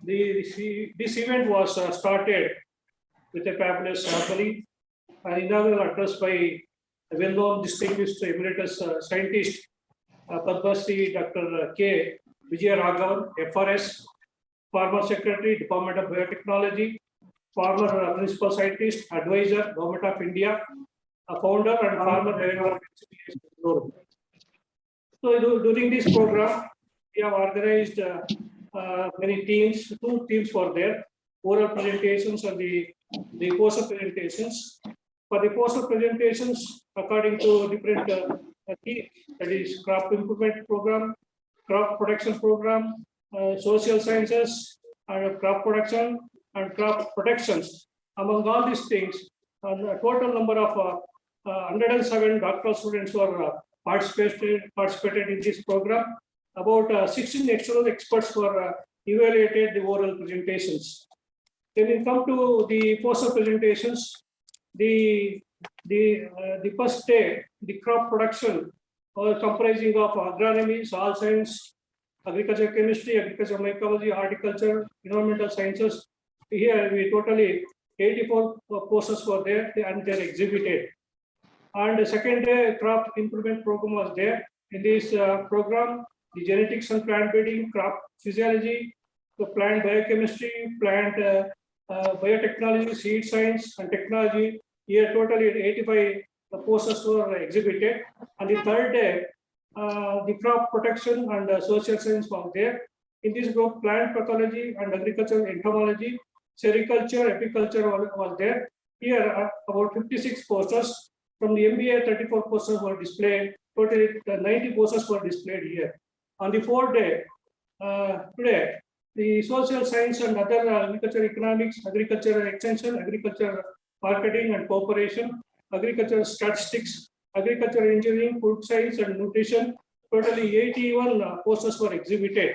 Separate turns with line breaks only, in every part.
this event was started with a fabulous ceremony, an inaugural address by a well-known distinguished emeritus scientist, Padma Shri Dr. K. Vijay Raghavan, FRS, former Secretary, Department of Biotechnology, former Principal Scientist, Advisor, Government of India, a founder and former Director of Bangalore. So during this program, we have organized many teams. Two teams were there: oral presentations and the poster presentations. For the poster presentations, according to different themes, that is crop improvement program, crop protection program, social sciences, and crop production and crop protections. Among all these things, a total number of 107 doctoral students were participated in this program. About 16 external experts were evaluated the oral presentations. Then we come to the poster presentations. The first day, the crop production comprising of agronomy, soil science, agriculture chemistry, agriculture mycology, horticulture, environmental sciences. Here we totally 84 posters were there and they are exhibited. And the second day, crop improvement program was there. In this program, the genetics and plant breeding, crop physiology, the plant biochemistry, plant biotechnology, seed science and technology. Here totally 85 posters were exhibited. And the third day, the crop protection and social science was there. In this group, plant pathology and agricultural entomology, sericulture, apiculture was there. Here, about 56 posters. From the MBA, 34 posters were displayed. Totally 90 posters were displayed here. On the fourth day, today, the social science and other agriculture economics, agriculture extension, agriculture marketing and cooperation, agriculture statistics, agriculture engineering, food science and nutrition. Totally 81 posters were exhibited.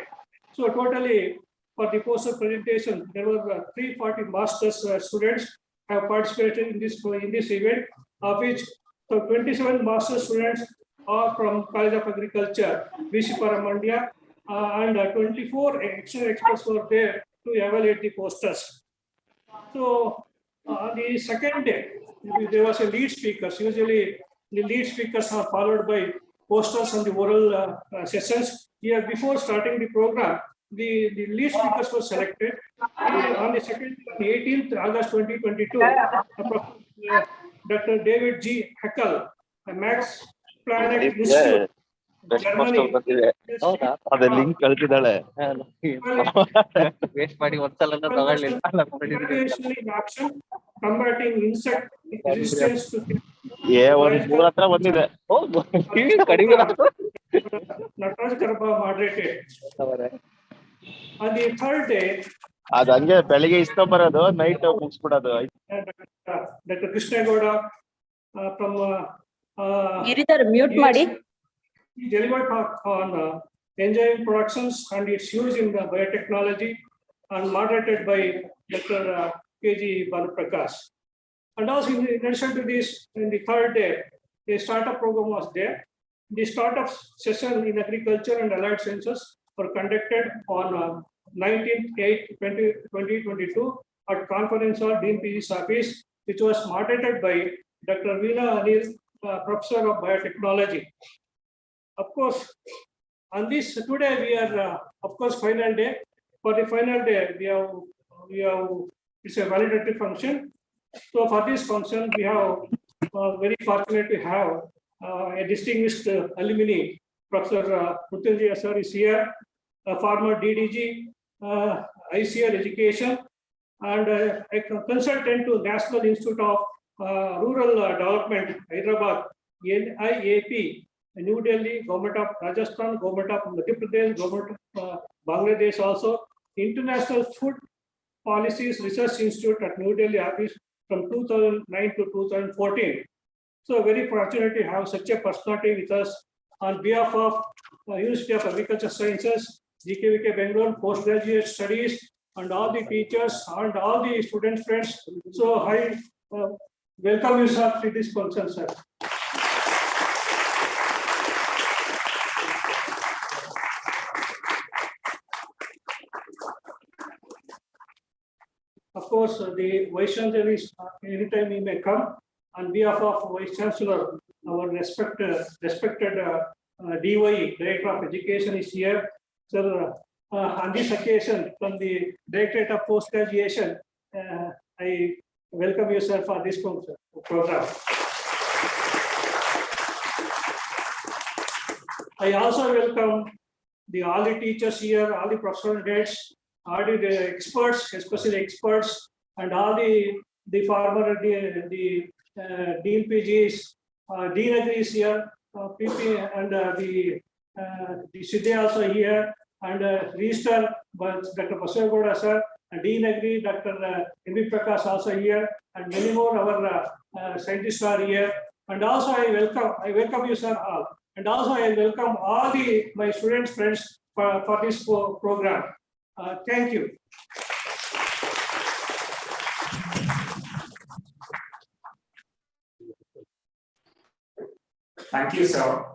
So totally for the poster presentation, there were 340 masters students have participated in this event, of which 27 master students are from College of Agriculture, Vishiparam, India, and 24 external experts were there to evaluate the posters. So on the second day, there was a lead speaker. Usually the lead speakers are followed by posters and the oral sessions. Here, before starting the program, the lead speakers were selected. On the 18th August 2022, Dr. David G. Heckel, a Max Planck Institute, Germany.
The link
in action, combating insect resistance to Nataraj Karba moderated. On the third day, Dr. Krishna Gowda from
mute Madi.
He delivered on enzyme productions and its use in the biotechnology and moderated by Dr. K.G. Banuprakash. And also in addition to this, in the third day, a startup program was there. The startup session in agriculture and allied sciences were conducted on 19/8/2022 at Conference Hall, Dean PG's office, which was moderated by Dr. Veena Anil, Professor of Biotechnology. Of course, on this today we are, of course, final day. For the final day, we have it's a valedictory function. So for this function, we have very fortunate to have a distinguished alumni, Professor Mrityunjaya sir is here, a former DDG, ICR Education, and a consultant to National Institute of Rural Development, Hyderabad, NIAP, New Delhi, Government of Rajasthan, Government of Madhya Pradesh, Government of Bangladesh also, International Food Policies Research Institute at New Delhi office from 2009 to 2014. So very fortunate to have such a personality with us on behalf of University of Agriculture Sciences, GKVK Bangalore, postgraduate studies, and all the teachers and all the student friends. So I welcome you, sir, to this function, sir. Of course, the Vice Chancellor is anytime he may come. On behalf of Vice Chancellor, our respected DY, Director of Education, is here. Sir, on this occasion, from the Directorate of Post Graduation, I welcome you, sir, for this program. I also welcome all the teachers here, all the professional heads, all the experts, especially experts, and all the former Dean PGs, Dean Agrees here, PP, and the city also here, and Register, Dr. Basagoda sir, and Dean Agree, Dr. M.B. Prakash also here, and many more our scientists are here. And also I welcome you, sir, all. And also I welcome all my students, friends for this program. Thank you.
Thank you, sir.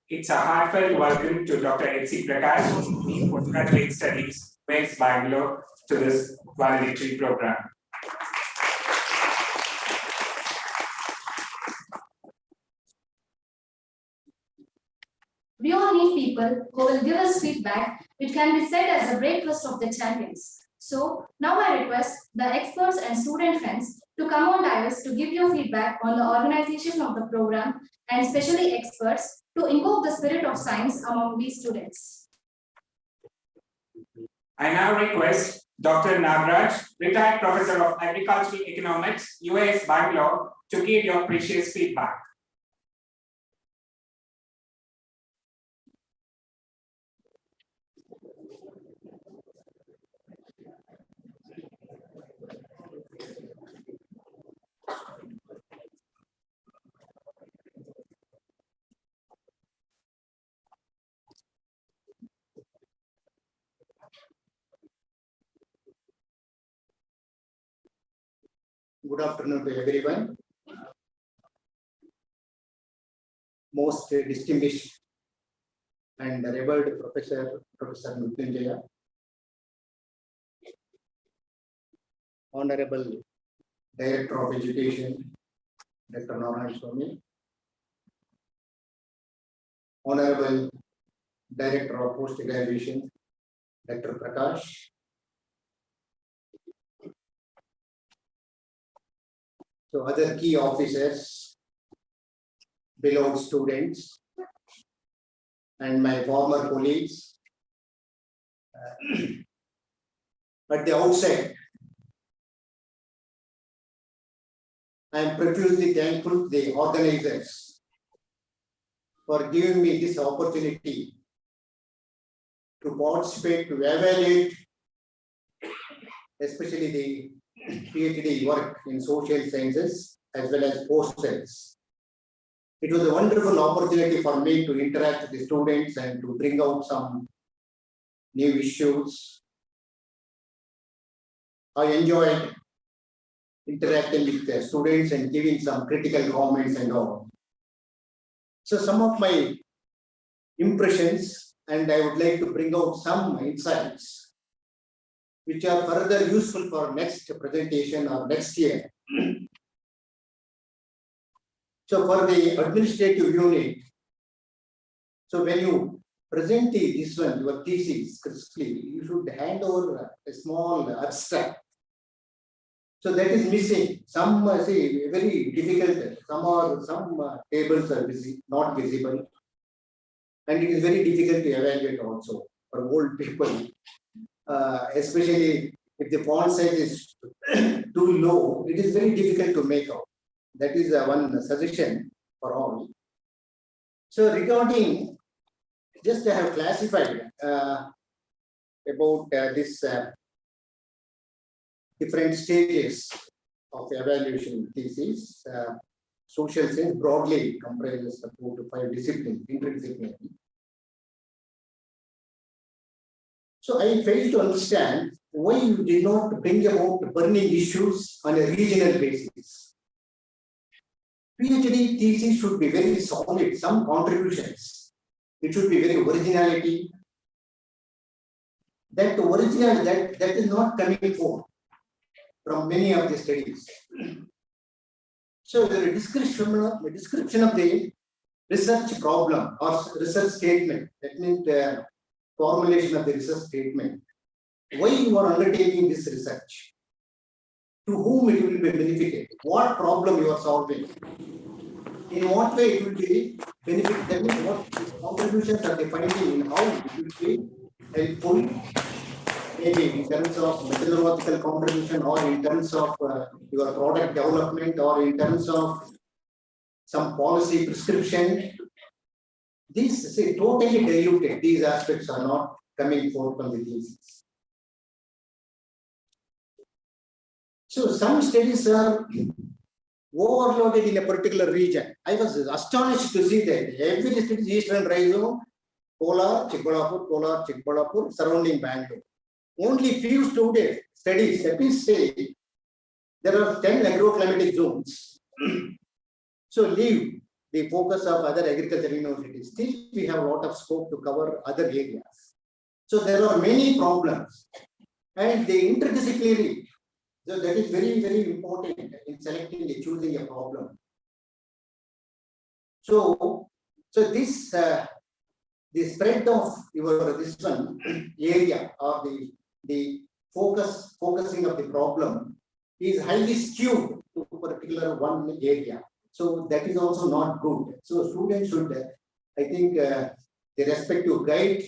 It's a heartfelt welcome to Dr. H.C. Prakash, the Postgraduate Studies, Wings, Bangalore, to this Valedictory program.
We all need people who will give us feedback, which can be said as a breakfast of the champions. So now I request the experts and student friends to come on dais to give your feedback on the organization of the program, and especially experts to invoke the spirit of science among these students.
I now request Dr. Nagraj, retired Professor of Agricultural Economics, UAS Bangalore, to give your precious feedback.
Good afternoon to everyone. Most distinguished and revered Professor Mrityunjaya, Honorable Director of Education, Dr. Narayan Swami, Honorable Director of Post Graduation, Dr. Prakash, so other key officers, beloved students, and my former colleagues. At the outset, I am profusely thankful to the organizers for giving me this opportunity to participate, to evaluate, especially the PhD work in social sciences as well as post-science. It was a wonderful opportunity for me to interact with the students and to bring out some new issues. I enjoyed interacting with the students and giving some critical comments and all. So some of my impressions, and I would like to bring out some insights which are further useful for next presentation or next year. So for the administrative unit, so when you present this one, your thesis crisply, you should hand over a small abstract. So that is missing. Some say very difficult. Some tables are not visible, and it is very difficult to evaluate also for old people. Especially if the font size is too low, it is very difficult to make out. That is one suggestion for all. So regarding, just I have classified about this different stages of evaluation thesis. Social science broadly comprises 4 to 5 disciplines, interdisciplinary. So I fail to understand why you did not bring about burning issues on a regional basis. PhD thesis should be very solid, some contributions. It should be very originality. That original, that is not coming forth. from many of the studies. So the description of the research problem or research statement, that means the formulation of the research statement. Why you are undertaking this research? To whom it will be benefited? What problem you are solving? In what way it will be benefit? That means what contributions are they finding in how it will be helpful? Maybe in terms of methodological contribution or in terms of your product development or in terms of some policy prescription. These is totally diluted. These aspects are not coming forth from the thesis. So some studies are overloaded in a particular region. I was astonished to see that every study is Eastern Rhizome, Kolar, Chikbalapur, surrounding Bangalore. Only few studies, let me say, there are 10 agroclimatic zones. So leave the focus of other agricultural universities. Still, we have a lot of scope to cover other areas. So there are many problems, and the interdisciplinary. So that is very, very important in selecting and choosing a problem. So this the spread of your this one area or the focusing of the problem is highly skewed to a particular one area. So that is also not good. So students should, I think, the respective guide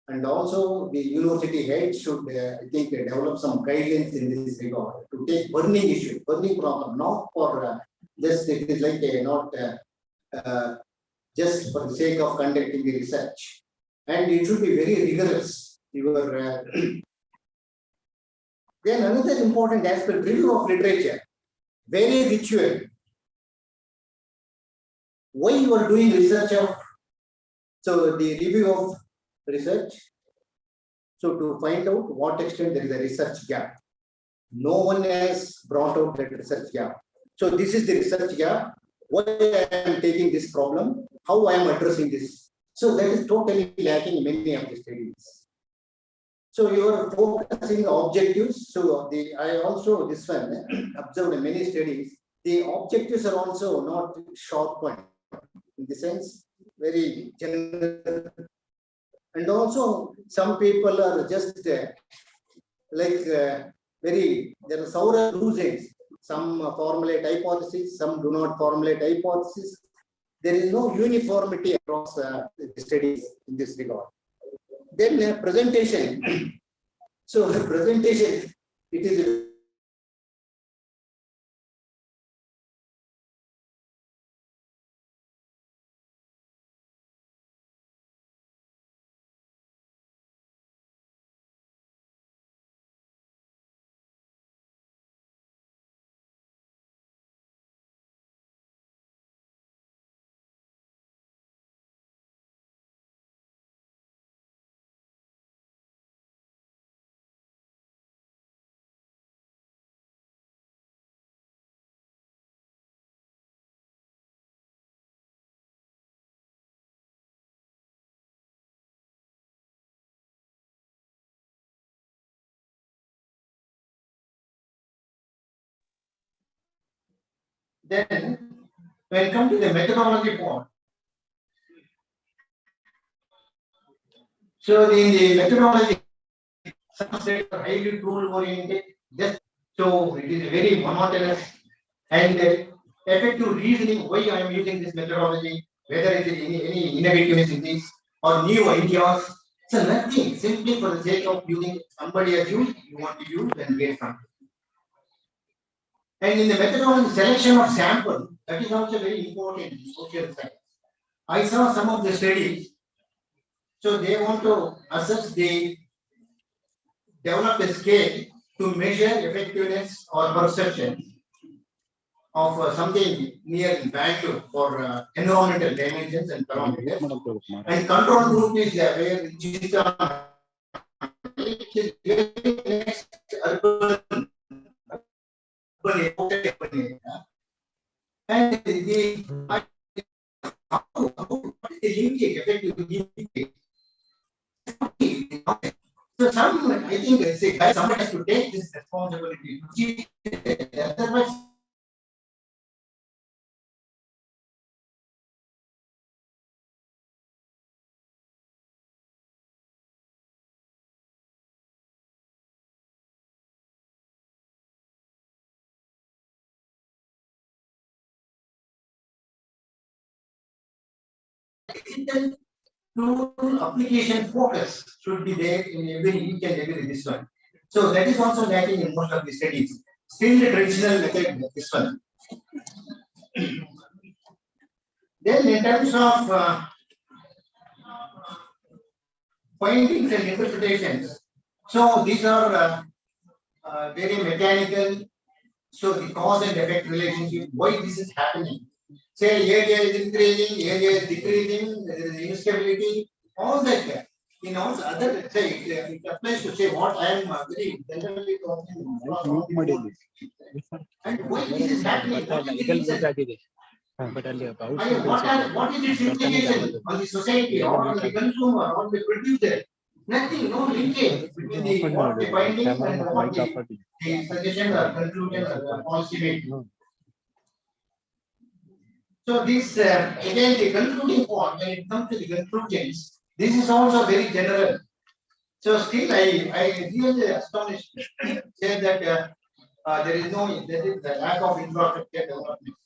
and also the university head should, I think, develop some guidelines in this regard to take burning issue, burning problem, not for just it is like not just for the sake of conducting the research, and it should be very rigorous. Your then another important aspect, review of literature, very ritual. Why you are doing research of, so the review of research, so to find out what extent there is a research gap. No one has brought out that research gap. So this is the research gap. Why I am taking this problem, how I am addressing this. So that is totally lacking in many of the studies. So you are focusing objectives. So I also this one observed in many studies, the objectives are also not sharpened. In the sense, very general, and also some people are just like very, there are sour loose ends. Some formulate hypotheses, some do not formulate hypotheses. There is no uniformity across the studies in this regard. Then presentation. So presentation, it is then when it comes to the methodology part. So in the methodology, some states are highly tool oriented, just so it is very monotonous and effective reasoning why I am using this methodology, whether it is any innovativeness in this or new ideas. So nothing, simply for the sake of using somebody has used, you want to use and get something. And in the methodology selection of sample, that is also very important in social science. I saw some of the studies, so they want to assess the develop a scale to measure effectiveness or perception of something near in Bangalore for environmental dimensions and parameters. And control group is where next urban area. And the linkage, effective linkage. So some I think somebody has to take this responsibility. Otherwise, application focus should be there in each and every this one. So that is also lacking in most of the studies. Still the traditional method, this one. Then in terms of findings and interpretations, so these are very mechanical. So the cause and effect relationship, why this is happening. Say area is increasing, area is decreasing, there is instability, all that. In all other, say it applies to say what I am very generally talking about. And why this is happening? What is the reason? What is its implication on the society or on the consumer or on the producer? Nothing, no linkage between the what the findings and what the suggestion or conclusion or policy making. So this again the concluding point, when it comes to the conclusions, this is also very general. So still I really astonished say that there is the lack of infrastructure development.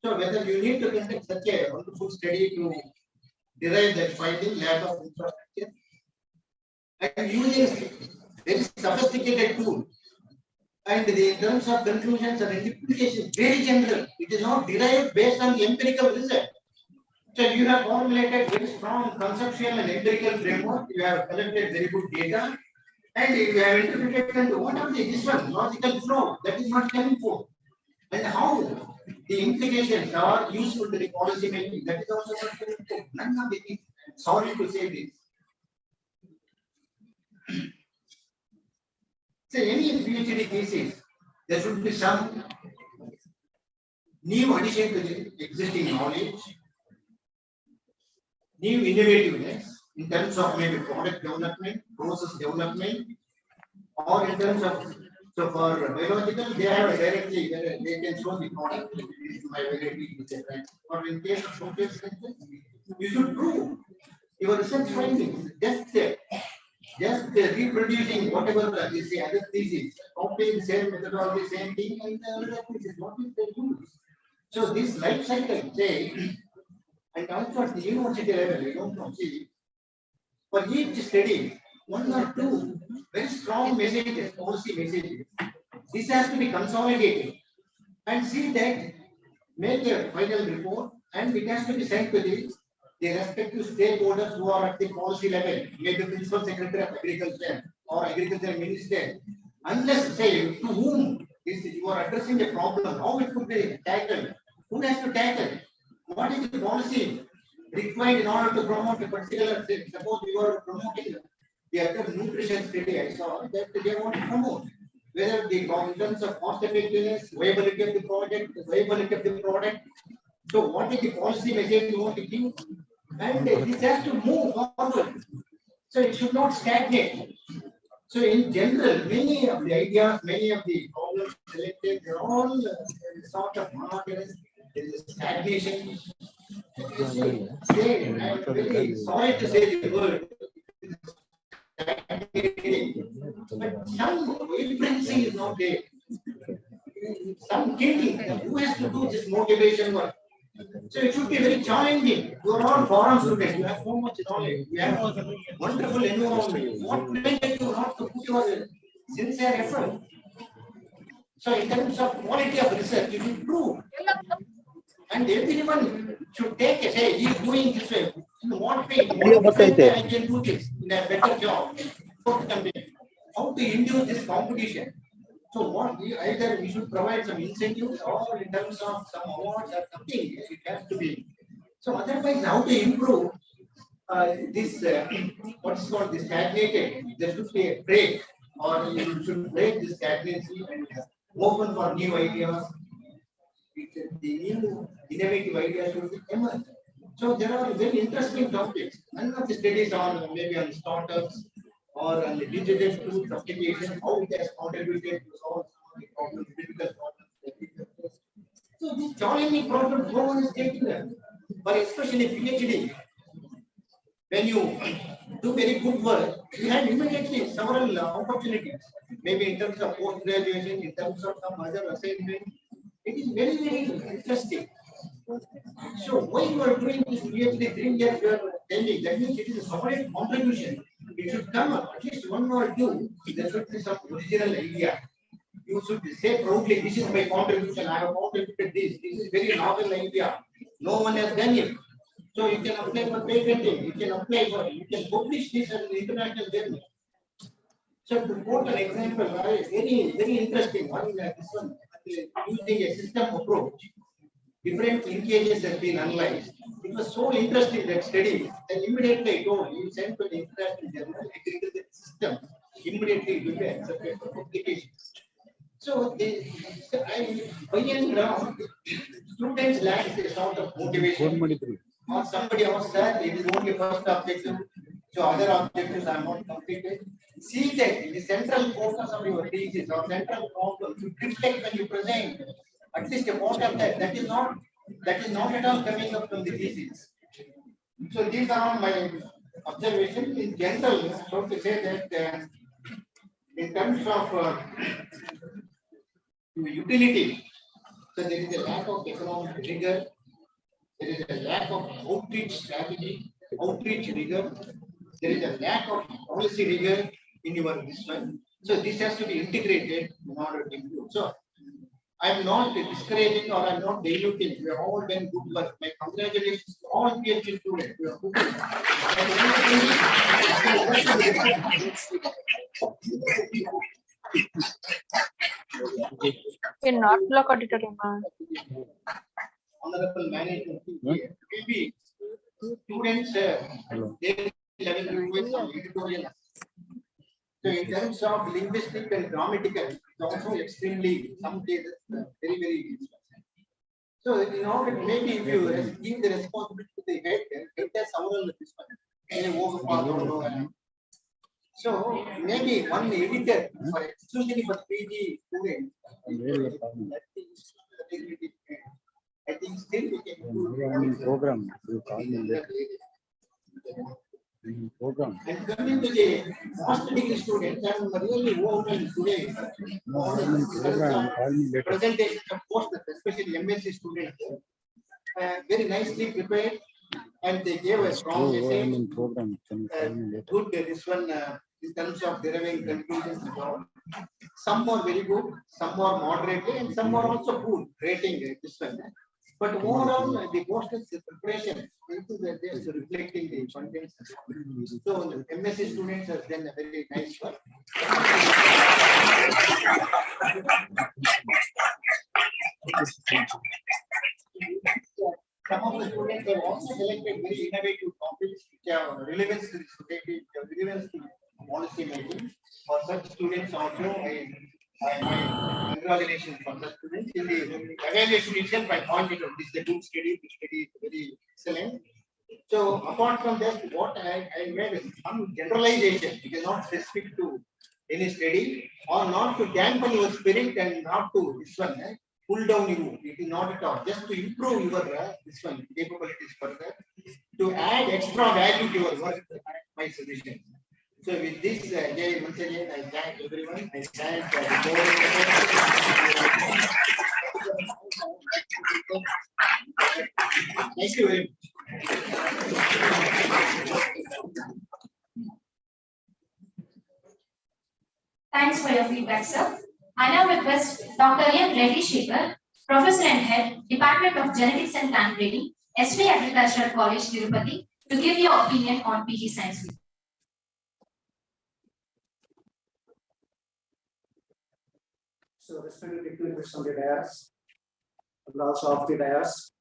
So whether you need to conduct such a wonderful study to derive that finding, lack of infrastructure, and using very sophisticated tool. And in terms of conclusions and implications, very general. It is not derived based on the empirical result. So you have formulated very strong conceptual and empirical framework. You have collected very good data, and you have interpreted into what are this one logical flow that is not coming forth, and how the implications are useful to the policy making. That is also not coming forth. None of it. Sorry to say this. So any PhD thesis, there should be some new addition to the existing knowledge, new innovativeness in terms of maybe product development, process development, or in terms of, so for biological, they have directly, they can show the product, this is my variety, etc. Or in case of social sciences, you should prove your research findings, just reproducing whatever is the other thesis, copying the same methodology, same thing, and the other thesis, what is the use? So this life cycle, say, and also at the university level, you don't know, see, for each study, one or two very strong messages, policy messages, this has to be consolidated and see that, make a final report, and it has to be sent to the respective stakeholders who are at the policy level, maybe principal secretary of agriculture or agriculture minister. Unless say to whom is you are addressing a problem, how it could be tackled, who has to tackle, what is the policy required in order to promote a particular thing. Suppose you are promoting the other nutrition study, I saw that they want to promote whether the in terms of cost effectiveness, viability of the project, viability of the product. So what is the policy message you want to give? And this has to move forward. So it should not stagnate. So in general, many of the ideas, many of the problems selected, they're all sort of monotonous. There is stagnation. I'm very sorry to say the word. But some vibrancy is not there. Some thinking, who has to do this motivation work? So it should be very challenging. You are all foreign students. You have so much knowledge. You have a wonderful environment. What prevented you not to put your sincere effort? So in terms of quality of research, you should prove. And everyone should take a say, he is doing this way. In what way? I can do this in a better job. How to induce this competition? So what either we should provide some incentives or in terms of some awards or something, it has to be. So otherwise, how to improve this what's called the stagnated? There should be a break, or you should break this stagnancy and open for new ideas. The new innovative ideas should be emerge. So there are very interesting topics. None of the studies on maybe on startups or on the digital tools application, how it has contributed to solve some of the problems, difficult problems. So these challenging problems, no one is taking them. But especially PhD, when you do very good work, you have immediately several opportunities. Maybe in terms of post graduation, in terms of some other assignment. It is very, very interesting. So why you are doing this PhD 3 years you are telling, that means it is a separate contribution. It should come up at least one or two. There should be some original idea. You should say proudly, this is my contribution. I have contributed this. This is very novel idea. No one has done it. So you can apply for patenting. You can apply for. You can publish this as an international journal. So to quote an example, very, very interesting one. This one using a system approach. Different linkages have been analyzed. It was so interesting that study. Then immediately I told you send to the international journal, agreed system. Immediately you will accept it for publication. So by and ground, students lack a sort of motivation. Or somebody else said it is only first objective, so other objectives are not completed. See that the central focus of your thesis or central problem should reflect when you present at least a part of that. That is not at all coming up from the thesis. So these are my observations in general. So to say that in terms of utility, so there is a lack of economic rigor. There is a lack of outreach strategy, outreach rigor. There is a lack of policy rigor in your this one. So this has to be integrated in order to improve. So I am not discouraging or I am not diluting. We have all done good work. My congratulations to all PhD students. We are good.
not block auditorium.
Honorable management, maybe students they level request some editorial. So in terms of linguistic and grammatical, it's also extremely some cases very, very. So in order maybe if you give the responsibility to the head, head has several this one. So maybe one editor for exclusively for PG students. I think still we can
program. You call me program.
And coming to the master degree students, I'm really open today. Presentation of posters, especially MSc students, very nicely prepared, and they gave a strong message. Good this one in terms of deriving conclusions and all. Some are very good, some are moderately, and some are also good rating this one. But overall, the posters preparation is reflecting the contents. So the MSc students have done a very nice work. Some of the students have also selected very innovative topics which have relevance to the society, relevance to policy making. For such students also, my congratulations for such students. In the evaluation itself, I pointed out this is a good study. The study is very excellent. So apart from that, what I made is some generalization. It is not specific to any study or not to dampen your spirit and not to this one pull down you. It is not at all. Just to improve your this one capabilities further, to add extra value to your work. My suggestion. So with this, once again, I thank everyone. I thank the board. Thank you very much.
Thanks for your feedback, sir. I now request Dr. M. Reddy Shekhar, Professor and Head, Department of Genetics and Plant Breeding, SV Agricultural College, Tirupati, to give your opinion on PG Science.
So respected dignitaries on the dais, and also off the dais,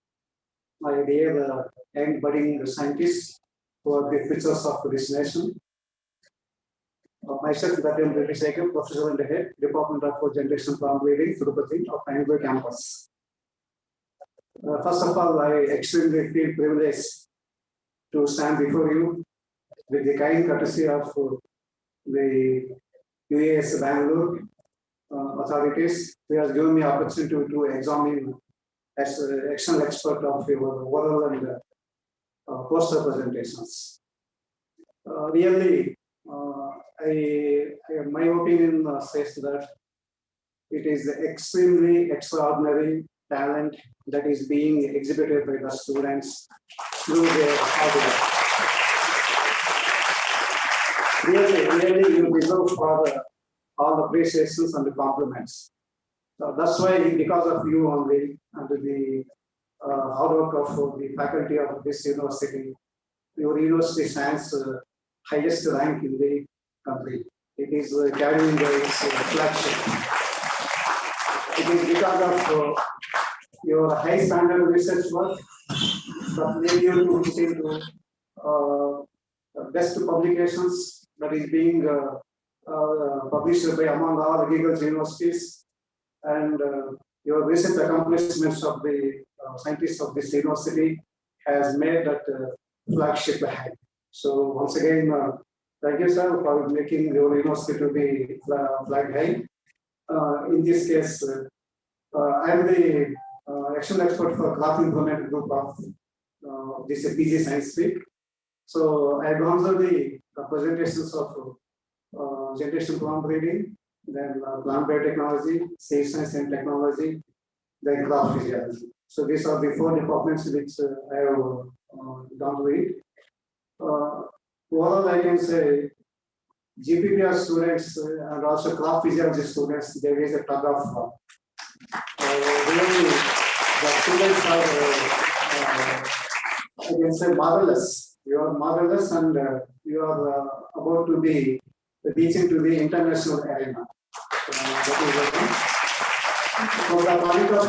my dear young budding scientists who are the futures of this nation. Myself, Dr. M. Reddy Shekhar, Professor and Head, Department of Genetics and Plant Breeding, Tirupati of Bangalore campus. First of all, I extremely feel privileged to stand before you with the kind courtesy of
the UAS Bangalore authorities, who has given me opportunity to examine as an external expert of your oral and poster presentations. Really, my opinion says that it is extremely extraordinary talent that is being exhibited by the students through their hard work. Really, you deserve for all the appreciations and the compliments. That's why, because of you only, and the hard work of the faculty of this university, your university stands highest rank in the country. It is carrying its flagship. It is because of your high standard research work that made you to look into best publications that is being published by among all agriculture universities, and your recent accomplishments of the scientists of this university has made that flagship high. So once again, thank you, sir, for making your university to be flag high. In this case, I am the external expert for cloth implement group of this PG Science Week. So I have gone through the presentations of generation plant breeding, then plant biotechnology, safe science and technology, then craft physiology. So these are the 4 departments which I have gone through it. Overall, I can say GPPR students and also craft physiology students, there is a tug of war. Really, the students are, I can say, marvelous. You are marvelous, and you are about to be reaching to the international arena. For the point of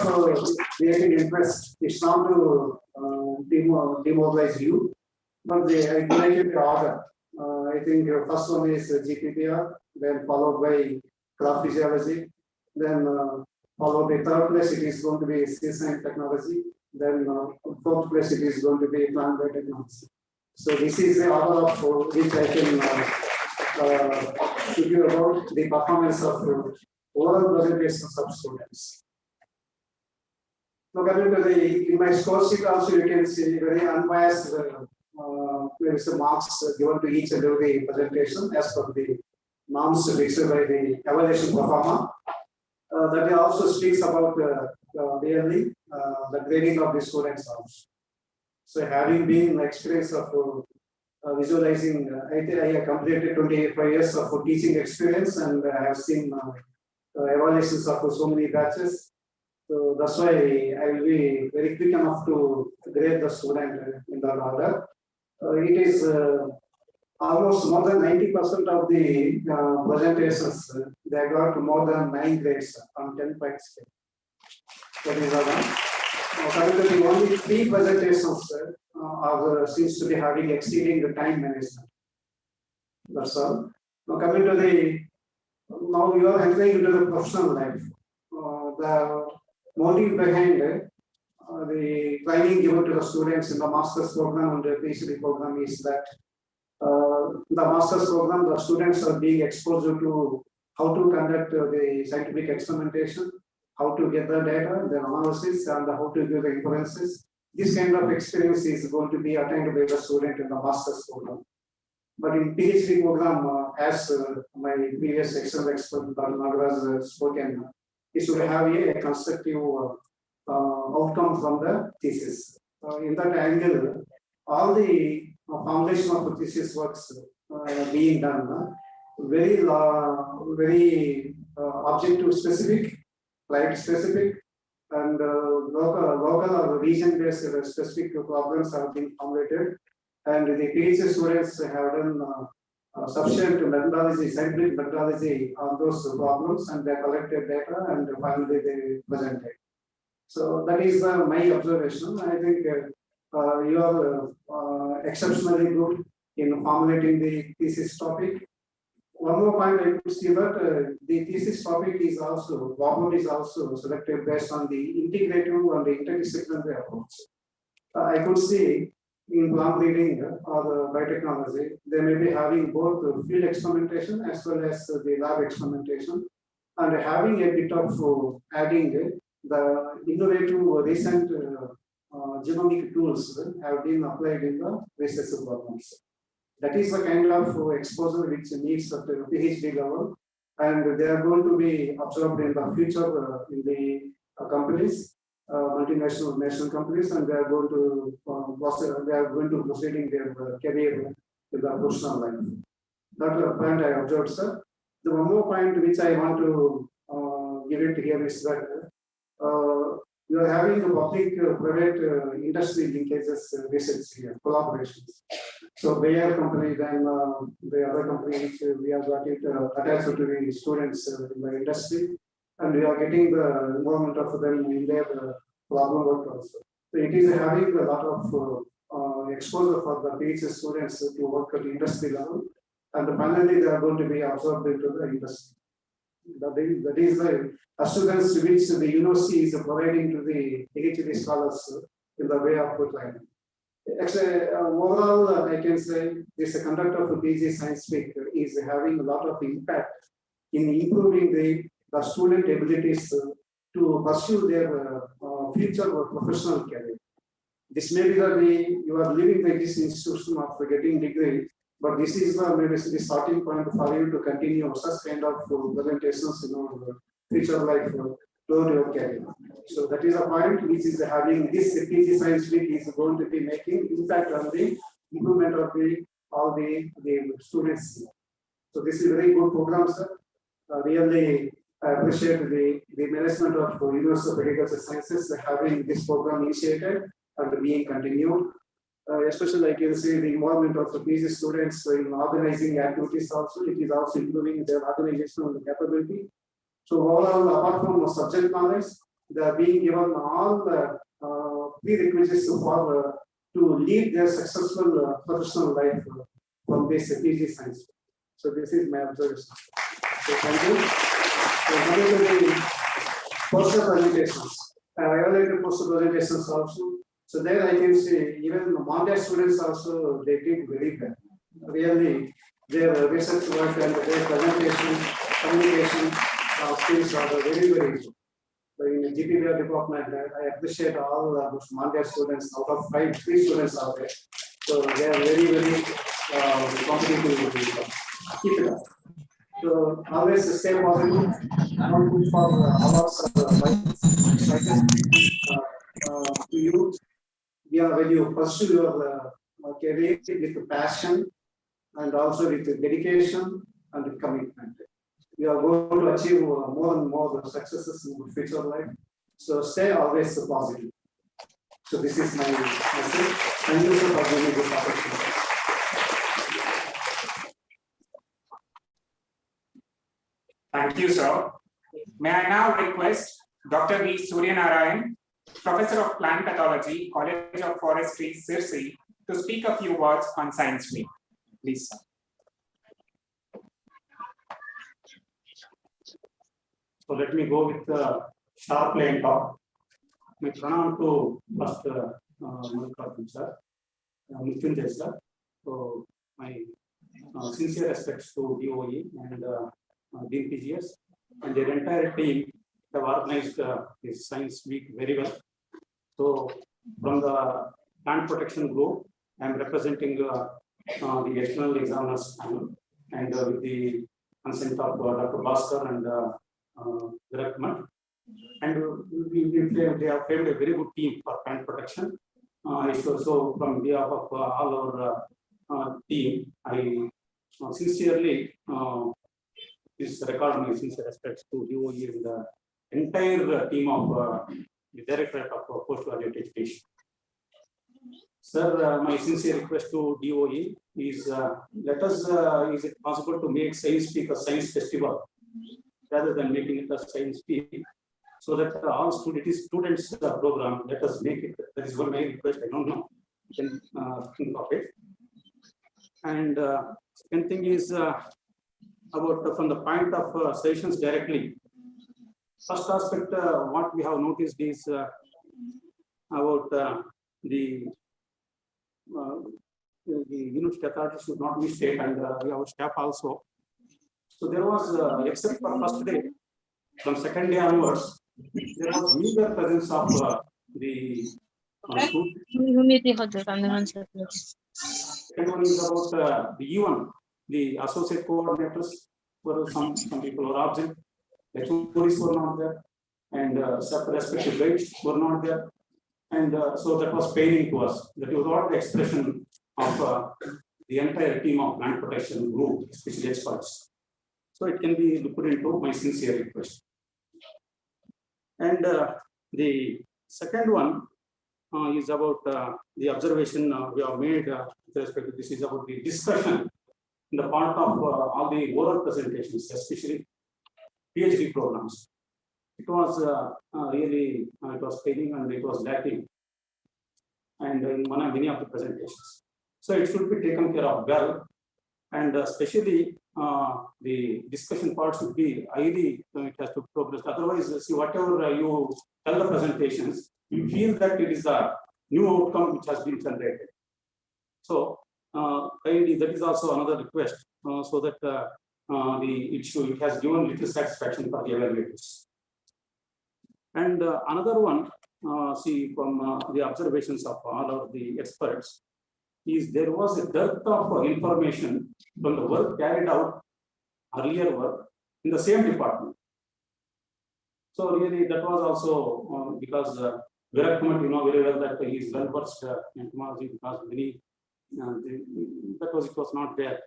creating interest, it's not to demoralize you, but I like it order. I think your first one is GPPR, then followed by craft physiology, then followed by third place it is going to be space and technology, then fourth place it is going to be plant biotechnology. So this is the order of which I can speak you about the performance of oral presentations of students. Now coming to the, in my score sheet also you can see very unbiased there is a marks given to each and every presentation as per the norms fixed by the evaluation performer. That also speaks about really the grading of the students also. So having been experience of visualizing, I have completed 25 years of teaching experience, and I have seen evaluations of so many batches. So that's why I will be very quick enough to grade the student in that order. It is almost more than 90% of the presentations, they got more than 9 grades on 10 points. That is all. Coming to the only 3 presentations seems to be having exceeding the time management. That's all. Now coming to the, now you are entering into the professional life. The motive behind the training given to the students in the master's program and the PhD program is that the master's program, the students are being exposed to how to conduct the scientific experimentation, how to get the data, the analysis, and how to give the inferences. This kind of experience is going to be attained by the student in the master's program. But in PhD program, as my previous external expert, Dr. Nagaraj spoken, it should have a constructive outcome from the thesis. In that angle, all the foundation of the thesis works being done, very objective specific, client specific, and local or region based specific problems have been formulated, and the PhD students have done sufficient methodology, scientific methodology on those problems, and they collected data and finally they presented. So that is my observation. I think you are exceptionally good in formulating the thesis topic. One more point I could see that the thesis topic is also, problem is also selected based on the integrative and the interdisciplinary approach. I could see in plant breeding or the biotechnology, they may be having both field experimentation as well as the lab experimentation, and having a bit of adding the innovative recent genomic tools have been applied in the research programs. That is the kind of exposure which needs at the PhD level, and they are going to be absorbed in the future in the companies, multinational national companies, and they are going to proceeding their career with the professional life. That point I observed, sir. The one more point which I want to give it here is that you are having a public-private industry linkages research here, collaborations. So Bayer company, then the other companies, we are got it attached to the students in the industry, and we are getting the involvement of them in their problem work also. So it is having a lot of exposure for the PhD students to work at the industry level, and finally they are going to be absorbed into the industry. That is the assurance which the university is providing to the PhD scholars in the way of training. Actually, overall, I can say this conduct of PG Science Week is having a lot of impact in improving the student abilities to pursue their future professional career. This may be that you are leaving this institution after getting degree, but this is maybe the starting point for you to continue such kind of presentations in your future life toward your career. So that is a point which is having this PG Science Week is going to be making impact on the improvement of all the students. So this is a very good program, sir. Really, I appreciate the management of University of Agricultural Sciences having this program initiated and being continued. Especially, I can say the involvement of the PG students in organizing activities also, it is also improving their organizational capability. So overall, apart from subject knowledge, they are being given all the prerequisites for to lead their successful professional life from this PG Science. So this is my observation. So thank you. So coming to the poster presentations, I highlighted poster presentations also. So there I can see even the Monday students also they did very well. Really, their research work and their presentation, communication skills are very good. So in the GPBR department, I appreciate all those Monday students. Out of 3 students are there. So they are very competitive. Keep it up. So always stay positive. Don't look for awards to you. When you pursue your career with passion and also with dedication and commitment, you are going to achieve more and more successes in your future life. So stay always positive. So this is my message. Thank you for giving me this opportunity.
Thank you, sir. May I now request Dr. V. Suryanarayan, Professor of Plant Pathology, College of Forestry, Sirsi, to speak a few words on Science Week. Please, sir.
So let me go with the star plane talk. My pranam to first Mallikarjun sir, Mrityunjay sir. So my sincere respects to DOE and Dean PGS and their entire team have organized this Science Week very well. So from the plant protection group, I am representing the external examiners panel, and with the consent of Dr. Bhaskar and Directment. And they have framed a very good team for plant protection. So from behalf of all our team, I sincerely record my sincere respects to DOE and the entire team of the Directorate of Postgraduate Education. Sir, my sincere request to DOE is let us, is it possible to make Science Week a science festival rather than making it a Science Week, so that all students program, let us make it. That is one my request. I don't know. You can think of it. And second thing is about from the point of sessions directly. First aspect, what we have noticed is about the the university authority should not be state, and we have staff also. So there was, except for first day, from second day onwards, there was meager presence of the students. Second one is about the even the associate coordinators were some people were absent, the HODs were not there, and respective grades were not there, and so that was paining to us. That was not the expression of the entire team of land protection group, especially experts. So it can be looked into, my sincere request. And the second one is about the observation we have made with respect to this is about the discussion in the part of all the oral presentations, especially PhD programs. It was really, it was failing and it was lacking, and in many of the presentations. So it should be taken care of well, and especially the discussion part should be highly, it has to progress. Otherwise, see, whatever you tell the presentations, you feel that it is a new outcome which has been generated. So kindly, that is also another request, so that it has given little satisfaction for the evaluators. And another one, see, from the observations of all of the experts, is there was a dearth of information from the work carried out, earlier work, in the same department. So really that was also because Virat Kumar, you know very well that he is well versed in technology, because many, it was not there.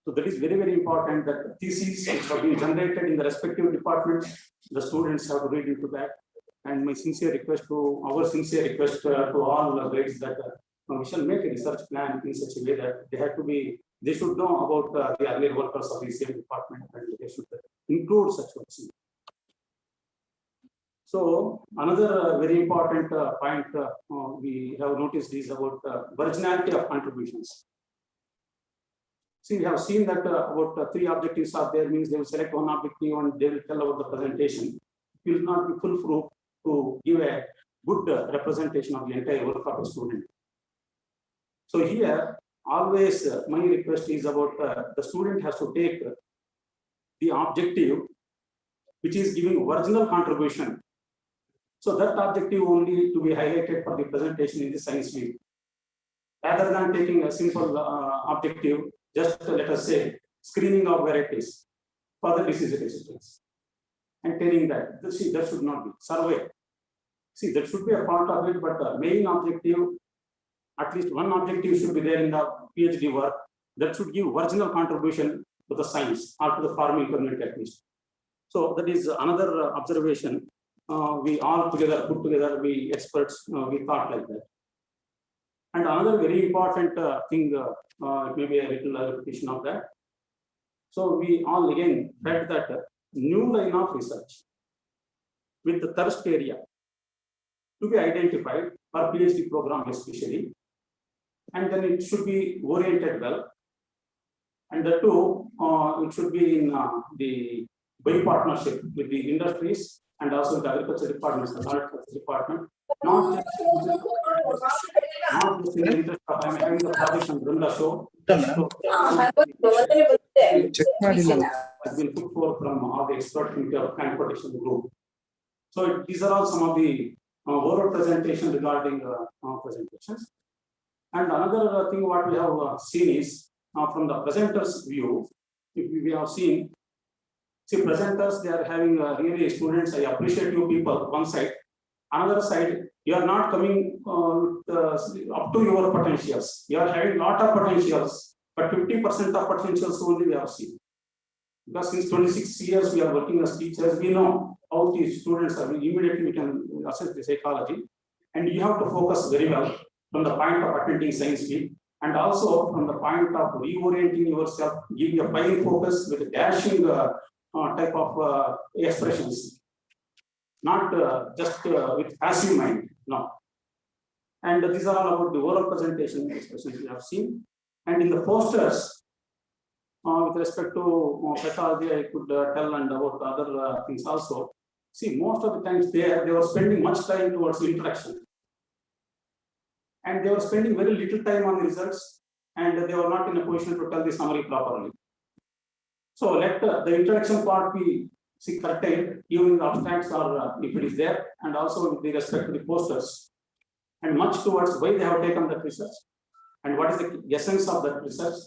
So that is very, very important that theses which have been generated in the respective departments, the students have to read into that. And my sincere request to, our sincere request to all grades that we shall make a research plan in such a way that they have to be, they should know about the earlier workers of the same department, and they should include such works. So another very important point we have noticed is about originality of contributions. See, we have seen that about 3 objectives are there, means they will select one objective and they will tell about the presentation. It will not be foolproof to give a good representation of the entire work of a student. So here, always my request is about the student has to take the objective which is giving original contribution. So that objective only to be highlighted for the presentation in the science week, rather than taking a simple objective, just let us say screening of varieties for the disease resistance, and telling that, see, that should not be survey. See, that should be a part of it, but the main objective, at least one objective should be there in the PhD work that should give original contribution to the science or to the farming community at least. So that is another observation. We all together put together, we experts, we thought like that. And another very important thing, it may be a little repetition of that. So we all again felt that new line of research with the thirst area to be identified for PhD program especially, and then it should be oriented well, and the two, it should be in the by partnership with the industries and also the agriculture department, the agriculture department, not just in the interest of I'm having the project and run the show. So, has been put forth from all the expert committee of plant protection group. So these are all some of the oral presentation regarding presentations. And another thing what we have seen is from the presenters view, if we have seen, see, presenters, they are having really students, I appreciate you people, one side. Another side, you are not coming up to your potentials. You are having lot of potentials, but 50% of potentials only we have seen. Because since 26 years we are working as teachers, we know how these students are, immediately we can assess the psychology. And you have to focus very well from the point of attending science week, and also from the point of reorienting yourself, giving a fine focus with a dashing type of expressions, not just with passive mind, no. And these are all about the oral presentation expressions we have seen. And in the posters, with respect to pathology, I could tell and about other things also. See, most of the times they were spending much time towards interaction. and they were spending very little time on the results, and they were not in a position to tell the summary properly. So let the introduction part be curtailed, even the abstracts or if it is there, and also with respect to the posters, and much towards why they have taken that research, and what is the essence of that research,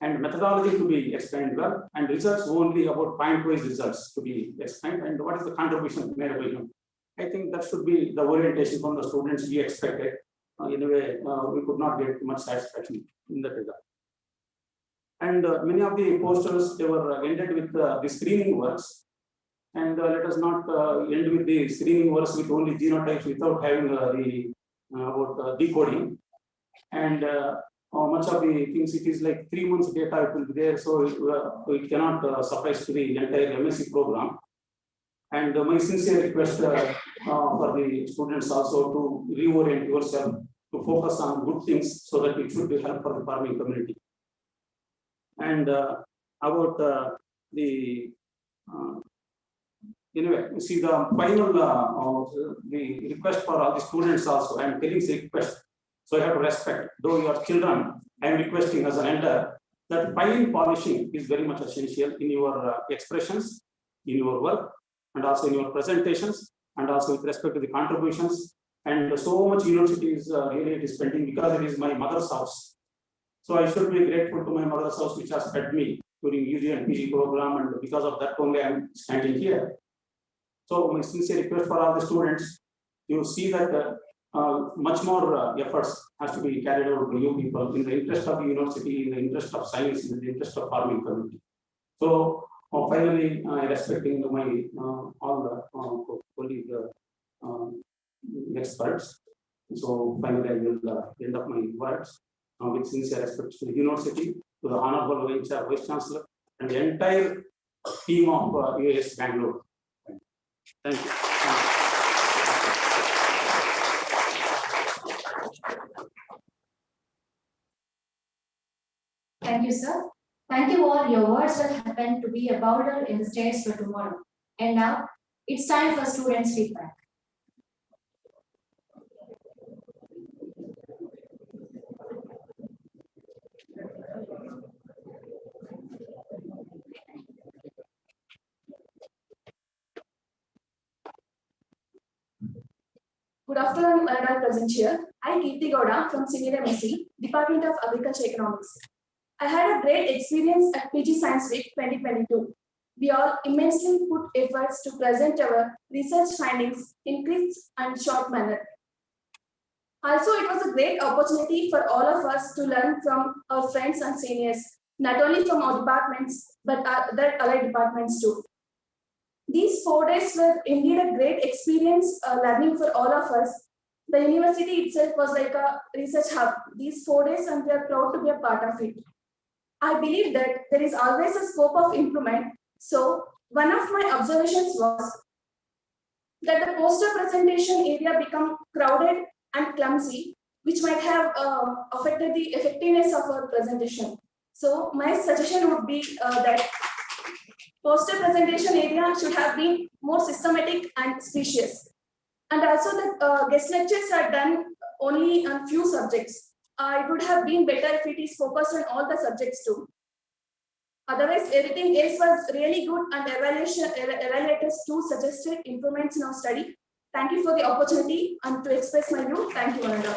and methodology to be explained well, and results only about point-wise results to be explained, and what is the contribution made by him. I think that should be the orientation from the students we expected. In a way, we could not get much satisfaction in that regard. And many of the posters, they were ended with the screening works. And let us not end with the screening works with only genotypes without having about decoding. And much of the things, it is like 3 months data it will be there, so it cannot suffice to the entire MSc program. And my sincere request for the students also to reorient yourself to focus on good things so that it should be help for the farming community. And about the anyway, you see the final the request for all the students also. I am telling the request, so you have to respect. Though you are children, I am requesting as an elder that fine polishing is very much essential in your expressions, in your work, and also in your presentations, and also with respect to the contributions. And so much university is really it is spending, because it is my mother's house. So I should be grateful to my mother's house, which has fed me during UG and PG program, and because of that only I am standing here. So my sincere request for all the students, you see that much more efforts has to be carried out by you people in the interest of the university, in the interest of science, in the interest of farming community. So finally, respecting my all the colleague experts. So finally, I will end up my words with sincere respect to the university, to the Honorable Vice Chancellor, and the entire team of US Bangalore. Thank you.
Thank you, sir. Thank you all. Your words will happen to be a boulder in the stage for tomorrow. And now, it's time for students' feedback.
Good afternoon, Madam present here. I am Kirti Gowda from Senior MSc, Department of Agriculture Economics. I had a great experience at PG Science Week 2022. We all immensely put efforts to present our research findings in crisp and short manner. Also, it was a great opportunity for all of us to learn from our friends and seniors, not only from our departments, but other allied departments too. These 4 days were indeed a great experience learning for all of us. The university itself was like a research hub these 4 days, and we are proud to be a part of it. I believe that there is always a scope of improvement. So one of my observations was that the poster presentation area become crowded and clumsy, which might have affected the effectiveness of our presentation. So my suggestion would be that poster presentation area should have been more systematic and spacious. And also that guest lectures are done only on few subjects. It would have been better if it is focused on all the subjects too. Otherwise, everything else was really good, and evaluators too suggested improvements in our study. Thank you for the opportunity and to express my view. Thank you, Ananda.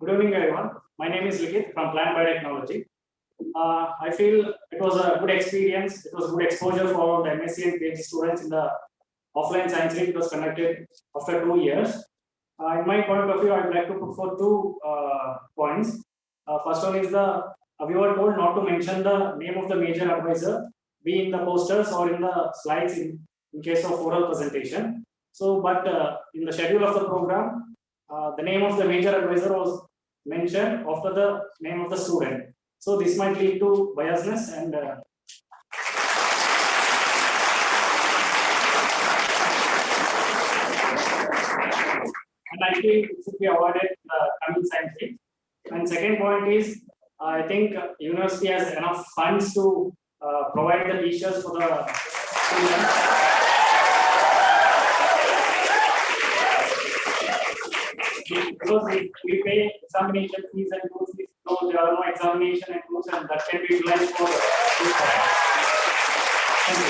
Good evening, everyone. My name is Likith from Plant Biotechnology. I feel it was a good experience. It was good exposure for the MSc and PhD students in the offline science week. It was conducted after 2 years. In my point of view, I would like to put forth 2 points. First one is we were told not to mention the name of the major advisor, be in the posters or in the slides in case of oral presentation. So, but in the schedule of the program, the name of the major advisor was mentioned after the name of the student. So this might lead to biasness and I think it should be avoided in the coming science week. And second point is, I think university has enough funds to provide the t-shirts for the students. Because we pay examination fees and tools, so there are no examination and tools, and that can be utilized for this. Thank you.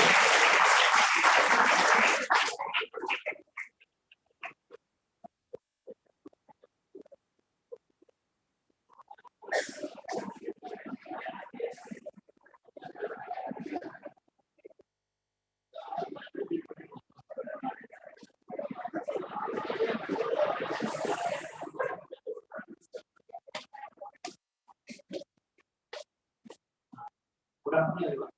Good afternoon, everyone.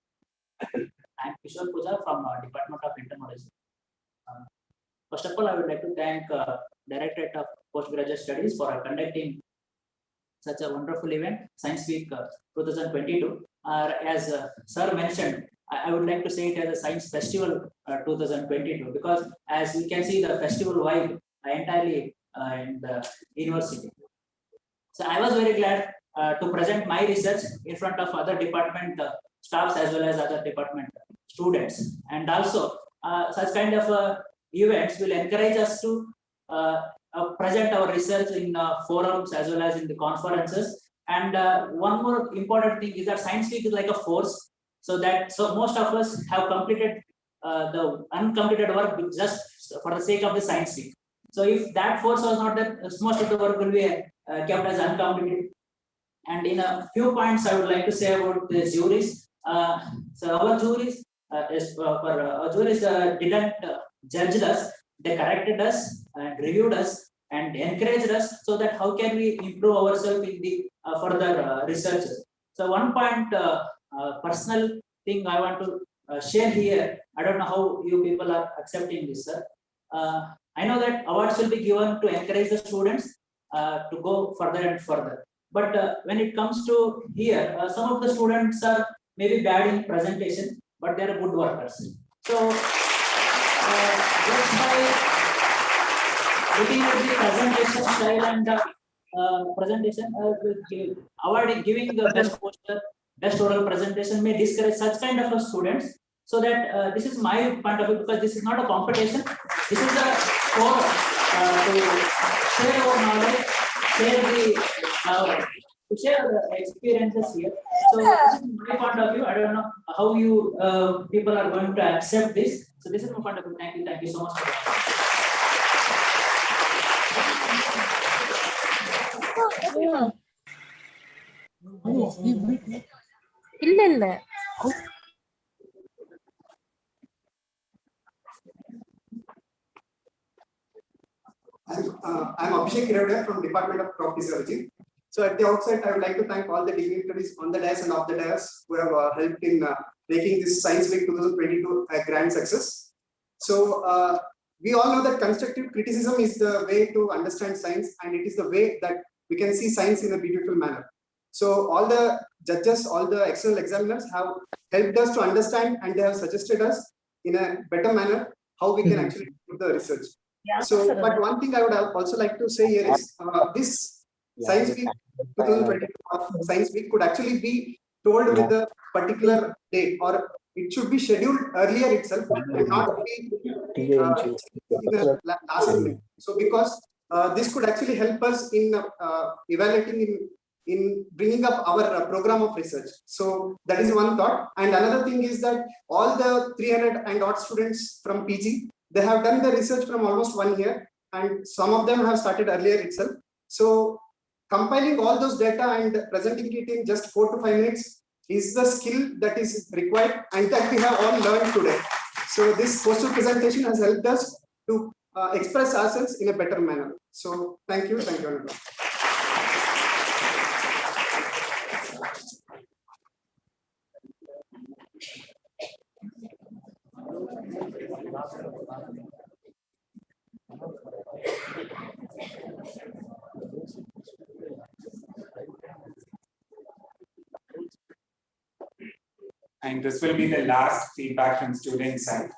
I am Kishore Puja from Department of Entomology. First of all, I would like to thank Directorate of Postgraduate Studies for conducting such a wonderful event, Science Week 2022. As Sir mentioned, I would like to say it as a Science Festival 2022 because as we can see the festival vibe entirely in the university. So I was very glad to present my research in front of other department staffs as well as other department students, and also such kind of events will encourage us to present our research in forums as well as in the conferences. And one more important thing is that Science Week is like a force, so most of us have completed the uncompleted work just for the sake of the Science Week. So if that force was not there, most of the work will be kept as uncompleted. And in a few points, I would like to say about the juries. So our juries, our juries didn't judge us; they corrected us and reviewed us and encouraged us, so that how can we improve ourselves in the further research. So one point, personal thing I want to share here. I don't know how you people are accepting this, sir. I know that awards will be given to encourage the students to go further and further. But when it comes to here, some of the students are maybe bad in presentation, but they are good workers. So just by looking at the presentation style and presentation, giving the best poster, best oral presentation may discourage such kind of students. So that this is my point of view, because this is not a competition. This is a forum to share our knowledge, to share the experiences here. So this is my point of view. I don't know how you people are going to accept this. So this is my point of view. Thank you so much for that.
இல்ல
I'm Abhishek Hiravade from Department of Crop Physiology. So at the outset, I would like to thank all the dignitaries on the dais and off the dais who have helped in making this Science Week 2022 a grand success. So we all know that constructive criticism is the way to understand science, and it is the way that we can see science in a beautiful manner. So all the judges, all the external examiners have helped us to understand, and they have suggested us in a better manner how we can actually do the research. So, but one thing I would also like to say here is this Science Week 2022 Science Week could actually be told with a particular date, or it should be scheduled earlier itself and not be in the last minute. So because this could actually help us in evaluating in bringing up our program of research. So that is one thought. And another thing is that all the 300 and odd students from PG, they have done the research from almost 1 year, and some of them have started earlier itself. So compiling all those data and presenting it in just 4 to 5 minutes is the skill that is required, and that we have all learned today. So this poster presentation has helped us to express ourselves in a better manner. So thank you everyone.
and this will be the last feedback from student side.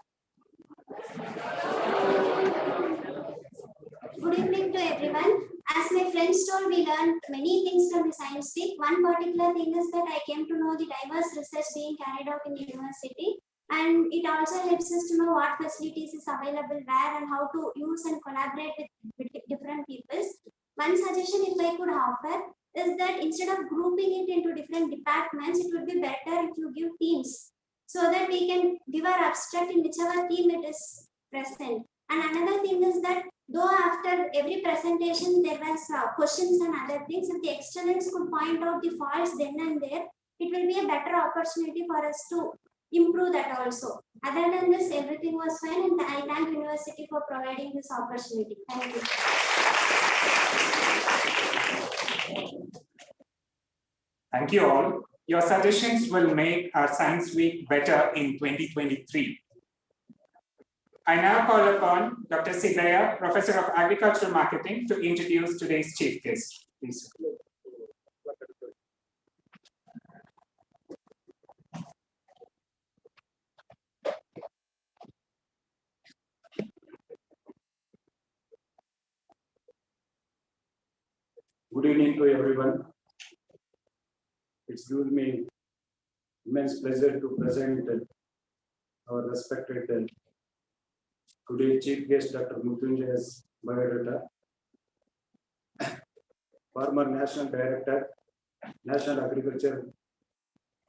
Good evening to everyone. As my friends told, we learned many things from the science week. One particular thing is that I came to know the diverse research being carried out in the university, and it also helps us to know what facilities is available where and how to use and collaborate with different peoples. One suggestion, if I could offer, is that instead of grouping it into different departments, it would be better if you give teams so that we can give our abstract in whichever team it is present. And another thing is that though after every presentation there was questions and other things, if the externals could point out the faults then and there, it will be a better opportunity for us to improve that also. Other than this, everything was fine, and I thank university for providing this opportunity. Thank you.
Thank you all. Your suggestions will make our Science Week better in 2023. I now call upon Dr. Sigaya, Professor of Agricultural Marketing, to introduce today's chief guest. Please.
Good evening to everyone. It's given me immense pleasure to present our respected today chief guest, Dr. Mrityunjay's biodata. Former National Director, National Agriculture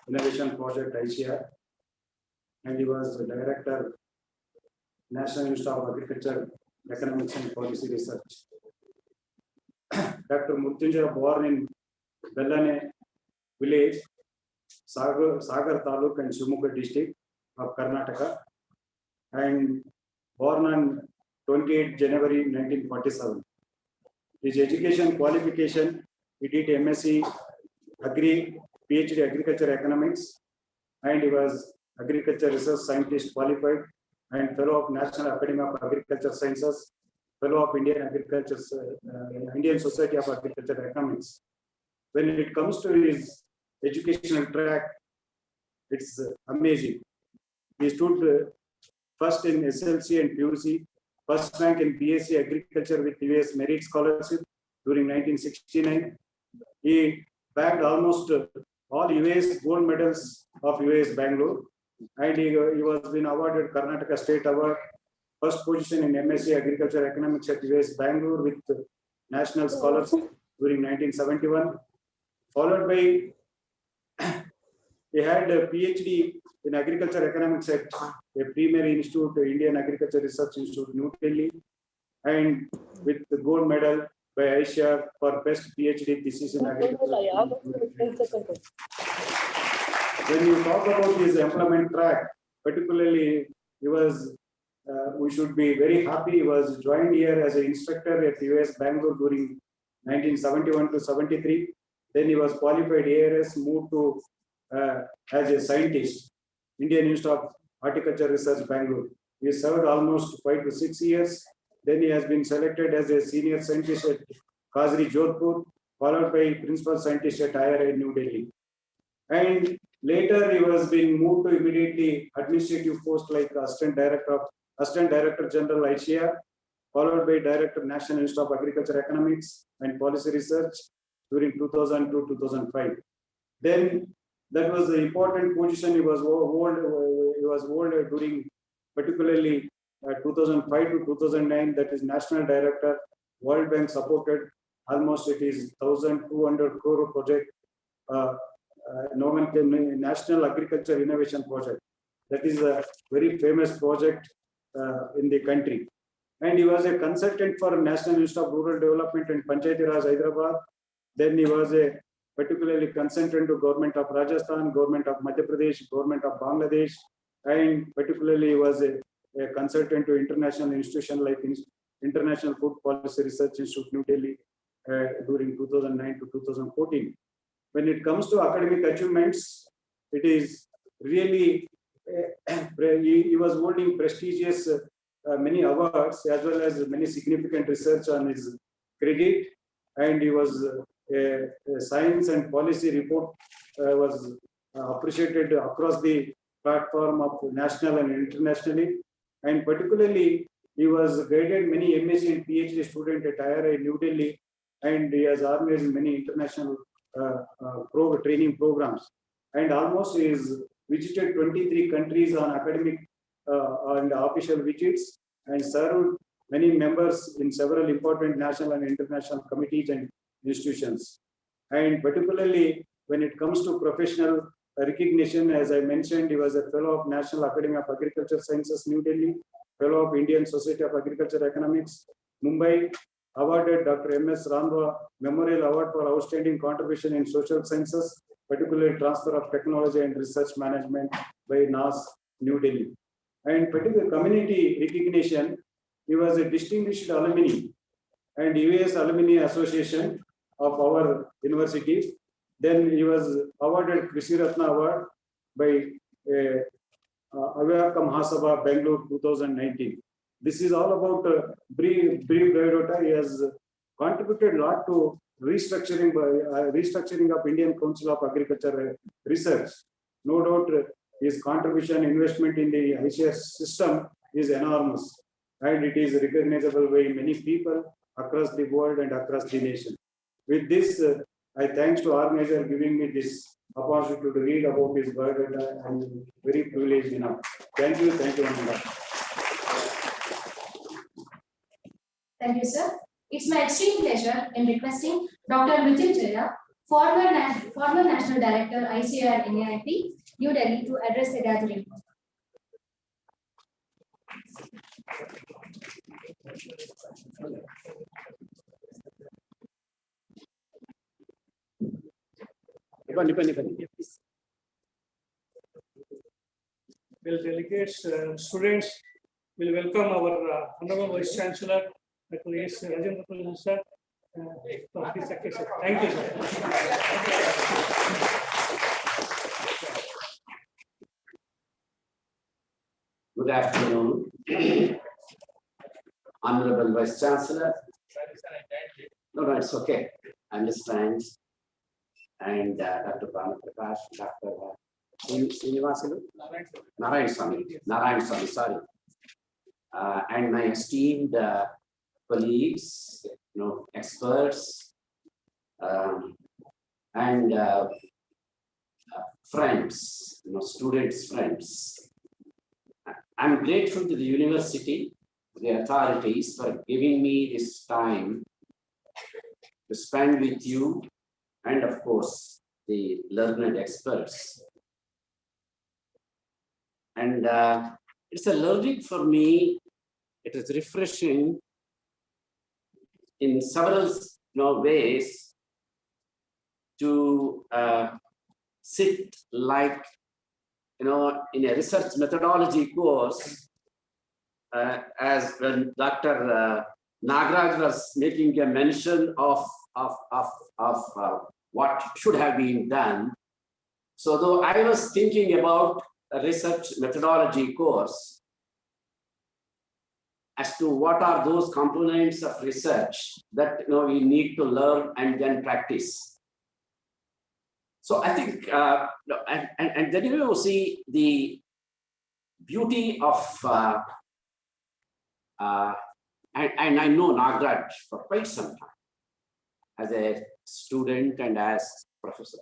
Innovation Project, ICR, and he was the Director, National Institute of Agriculture, Economics and Policy Research. Dr. Mrityunjay, born in Bellane village, Sagar Taluk and Shimoga district of Karnataka, and born on 28 January 1947. His education qualification, he did MSc Agri, PhD Agriculture Economics, and he was Agriculture Research Scientist qualified and Fellow of National Academy of Agriculture Sciences, Fellow of Indian Society of Agriculture Economics. When it comes to his educational track, it's amazing. He stood first in SLC and PUC, first rank in BSc Agriculture with US Merit Scholarship during 1969. He bagged almost all US gold medals of US Bangalore, and he was been awarded Karnataka State Award, first position in MSc Agriculture Economics at US Bangalore with National Scholars during 1971, followed by he had a PhD in Agriculture Economics at a Primary Institute, Indian Agriculture Research Institute, New Delhi, and with the gold medal by Asia for best PhD thesis in agriculture. When you talk about his employment track, particularly he was, we should be very happy. He was joined here as an instructor at US Bangalore during 1971 to 73. Then he was qualified ARS, moved to as a scientist, Indian Institute of Horticulture Research, Bangalore. He served almost 5 to 6 years. Then he has been selected as a senior scientist at Kazri, Jodhpur, followed by principal scientist at IRI, New Delhi. And later he was being moved to immediately administrative post like Assistant Director General ICR, followed by Director National Institute of Agriculture Economics and Policy Research during 2000 to 2005. Then that was the important position he was held during particularly 2005 to 2009, that is National Director, World Bank supported, almost it is 1,200 crore project, National Agriculture Innovation Project. That is a very famous project in the country. And he was a consultant for National Institute of Rural Development and Panchayati Raj, Hyderabad. Then he was a particularly consultant to Government of Rajasthan, Government of Madhya Pradesh, Government of Bangladesh, and particularly he was a consultant to international institution like International Food Policy Research Institute, New Delhi, during 2009 to 2014. When it comes to academic achievements, it is really, he was holding prestigious many awards as well as many significant research on his credit, and he was a science and policy report was appreciated across the platform of national and internationally. And particularly, he was guided many MSc and PhD students at IRI New Delhi, and he has organized many international training programs. And almost he has visited 23 countries on academic and official visits, and served many members in several important national and international committees and institutions. And particularly when it comes to professional recognition, as I mentioned, he was a fellow of National Academy of Agriculture Sciences, New Delhi, fellow of Indian Society of Agriculture Economics, Mumbai, awarded Dr. M.S. Randwa Memorial Award for Outstanding Contribution in Social Sciences, particularly transfer of technology and research management by NAS, New Delhi. And particular community recognition, he was a distinguished alumni and US Alumni Association of our university. Then he was awarded Krishi Ratna Award by Avyaka Mahasabha, Bangalore 2019. This is all about brief biodata. He has contributed a lot to restructuring of Indian Council of Agriculture Research. No doubt his contribution, investment in the ICS system is enormous, and it is recognizable by many people across the world and across the nation. With this, I thanks to organizer giving me this opportunity to read about his biodata. I'm very privileged enough. Thank you, Ananda.
Thank you, sir. It's my extreme pleasure in requesting Dr. Vijay Jaya, former National Director, ICAR NAIP, New Delhi, to address the gathering.
Well, delegates, students, will welcome our Honorable Vice Chancellor, Dr. S. Rajendra Prasad, sir. Thank you, sir.
Good afternoon, Honorable Vice Chancellor. No, it's okay. I understand. And Dr. Prana Prakash, Dr. Srinivasalu? Narayan Swami, sorry. And my esteemed colleagues, experts, and friends, students, friends. I'm grateful to the university, the authorities, for giving me this time to spend with you, and of course, the learned experts. And it's a learning for me. It is refreshing in several ways to sit like, in a research methodology course, as when Dr. Nagraj was making a mention of what should have been done. So though I was thinking about a research methodology course as to what are those components of research that we need to learn and then practice. So I think, and then you see the beauty of, and I know Nagraj for quite some time as a student and as professor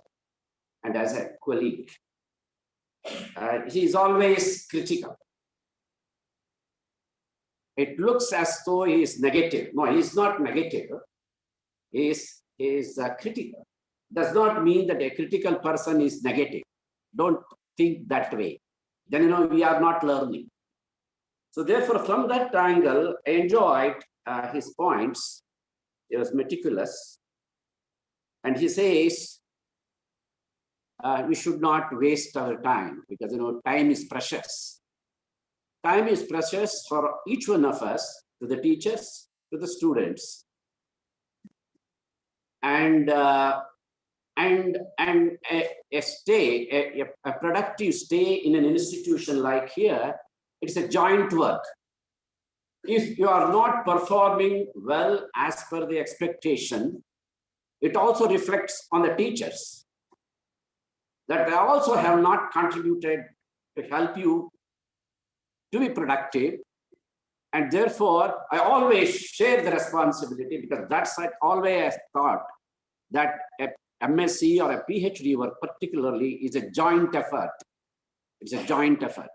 and as a colleague. He is always critical. It looks as though he is negative. No, he is not negative. He is critical. Does not mean that a critical person is negative. Don't think that way. Then we are not learning. So therefore, from that angle, I enjoyed his points. He was meticulous. And he says, we should not waste our time because time is precious. Time is precious for each one of us, to the teachers, to the students. And a productive stay in an institution like here, it's a joint work. If you are not performing well as per the expectation, it also reflects on the teachers that they also have not contributed to help you to be productive. And therefore, I always share the responsibility, because that's I always thought that a MSc or a PhD work particularly is a joint effort. It's a joint effort.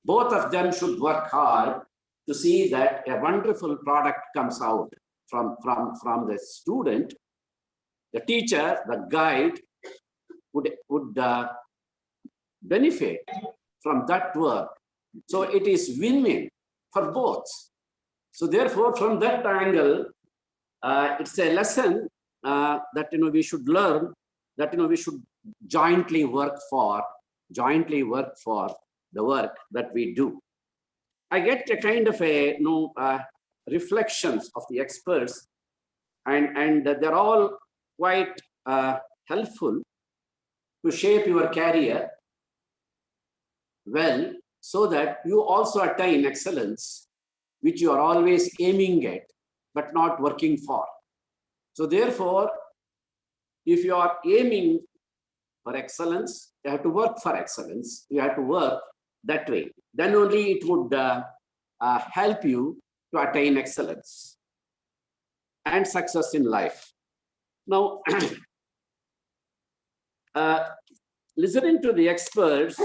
Both of them should work hard to see that a wonderful product comes out from the student. The teacher, the guide would benefit from that work. So it is win-win for both. So therefore, from that angle, it's a lesson that we should learn, that we should jointly work for the work that we do. I get a kind of a reflections of the experts, and they're all quite helpful to shape your career well, so that you also attain excellence, which you are always aiming at, but not working for. So therefore, if you are aiming for excellence, you have to work for excellence. You have to work that way. Then only it would help you to attain excellence and success in life. Now, listening to the experts,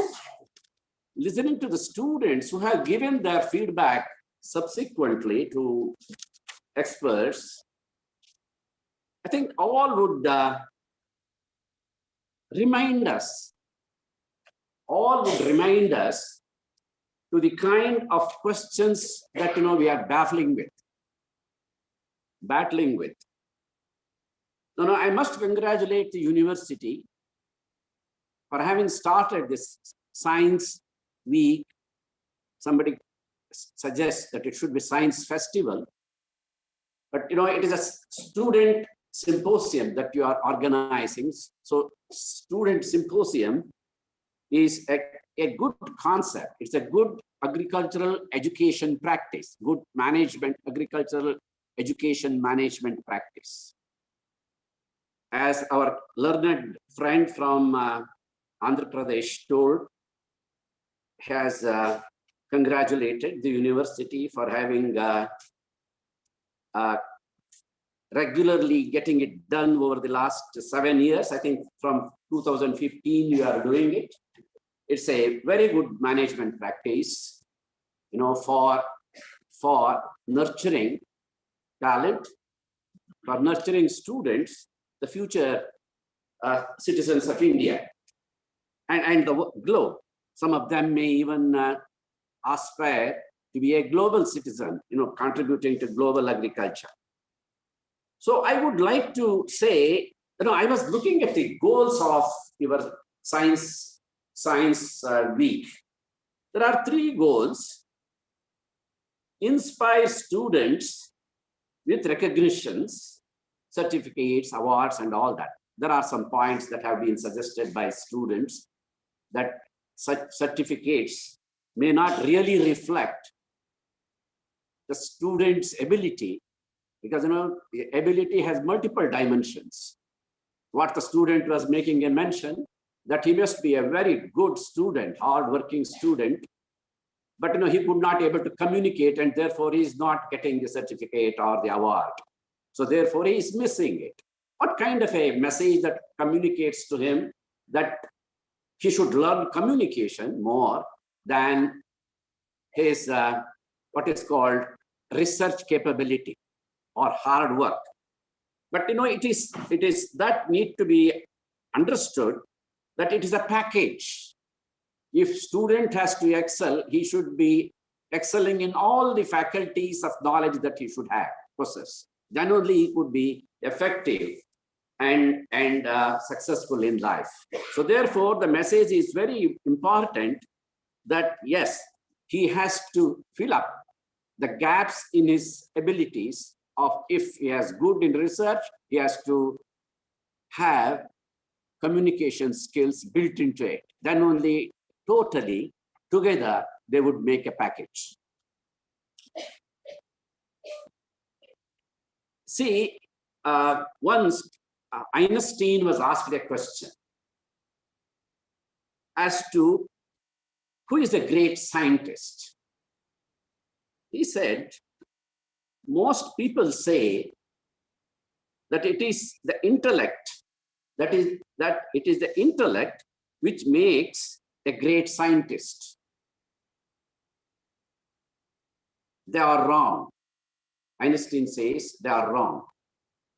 listening to the students who have given their feedback subsequently to experts, I think all would remind us to the kind of questions that we are battling with. Now, I must congratulate the university for having started this science week. Somebody suggests that it should be science festival, but it is a student symposium that you are organizing. So student symposium is a good concept. It's a good agricultural education practice, good agricultural education management practice. As our learned friend from Andhra Pradesh told, has congratulated the university for having regularly getting it done over the last 7 years. I think from 2015 you are doing it. It's a very good management practice, for nurturing talent, for nurturing students, the future citizens of India and the globe. Some of them may even aspire to be a global citizen, contributing to global agriculture. So I would like to say, I was looking at the goals of your science week. There are 3 goals: inspire students with recognitions, certificates, awards, and all that. There are some points that have been suggested by students that such certificates may not really reflect the student's ability, because the ability has multiple dimensions. What the student was making a mention, that he must be a very good student, hardworking student, but he could not able to communicate, and therefore he is not getting the certificate or the award. So therefore he is missing it. What kind of a message that communicates to him that he should learn communication more than his what is called research capability or hard work? But it is that need to be understood, that it is a package. If student has to excel, he should be excelling in all the faculties of knowledge that he should have, possess. Then only he could be effective and successful in life. So therefore, the message is very important that yes, he has to fill up the gaps in his abilities. Of if he has good in research, he has to have communication skills built into it. Then only totally together they would make a package. See, once Einstein was asked a question as to who is a great scientist? He said, most people say that it is the intellect, that it is the intellect which makes a great scientist. They are wrong. Einstein says they are wrong.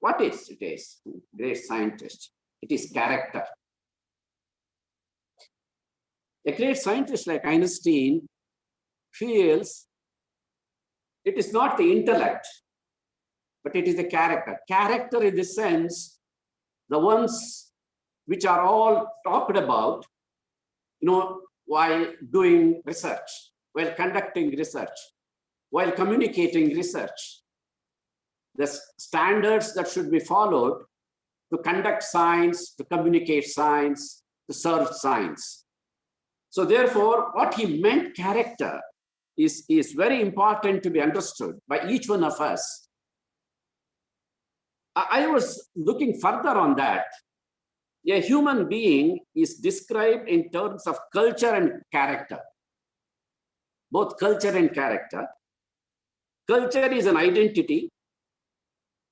What is it is great scientist? It is character. A great scientist like Einstein feels it is not the intellect, but it is the character. Character in the sense, the ones which are all talked about, while doing research, while conducting research, while communicating research. The standards that should be followed to conduct science, to communicate science, to serve science. So therefore, what he meant character is very important to be understood by each one of us. I was looking further on that. A human being is described in terms of culture and character. Both culture and character. Culture is an identity.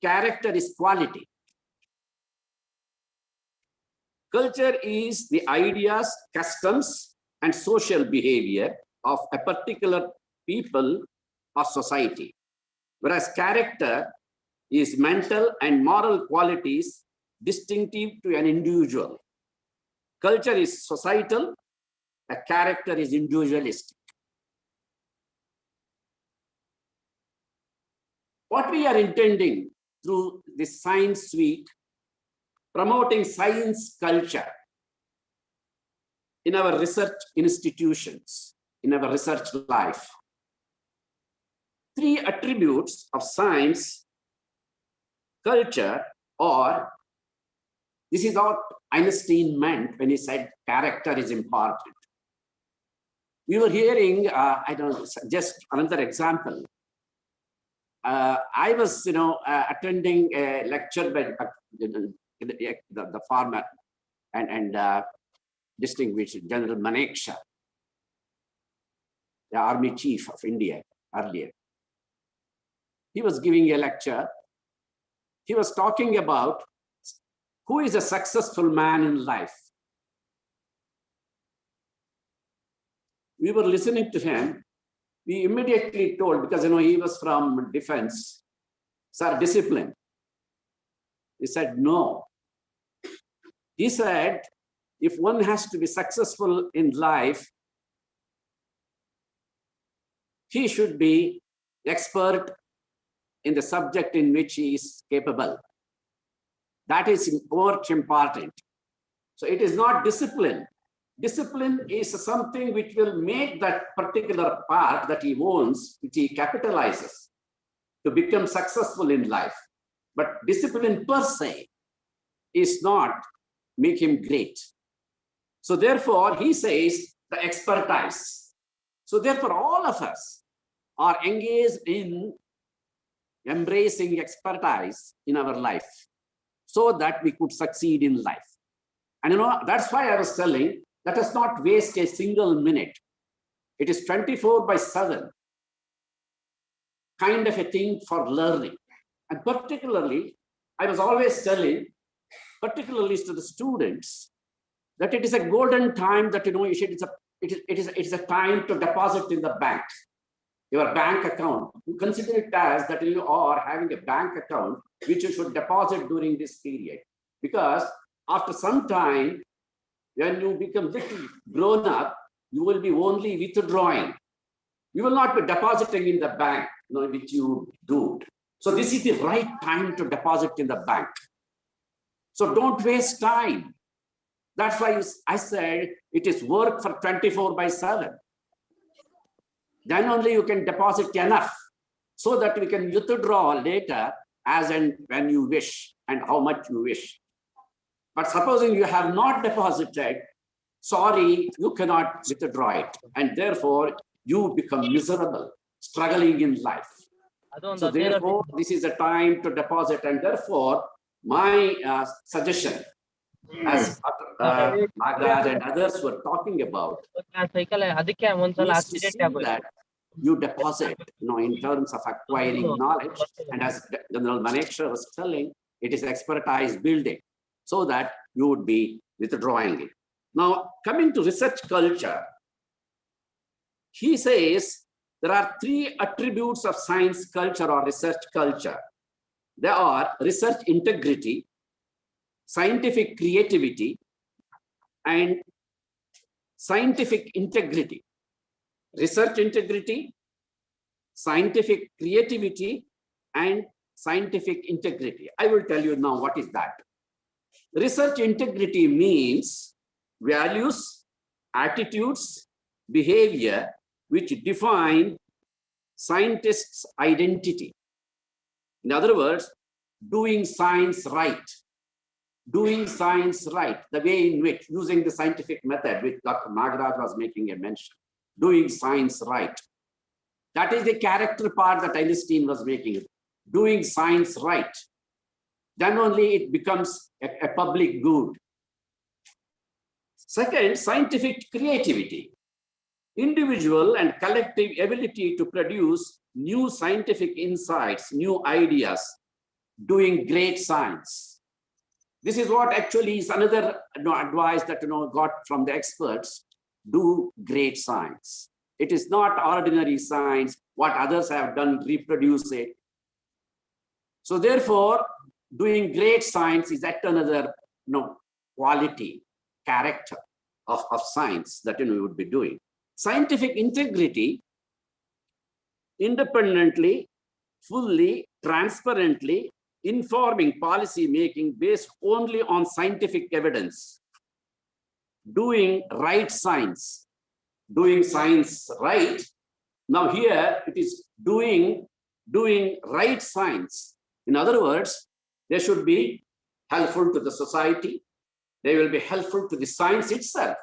Character is quality. Culture is the ideas, customs, and social behavior of a particular people or society. Whereas character is mental and moral qualities distinctive to an individual. Culture is societal, a character is individualistic. What we are intending through this Science Week, promoting science culture in our research institutions, in our research life. 3 attributes of science, culture, or this is what Einstein meant when he said character is important. We were hearing, I don't know, just another example. I was, attending a lecture by the former and distinguished General Manekshaw, the Army Chief of India earlier. He was giving a lecture. He was talking about who is a successful man in life. We were listening to him. We immediately told, because he was from defense, sir, discipline. He said, no. He said, if one has to be successful in life, he should be expert in the subject in which he is capable. That is more important. So it is not discipline. Discipline is something which will make that particular part that he owns, which he capitalizes, to become successful in life. But discipline per se is not make him great. So therefore, he says the expertise. So therefore, all of us are engaged in embracing expertise in our life so that we could succeed in life. And that's why I was telling, let us not waste a single minute. It is 24/7 kind of a thing for learning. And particularly, I was always telling, particularly to the students, that it is a golden time that, it is a time to deposit in the bank, your bank account. You consider it as that you are having a bank account which you should deposit during this period. Because after some time, when you become little grown up, you will be only withdrawing. You will not be depositing in the bank, which you do. So this is the right time to deposit in the bank. So don't waste time. That's why I said it is work for 24/7. Then only you can deposit enough so that we can withdraw later as and when you wish and how much you wish. But supposing you have not deposited, sorry, you cannot withdraw it. And therefore, you become miserable, struggling in life. So therefore, this is a time to deposit. And therefore, my suggestion as Nagaraj and others were talking about, is to see that you deposit, in terms of acquiring knowledge, and as General Maneksha was telling, it is expertise building, so that you would be withdrawing it. Now, coming to research culture, he says there are 3 attributes of science culture or research culture. There are research integrity, scientific creativity, and scientific integrity. Research integrity, scientific creativity, and scientific integrity. I will tell you now what is that. Research integrity means values, attitudes, behavior which define scientists' identity. In other words, doing science right. Doing science right, the way in which, using the scientific method which Dr. Nagaraj was making a mention, doing science right. That is the character part that Einstein was making. Doing science right. Then only it becomes a public good. Second, scientific creativity. Individual and collective ability to produce new scientific insights, new ideas, doing great science. This is what actually is another advice that got from the experts. Do great science. It is not ordinary science. What others have done, reproduce it. So therefore, doing great science is that another quality, character of science that you would be doing. Scientific integrity, independently, fully, transparently, informing policy making based only on scientific evidence. Doing right science. Doing science right. Now here it is doing right science. In other words, they should be helpful to the society. They will be helpful to the science itself.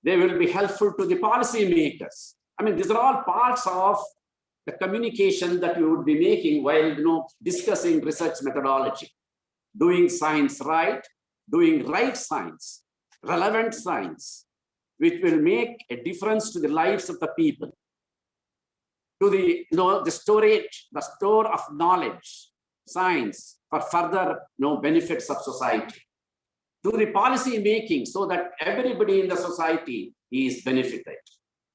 They will be helpful to the policy makers. I mean, these are all parts of the communication that you would be making while discussing research methodology. Doing science right, doing right science, relevant science, which will make a difference to the lives of the people. To the the storage, the store of knowledge, science for further benefits of society. To the policy making, so that everybody in the society is benefited.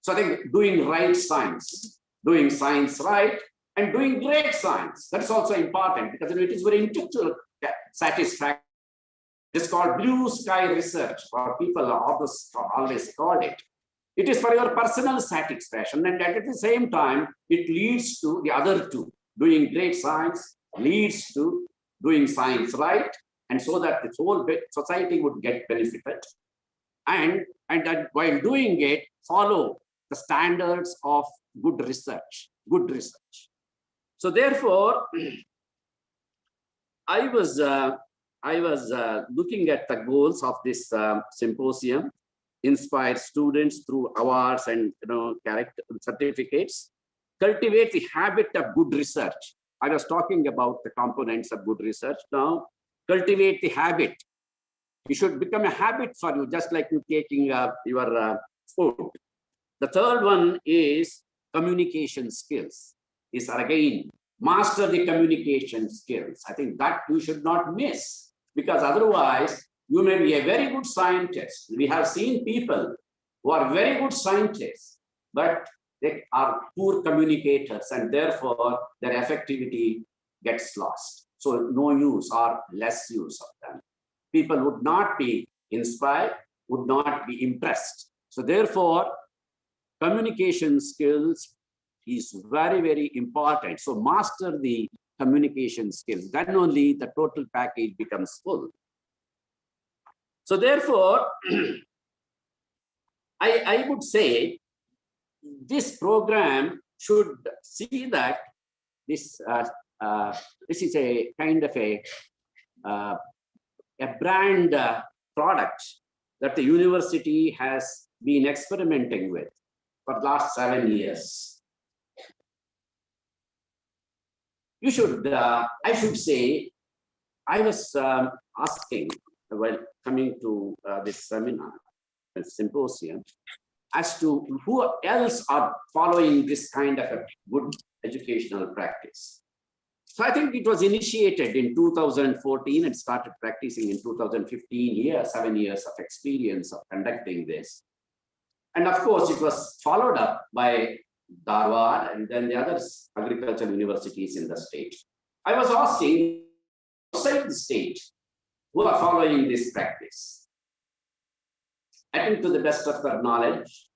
So I think doing right science, doing science right, and doing great science. That's also important because it is very intellectual satisfaction. It's called blue sky research, or people always called it. It is for your personal satisfaction, and at the same time, it leads to the other two. Doing great science leads to doing science right, and so that the whole society would get benefited. And that while doing it, follow the standards of good research. So therefore, I was looking at the goals of this symposium. Inspire students through awards and character certificates. Cultivate the habit of good research. I was talking about the components of good research. Now, cultivate the habit. It should become a habit for you, just like you taking your food. The third one is communication skills. Is again, master the communication skills. I think that you should not miss, because otherwise you may be a very good scientist. We have seen people who are very good scientists, but they are poor communicators, and therefore their effectivity gets lost. So no use or less use of them. People would not be inspired, would not be impressed. So therefore, communication skills is very, very important. So master the communication skills. Then only the total package becomes full. So therefore, I would say this program should see that this is a kind of a brand product that the university has been experimenting with for the last 7 years. You should, I should say, I was asking while coming to this seminar, symposium, as to who else are following this kind of a good educational practice. So I think it was initiated in 2014 and started practicing in 2015, 7 years of experience of conducting this. And of course, it was followed up by Dharwad and then the other agricultural universities in the state. I was asking outside the state who are following this practice. I think to the best of their knowledge,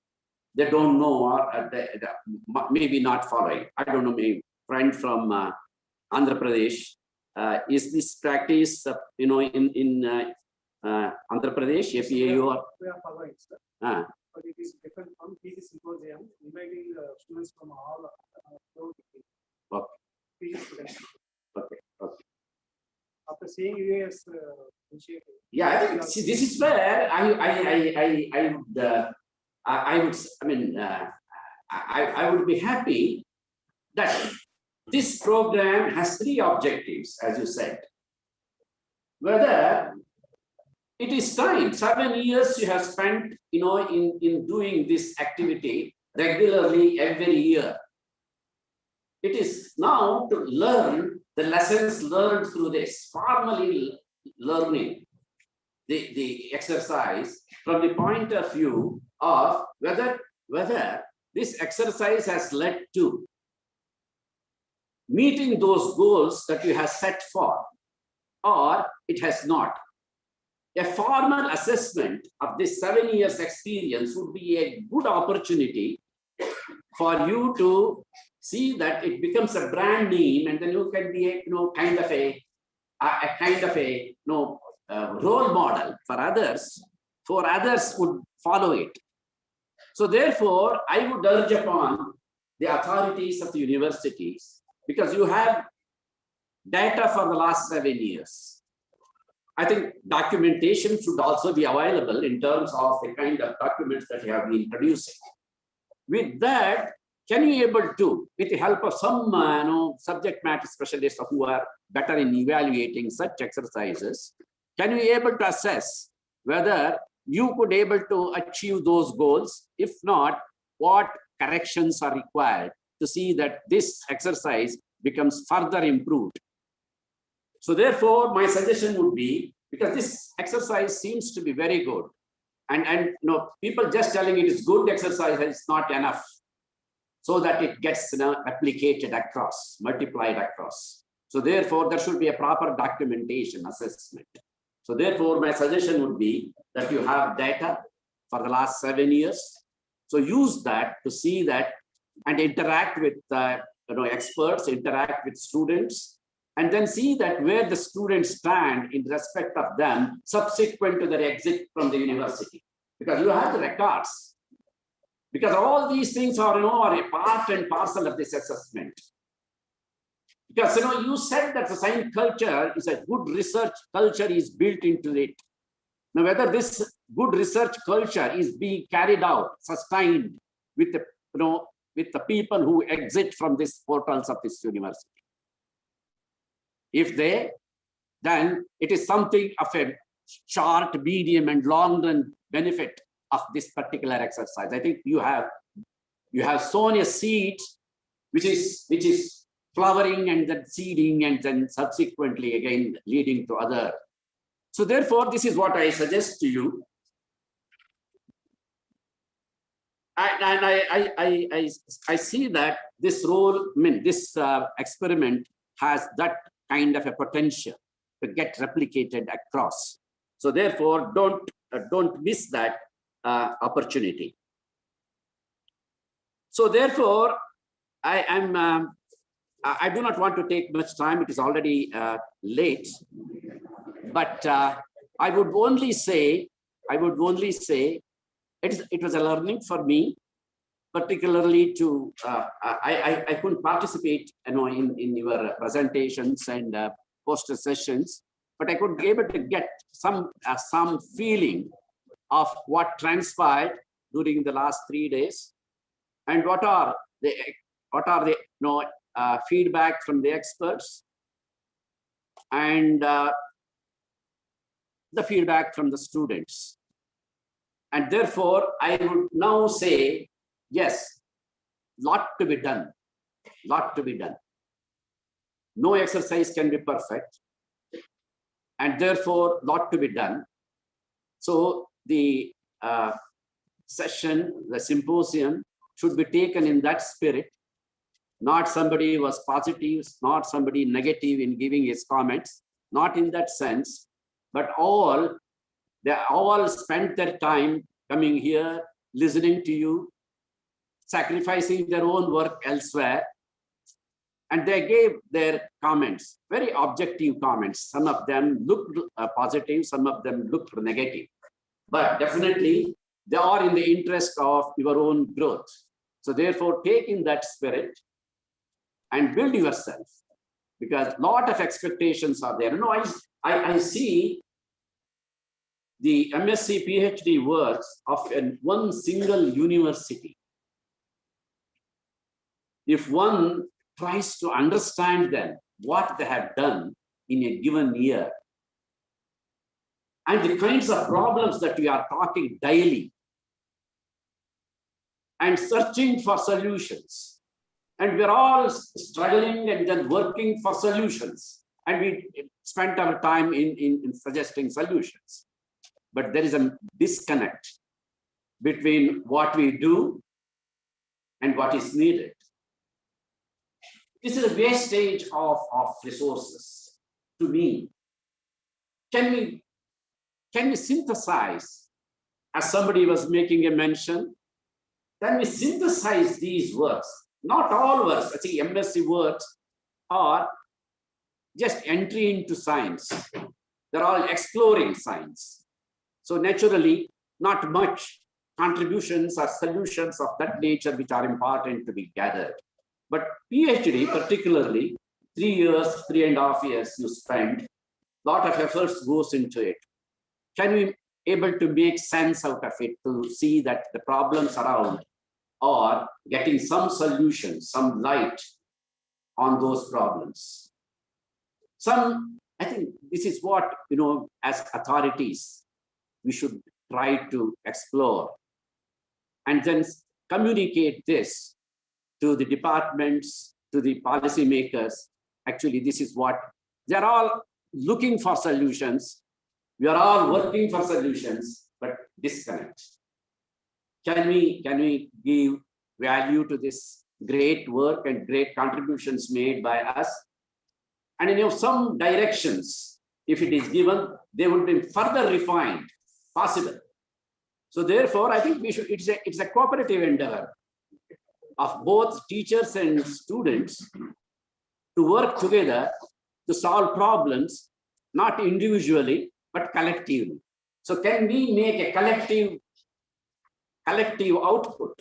they don't know or they maybe not following. I don't know, maybe friend from Andhra Pradesh. Is this practice, in Andhra Pradesh, APAU? Or,
We are following, sir. But it is different from PG symposium, inviting students from all PG students.
Okay.
After seeing UAS initiative.
Yeah, I think see, this is where I would be happy that this program has 3 objectives, as you said. Whether it is time, 7 years you have spent, in doing this activity regularly every year. It is now to learn the lessons learned through this, formally learning the exercise from the point of view of whether this exercise has led to meeting those goals that you have set for, or it has not. A formal assessment of this 7 years experience would be a good opportunity for you to see that it becomes a brand name, and then you can be a kind of a role model for others. For others would follow it. So therefore, I would urge upon the authorities of the universities, because you have data for the last 7 years. I think documentation should also be available in terms of the kind of documents that you have been producing. With that, can you able to, with the help of some subject matter specialists who are better in evaluating such exercises, can you able to assess whether you could able to achieve those goals? If not, what corrections are required to see that this exercise becomes further improved? So therefore, my suggestion would be, because this exercise seems to be very good, and people just telling it is good exercise is not enough, so that it gets replicated across, multiplied across. So therefore, there should be a proper documentation assessment. So therefore, my suggestion would be that you have data for the last 7 years. So use that to see that and interact with experts, interact with students, and then see that where the students stand in respect of them subsequent to their exit from the university. Because you have the records. Because all these things are a part and parcel of this assessment. Because you said that the science culture is a good research culture is built into it. Now, whether this good research culture is being carried out, sustained with the people who exit from these portals of this university. If then it is something of a short, medium, and long run benefit of this particular exercise. I think you have sown a seed which is flowering and then seeding and then subsequently again leading to other. So therefore, this is what I suggest to you. And I see that this role, this experiment has that kind of a potential to get replicated across. So therefore, don't miss that opportunity. So therefore, I do not want to take much time. It is already late, but I would only say it was a learning for me, particularly to I couldn't participate in your presentations and poster sessions, but I could be able to get some feeling of what transpired during the last 3 days, and what are the feedback from the experts, and the feedback from the students. And therefore, I would now say, yes, lot to be done, lot to be done. No exercise can be perfect, and therefore, lot to be done. So the session, the symposium should be taken in that spirit. Not somebody was positive, not somebody negative in giving his comments, not in that sense, but they all spent their time coming here, listening to you, sacrificing their own work elsewhere. And they gave their comments, very objective comments. Some of them looked positive, some of them looked negative. But definitely, they are in the interest of your own growth. So therefore, take in that spirit and build yourself, because a lot of expectations are there. No, I see the MSc PhD works of one single university. If one tries to understand them, what they have done in a given year, and the kinds of problems that we are talking daily, and searching for solutions. And we're all struggling and then working for solutions. And we spent our time in suggesting solutions. But there is a disconnect between what we do and what is needed. This is a wastage of resources to me. Can we synthesize, as somebody was making a mention, can we synthesize these works? Not all works, I see MSc works are just entry into science. They're all exploring science. So naturally, not much contributions or solutions of that nature which are important to be gathered. But PhD, particularly, 3 years, 3.5 years you spend, lot of efforts goes into it. Can we able to make sense out of it to see that the problems around are getting some solution, some light on those problems? I think this is what, as authorities, we should try to explore and then communicate this to the departments, to the policymakers. Actually, this is what they're all looking for solutions. We are all working for solutions, but disconnect. Can we give value to this great work and great contributions made by us? And some directions, if it is given, they would be further refined, possible. So therefore, I think we should. It's a cooperative endeavor of both teachers and students to work together to solve problems, not individually, but collectively. So can we make a collective output?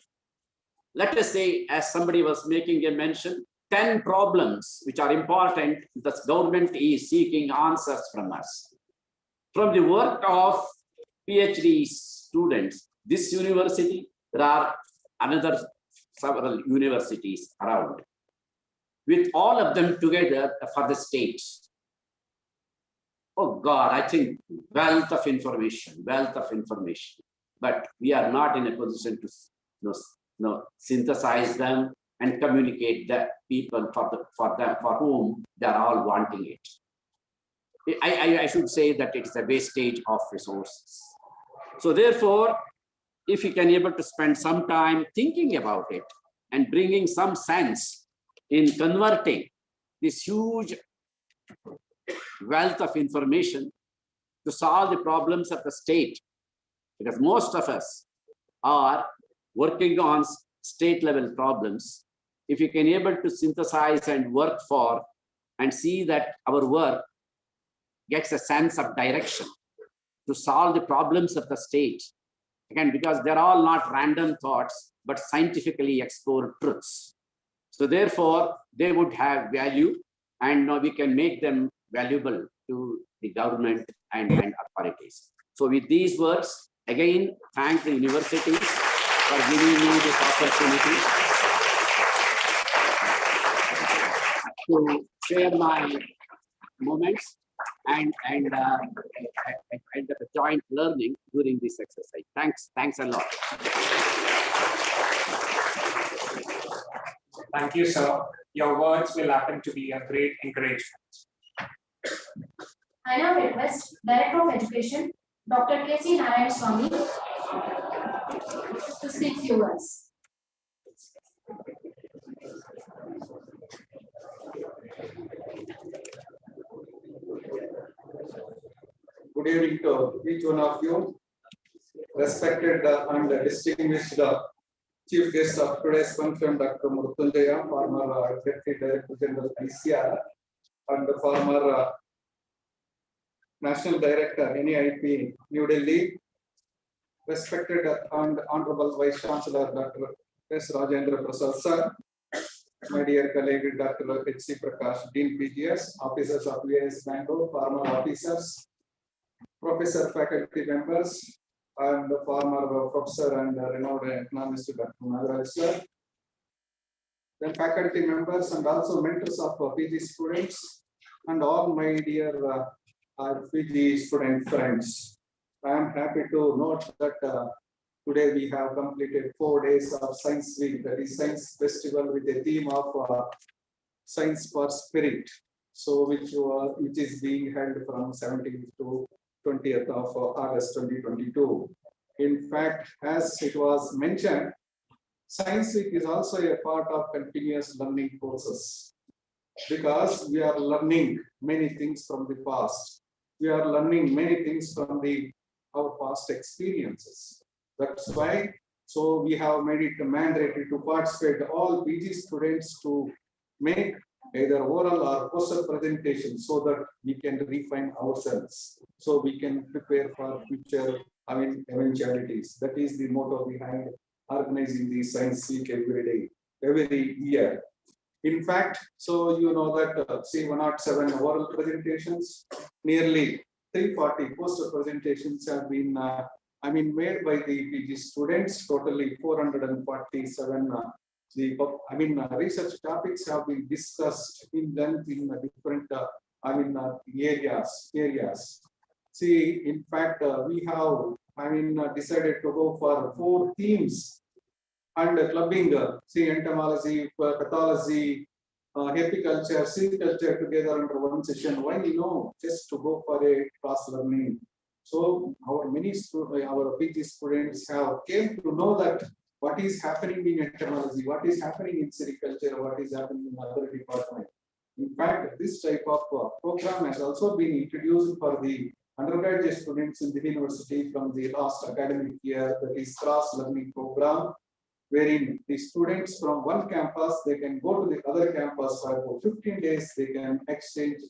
Let us say, as somebody was making a mention, 10 problems which are important, the government is seeking answers from us. From the work of PhD students, this university, there are another several universities around. With all of them together for the states. Oh God, I think wealth of information. But we are not in a position to synthesize them and communicate the people for whom they are all wanting it. I should say that it's a wastage of resources. So therefore, if you can able to spend some time thinking about it and bringing some sense in converting this huge wealth of information to solve the problems of the state, because most of us are working on state level problems. If you can able to synthesize and work for and see that our work gets a sense of direction to solve the problems of the state, again, because they're all not random thoughts, but scientifically explored truths. So therefore, they would have value, and now we can make them valuable to the government and authorities. So with these words, again, thank the universities for giving me this opportunity to share my moments and joint learning during this exercise. Thanks a lot.
Thank you, sir. Your words will happen to be a great encouragement.
I now request Director of Education, Dr. K.C. Narayan Swami, to speak few words.
Good evening to each one of you. Respected and distinguished Chief Guest of today's function, Dr. Murtunjaya, former Deputy Director General ICR, and the former National Director, NEIP, New Delhi. Respected and Honorable Vice Chancellor, Dr. S. Rajendra Prasad, sir. My dear colleague, Dr. H.C. Prakash, Dean PGS, officers of VIS Bangalore, former officers, professor, faculty members, and the former professor and renowned economist, Dr. Nagaraj, sir. Then faculty members and also mentors of PG students, and all my dear PG student friends. I am happy to note that today we have completed 4 days of Science Week, that is Science Festival, with a theme of Science for Spirit. So which is being held from 17th to 20th of August 2022. In fact, as it was mentioned, Science Week is also a part of continuous learning process, because we are learning many things from the past. We are learning many things from our past experiences. That's why, so we have made it mandatory to participate all PG students to make either oral or poster presentation, so that we can refine ourselves, so we can prepare for future, eventualities. That is the motto behind organizing the Science Week every year. In fact, so you know that 107 oral presentations, nearly 340 poster presentations have been made by the PG students. Totally 447 research topics have been discussed in length in different areas. See, in fact, we have decided to go for 4 themes and clubbing entomology, pathology, apiculture, silviculture together under one session. Why just to go for a cross learning? So our PG students came to know that what is happening in entomology, what is happening in sericulture, what is happening in other departments. In fact, this type of program has also been introduced for the undergraduate students in the university from the last academic year, that is cross-learning program, wherein the students from one campus, they can go to the other campus for about 15 days, they can exchange,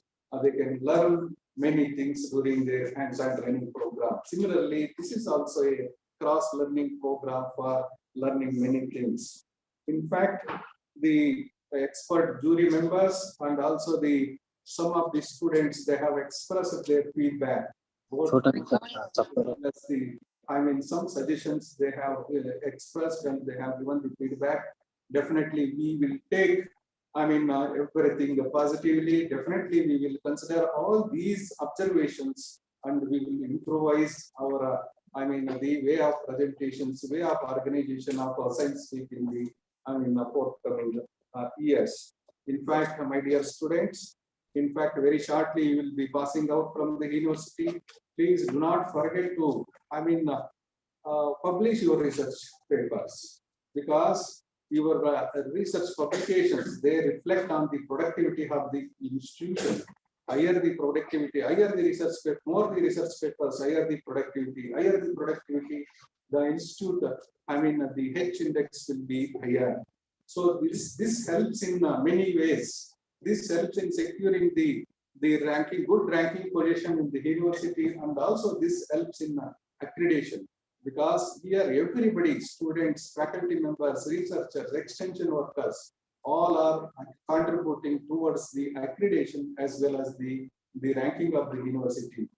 they can learn many things during their hands-on training program. Similarly, this is also a cross-learning program for learning many things. In fact, the expert jury members and also some of the students, they have expressed their feedback. Some suggestions they have expressed and they have given the feedback. Definitely, we will take everything positively. Definitely, we will consider all these observations and we will improvise our the way of presentations, way of organization of our Science Week in the forthcoming years. In fact, my dear students, in fact, very shortly you will be passing out from the university. Please do not forget to publish your research papers, because your research publications, they reflect on the productivity of the institution. Higher the productivity, higher the research paper, more the research papers, higher the productivity, the institute, the H index will be higher. So this helps in many ways. This helps in securing the good ranking position in the university, and also this helps in accreditation, because here everybody, students, faculty members, researchers, extension workers, all are contributing towards the accreditation as well as the ranking of the university.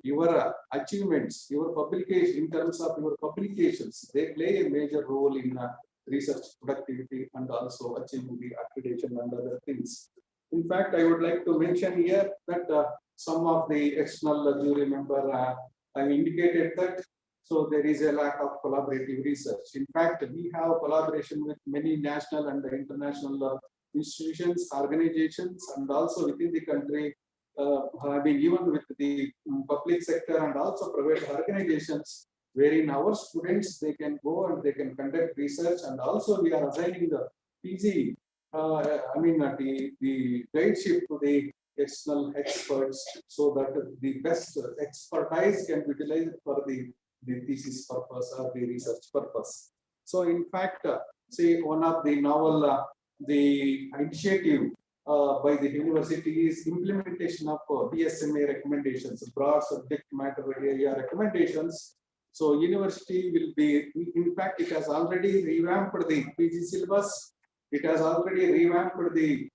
Your achievements, your publication, in terms of your publications, they play a major role in research productivity and also achieving the accreditation and other things. In fact, I would like to mention here that some of the external jury member I indicated that. So there is a lack of collaborative research. In fact, we have collaboration with many national and international institutions, organizations, and also within the country, even with the public sector and also private organizations, wherein our students, they can go and they can conduct research, and also we are assigning the PG, the guideship to the external experts, so that the best expertise can be utilized for the thesis purpose or the research purpose. So in fact, say one of the novel, the initiative by the university is implementation of BSMA recommendations, broad subject matter area recommendations. So university will be, in fact, it has already revamped the PG syllabus. It has already revamped the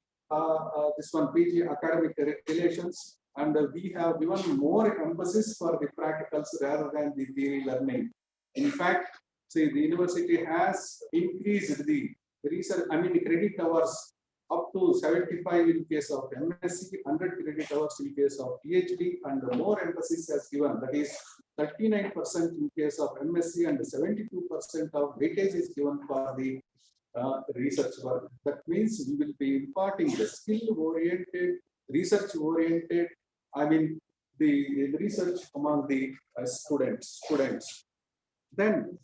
this one PG academic relations, and we have given more emphasis for the practicals rather than the theory learning. In fact, see, the university has increased the research, the credit hours up to 75 in case of MSc, 100 credit hours in case of PhD, and more emphasis has given, that is 39% in case of MSc and 72% of weightage is given for the research work. That means we will be imparting the skill-oriented, research-oriented, the research among the students. Then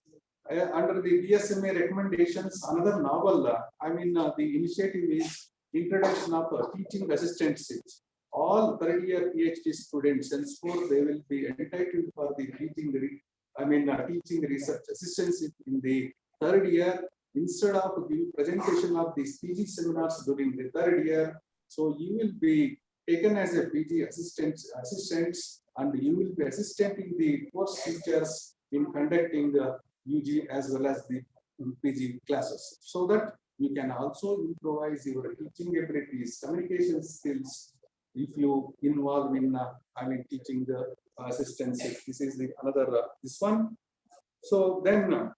under the BSMA recommendations, another novel, the initiative is introduction of teaching assistantships. All third-year PhD students, henceforth they will be entitled for the teaching research assistantship in the third year, instead of the presentation of these PG seminars during the third year. So you will be taken as a PG assistants, and you will be assisting the course teachers in conducting the UG as well as the PG classes, so that you can also improvise your teaching abilities, communication skills, if you involve in teaching the assistantship. This is the another this one. So then,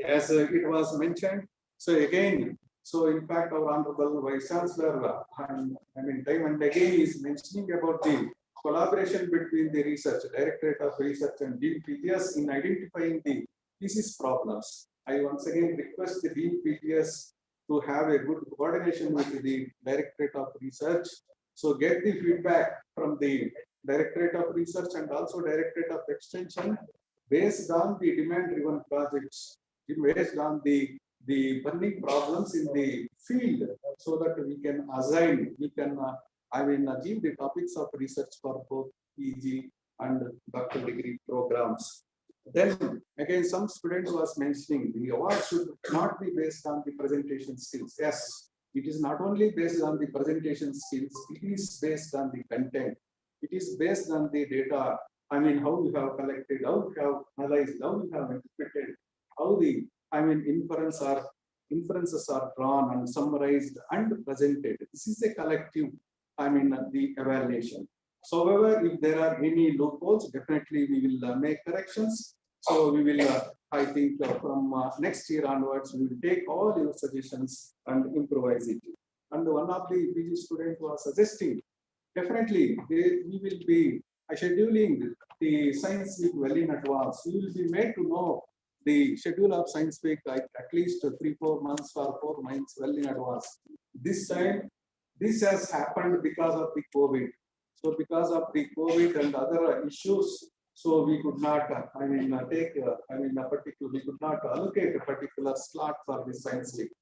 as it was mentioned, so again, so in fact our Honorable Vice Chancellor, time and again is mentioning about the collaboration between the research, Directorate of Research and Dean PTS in identifying the thesis problems. I once again request the Dean PTS to have a good coordination with the Directorate of Research. So get the feedback from the Directorate of Research and also Directorate of Extension based on the demand-driven projects, based on the burning problems in the field, so that we can assign, we can give the topics of research for both PG and doctoral degree programs. Then again, some student was mentioning the award should not be based on the presentation skills. Yes, it is not only based on the presentation skills, it is based on the content. It is based on the data. How you have collected, how you have analyzed, how you have interpreted, how the inferences are drawn and summarized and presented. This is a collective, the evaluation. So, however, if there are any loopholes, definitely we will make corrections. So we will, I think, from next year onwards, we will take all your suggestions and improvise it. And one of the PG students was suggesting, definitely, we will be scheduling the science week well in advance. We will be made to know the schedule of science week at least 3-4 months or 4 months well in advance. This time, this has happened because of the COVID. So because of the COVID and other issues, so we could not, we could not allocate a particular slot for the science week.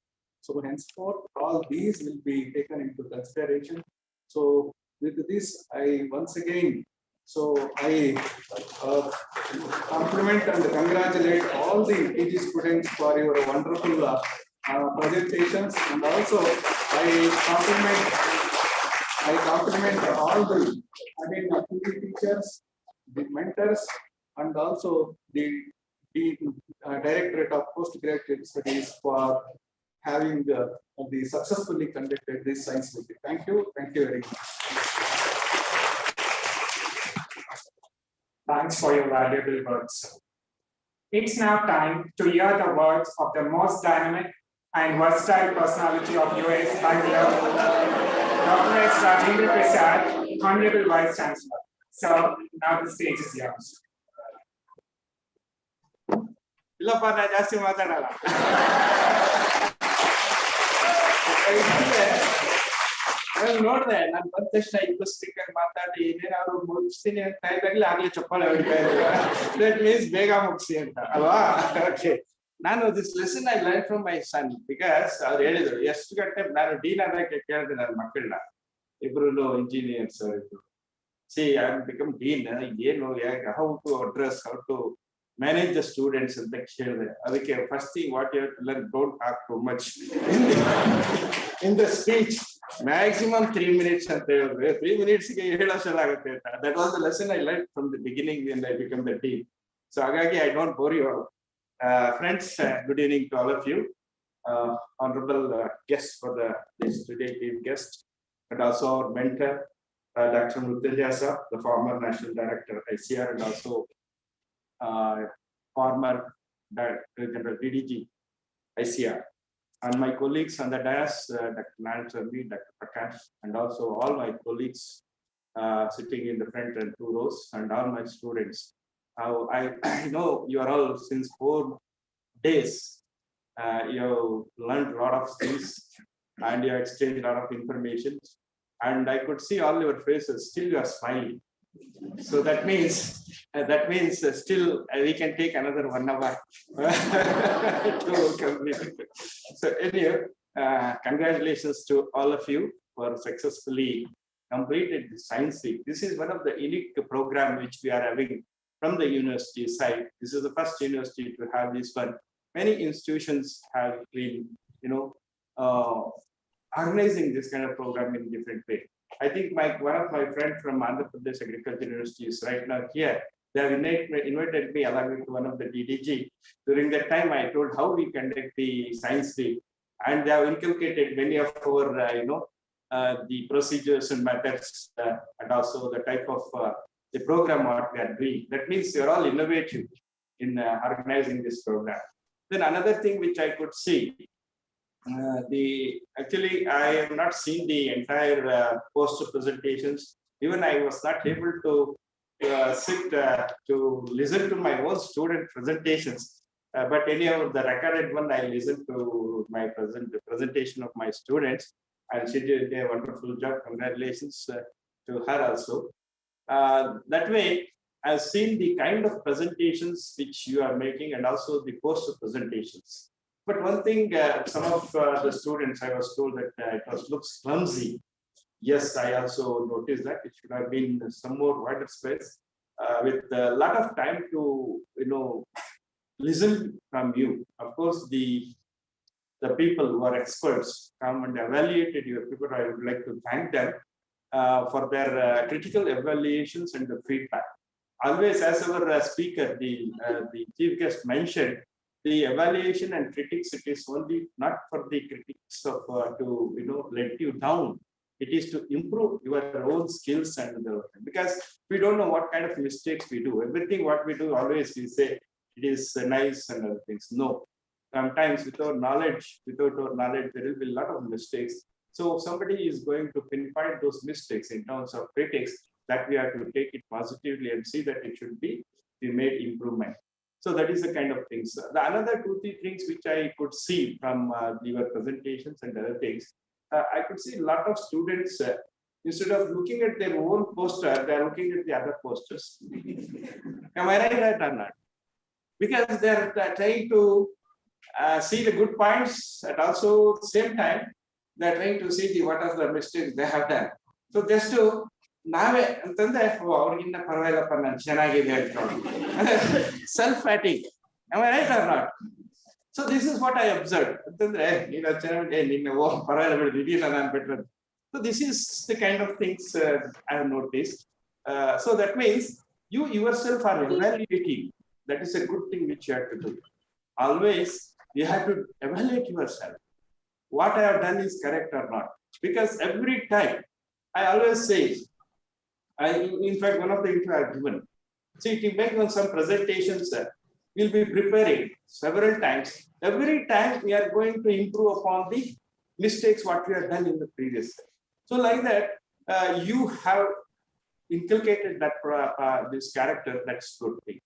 So henceforth, all these will be taken into consideration. So with this, I once again, so I compliment and congratulate all the PG students for your wonderful presentations, and also I compliment all the PG teachers, the mentors, and also the Directorate of Postgraduate Studies for having the successfully conducted this science week. Thank you very much.
Thanks for your valuable words. It's now time to hear the words of the most dynamic and versatile personality of US Bangalore, Dr. S. Rajendra Prasad, Honorable Vice Chancellor. So now the stage is yours.
ಇಲ್ಲಪ್ಪ ನಾ ಜಾಸ್ತಿ ಮಾತಾಡಲ್ಲ. ನಾನು ನೋಡ್ದೆ, ನಾನು ಬಂದ ತಕ್ಷಣ ಇಬ್ಬರು ಸ್ಪೀಕರ್ ಮಾತಾಡಿ ಏನೇನಾದ್ರು ಮುಗಿಸ್ತೀನಿ ಅಂತ ಇದ್ದಾಗಲೇ ಆಗ್ಲೇ ಚಪ್ಪಾಳೆ ಹೊಡಿತಾ ಇದ್ದಾರೆ. ದಟ್ ಮೀನ್ಸ್ ಬೇಗ ಮುಗಿಸಿ ಅಂತ ಅಲ್ವಾ? ಓಕೆ, ನಾನು this lesson I learn from my son because ಅವ್ರು ಹೇಳಿದ್ರು ಎಷ್ಟು ಗಂಟೆ ನಾನು ಡೀನ್ ಆದಕ್ಕೆ ಕೇಳಿದೆ ನನ್ನ ಮಕ್ಕಳನ್ನ, ಇಬ್ರು ಇಂಜಿನಿಯರ್ಸ್ ಅವರಿದ್ರು. ಸಿ ಐ ಬಿಕಮ್ ಡೀನ್, ಏನು how to address, how to manage the students ಅಂತ ಕೇಳಿದೆ. ಅದಕ್ಕೆ first thing what you have to learn, don't talk too much in the speech, maximum 3 minutes ಅಂತ ಹೇಳಿದ್ರೆ 3 minutes ಗೆ ಹೇಳೋಷ್ಟಾಗುತ್ತೆ ಅಂತ. That was the lesson I learn from the beginning when I become the dean. So ಹಾಗಾಗಿ I don't bore you all. Friends, good evening to all of you. Honorable guests for this today chief guest, and also our mentor, Dr. Murtaja sir, the former national director ICR, and also former director general DDG ICR, and my colleagues on the dais, Dr. Nalchandi, Dr. Prakash, and also all my colleagues sitting in the front and 2 rows, and all my students. I know you are all since 4 days. You have learned a lot of things and you have exchanged a lot of information. And I could see all your faces, still you are smiling. So that means still we can take another 1 hour to complete it. So anyway, congratulations to all of you for successfully completed the Science Week. This is one of the unique program which we are having from the university side. This is the first university to have this one. Many institutions have been, organizing this kind of program in different way. I think one of my friends from Andhra Pradesh Agriculture University is right now here. They have invited me along with one of the DDG. During that time, I told how we conduct the Science Week, and they have inculcated many of our, the procedures and methods, and also the type of the program what we are doing. That means you are all innovative in organizing this program. Then another thing which I could see, actually I have not seen the entire poster presentations. Even I was not able to sit to listen to my own student presentations. But anyhow, the recorded one, I listened to my presentation of my students, and she did a wonderful job. Congratulations to her also. That way, I've seen the kind of presentations which you are making, and also the poster presentations. But one thing, some of the students, I was told that it looks clumsy. Yes, I also noticed that it should have been some more wider space with a lot of time to, listen from you. Of course, the people who are experts come and evaluated your paper. I would like to thank them for their critical evaluations and the feedback. Always, as our speaker, the chief guest mentioned, the evaluation and critics, it is only not for the critics of to let you down. It is to improve your own skills, and because we don't know what kind of mistakes we do. Everything what we do, always we say it is nice and other things. No, sometimes without our knowledge, there will be a lot of mistakes. So somebody is going to pinpoint those mistakes in terms of critics, that we have to take it positively and see that it should be made improvement. So that is the kind of things. The another 2-3 things which I could see from your presentations and other things, I could see a lot of students, instead of looking at their own poster, they are looking at the other posters. Am I right or not? Because they are trying to see the good points, and also same time they are trying to see what are the mistakes they have done. So just to ನಾವೇ ಅಂತಂದ್ರೆ ಅವ್ರಿಗಿನ್ನ ಪರವಾಗಿಲ್ಲಪ್ಪ ನಾನು ಚೆನ್ನಾಗಿದೆ ಅಂತ self fatigue. Am I right or not? So this is what I observed. ಅಂತಂದ್ರೆ ನೀನು ಚೆನ್ನಾಗಿ ನಿನ್ನ ಪರವಾಗಿಲ್ಲ ಬಿಡು, ಇದೀನ ನಾನು better. So this is the kind of things I have noticed. So that means you yourself are evaluating. That is a good thing which you have to do. Always you have to evaluate yourself. What I have done is correct or not? Because every time I always say, in fact, one of the interviews I have given, see, if you make some presentations, we'll be preparing several times. Every time we are going to improve upon the mistakes what we have done in the previous. So like that, you have inculcated that this character. That's good thing.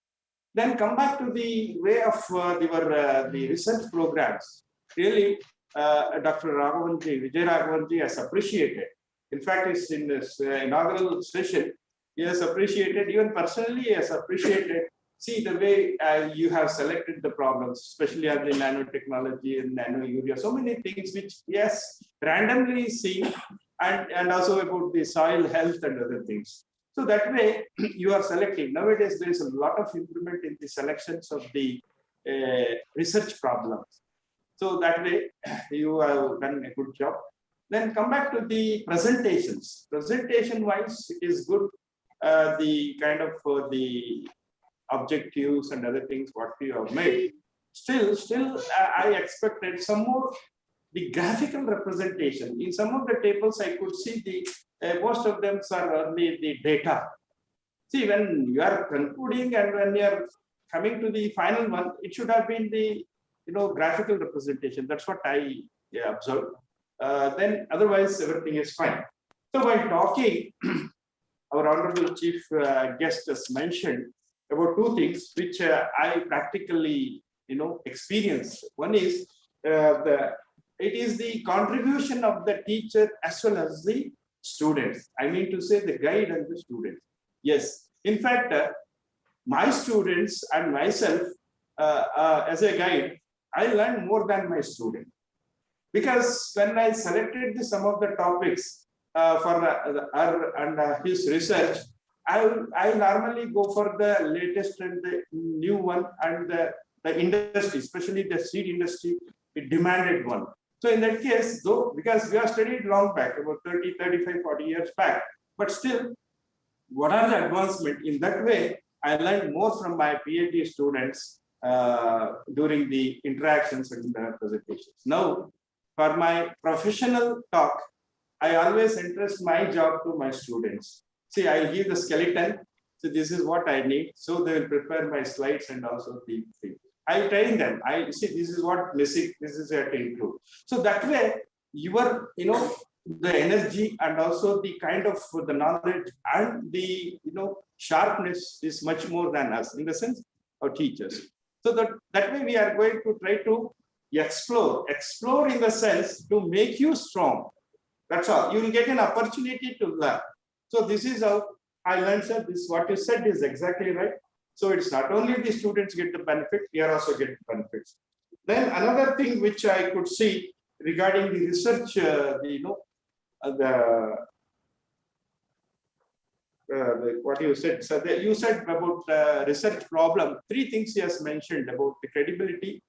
Then come back to the way of the research programs. Really, Dr. Vijay Raghavanji has appreciated. In fact, it's in this inaugural session, he has appreciated, even personally, he has appreciated. See the way you have selected the problems, especially on the nanotechnology and nano urea, so many things which, yes, randomly seen, and also about the soil health and other things. So that way you are selecting. Nowadays, there is a lot of improvement in the selections of the research problems. So that way you have done a good job. Then come back to the presentations. Presentation wise, it is good. The kind of the objectives and other things what you have made. Still, I expected some more the graphical representation. In some of the tables, I could see the most of them are only the data. See, when you are concluding and when you are coming to the final one, it should have been the graphical representation. That's what I observed. Then otherwise everything is fine. So while talking, our honorable chief guest has mentioned about two things which I practically experienced. One is it is the contribution of the teacher as well as the students. I mean to say the guide and the students. Yes, in fact, my students and myself as a guide, I learned more than my student. Because when I selected some of the topics for her and his research, I normally go for the latest and the new one, and the industry, especially the seed industry, it demanded one. So in that case, though, because we have studied long back, about 30, 35, 40 years back, but still, what are the advancement? In that way, I learned more from my PhD students during the interactions and the presentations. Now, for my professional talk, I always entrust my job to my students. See, I give the skeleton. So this is what I need. So they will prepare my slides and also the thing. I train them. I see this is what missing. This is what to include. So that way, your the energy and also the kind of the knowledge and the sharpness is much more than us in the sense of teachers. So that way we are going to try to explore in the sense to make you strong. That's all. You will get an opportunity to learn. So this is how I learned, sir. This what you said is exactly right. So it's not only the students get the benefit, we are also getting benefits. Then another thing which I could see regarding the research, what you said. So you said about research problem. Three things he has mentioned about the credibility,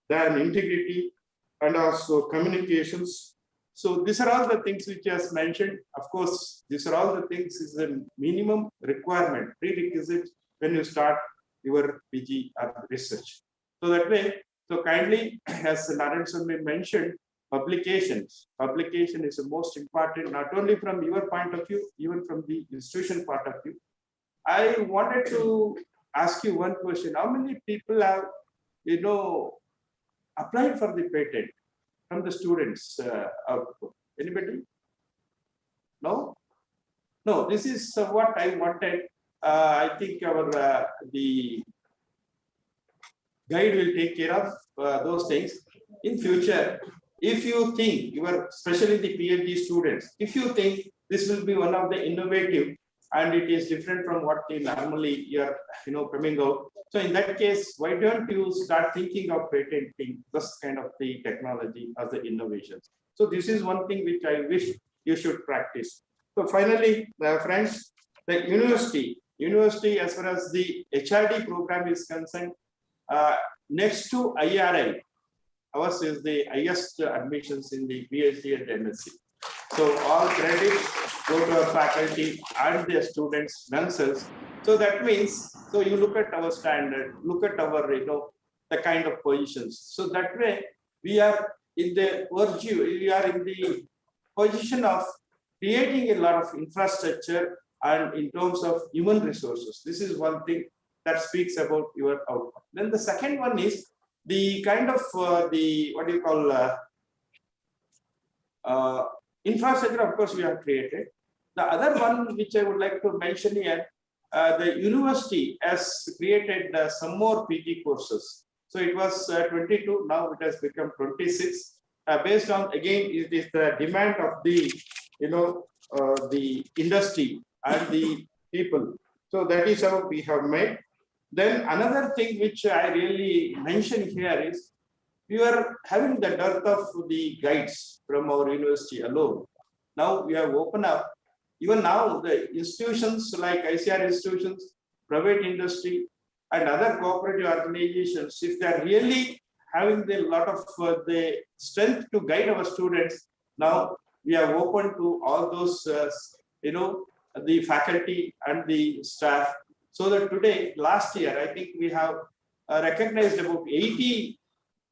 then integrity, and also communications. So these are all the things which he has mentioned. Of course, these are all the things is the minimum requirement, prerequisite when you start your PG or research. So that way, so kindly, as Narayan Swami mentioned, publications. Publication is the most important, not only from your point of view, even from the institution point of view. I wanted to ask you one question. How many people have, applied for the patent from the students output? Anybody? No? No, this is what I wanted. I think our the guide will take care of those things in future. If you think especially the PhD students, if you think this will be one of the innovative and it is different from what they normally are coming out. So in that case, why don't you start thinking of patenting this kind of the technology as the innovations? So this is one thing which I wish you should practice. So finally, friends, the university as far as the HRD program is concerned, next to IRI, ours is the highest admissions in the PhD and MSc. So all credits go to our faculty and their students themselves. So that means, so you look at our standard, look at our, the kind of positions. So that way we are in the position of creating a lot of infrastructure and in terms of human resources. This is one thing that speaks about your outcome. Then the second one is the kind of infrastructure, of course, we have created. The other one which I would like to mention here, the university has created some more PG courses. So it was 22, now it has become 26. Based on, again, it is the demand of the, the industry and the people. So that is how we have made. Then another thing which I really mention here is, we are having the dearth of the guides from our university alone. Now we have opened up, even now the institutions like ICR institutions, private industry, and other cooperative organizations, if they are really having the lot of the strength to guide our students, now we are open to all those, the faculty and the staff. So that today, last year, I think we have recognized about 80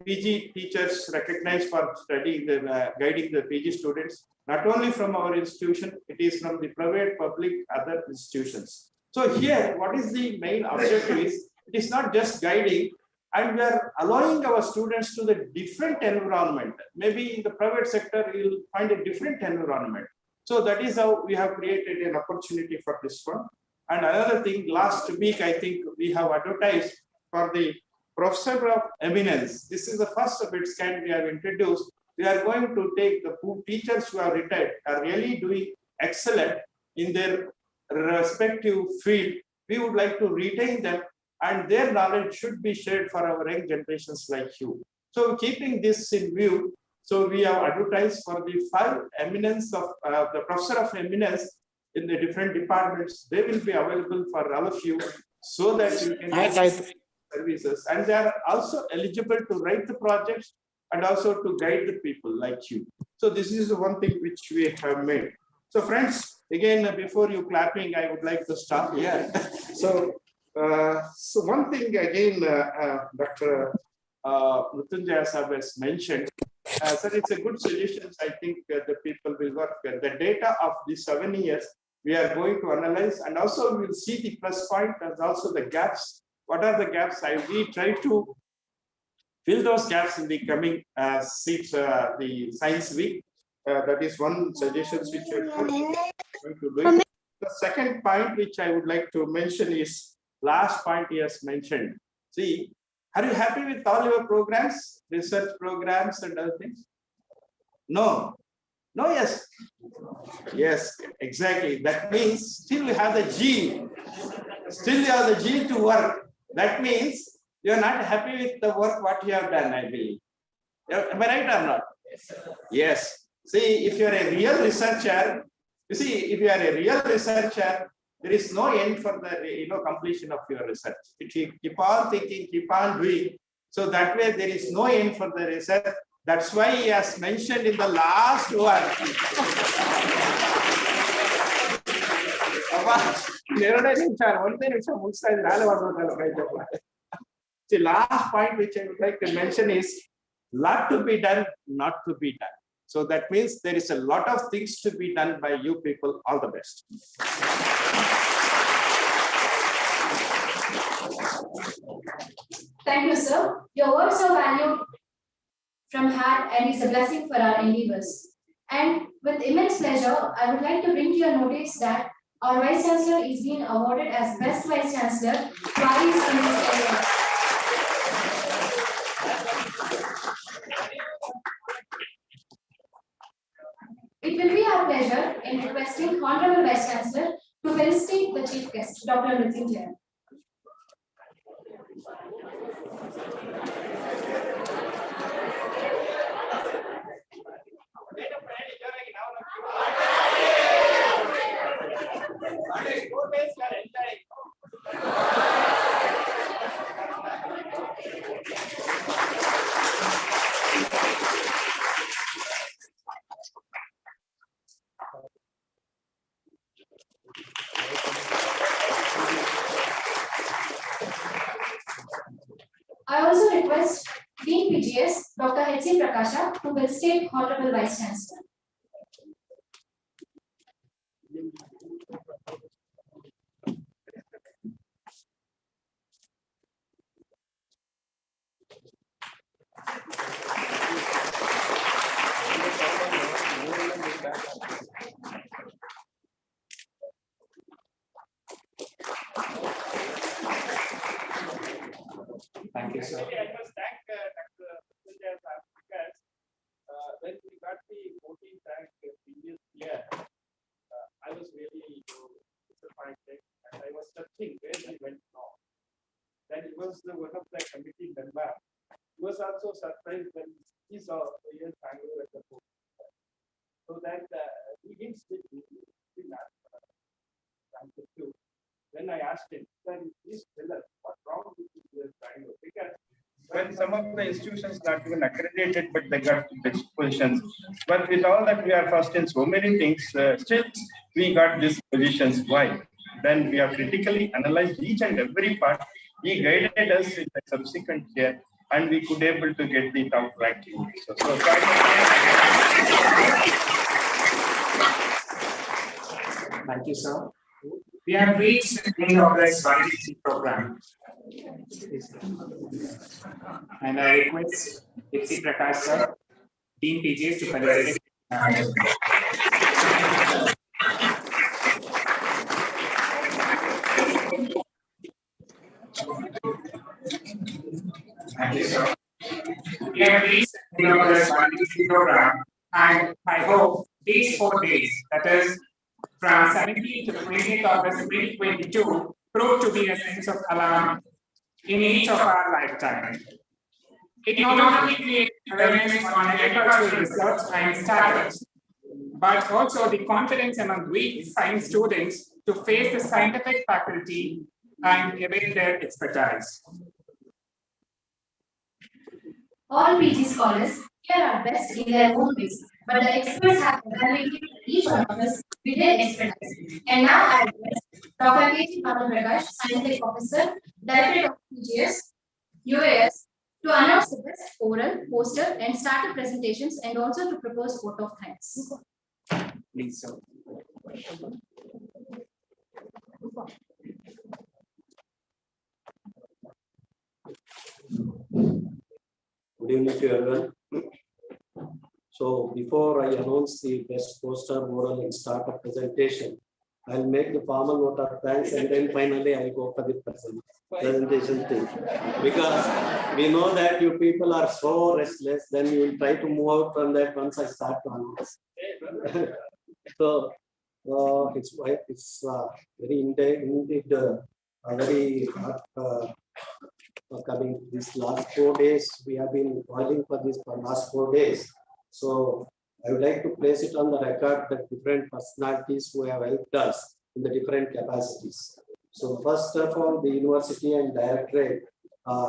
PG teachers recognized for studying the guiding the PG students, not only from our institution, it is from the private, public, other institutions. So here, what is the main objective is, it is not just guiding, and we are allowing our students to the different environment. Maybe in the private sector, you'll find a different environment. So that is how we have created an opportunity for this one. And another thing, last week, I think we have advertised for the Professor of Eminence. This is the first of its kind we have introduced. We are going to take the teachers who are retired, are really doing excellent in their respective field. We would like to retain them, and their knowledge should be shared for our young generations like you. So keeping this in view, so we have advertised for the 5 eminence of the Professor of Eminence in the different departments. They will be available for all of you, so that you can get services, and they are also eligible to write the projects and also to guide the people like you. So this is the one thing which we have made. So friends, again, before you clapping, I would like to stop here. So one thing again, Dr. Mrityunjaya Sahab has mentioned, sir, it's a good suggestion. I think the people will work. The data of the 7 years, we are going to analyze, and also we will see the plus point and also the gaps. What are the gaps? We try to fill those gaps in the coming seats, the science week. That is one suggestion which we are going to do. The second point which I would like to mention is, last point he has mentioned. See, are you happy with all your programs, research programs and other things? No. No, yes. Yes, exactly. That means still you have the gene. Still you have the gene to work. That means you are not happy with the work what you have done, I believe. Am I right or not? Yes. See, if you are a real researcher, you see, if you are a real researcher, there is no end for the completion of your research. If you keep on thinking, keep on doing, so that way there is no end for the research. That's why he has mentioned in the last one. The last point which I would like to mention is, lot to be done, not to be done. So that means there is a lot of things to be done by you people. All the best.
Thank you, sir. Your words are valued from heart and is a blessing for our endeavors. And with immense pleasure, I would like to bring to your notice that our Vice Chancellor is being awarded as Best Vice Chancellor twice in this area. It will be our pleasure in requesting Honorable Vice Chancellor to felicitate the Chief Guest, Dr. Mrityunjaya. I also request Dean PGS, Dr. H.C. Prakasha, to felicitate Honorable Vice Chancellor.
Thank you, sir.
I must thank Dr. Because when we got the 14th rank previous year, I was really disappointed and I was searching where we went wrong. Then he was one of the committee member. He was also surprised when he saw the year Bangalore at the board. So that he didn't speak Then I asked him, sir, please tell us what's wrong with this Bangalore? Because when some of the institutions not even accredited, but they got best positions. But with all that we are first in so many things, still we got these positions. Why? Then we have critically analyzed each and every part. He guided us in the subsequent year, and we could able to get the top ranking.
Thank you, sir. We have reached the end of this Valedictory program. And I request H.C. Prakash sir, Dean PGS, to facilitate. Thank you, sir. We have reached the end of this Valedictory program, and I hope these 4 days, that is from 17th to 28th August 2022, proved to be a sense of alarm in each of our lifetime. It not only creates awareness on agricultural research and startups, but also the confidence among weak science students to face the scientific faculty and avail their expertise.
All PG scholars here are best in their own ways, but the experts have evaluated each one of us with their expertise. And now I request Dr. K.T. Prakash, Scientific Officer, Director of PGS, UAS, to announce the best oral, poster, and starter presentations, and also to propose vote of thanks.
Please, sir.
Good evening to everyone. So before I announce the best poster, oral, and starter presentation, I'll make the formal vote of thanks, and then finally I'll go for the presentation thing. Because we know that you people are so restless, then you will try to move out from that once I start to announce. So it's very indeed very coming these last 4 days. We have been toiling for this for last 4 days. So I would like to place it on the record that different personalities who have helped us in the different capacities. So first of all, the university and directorate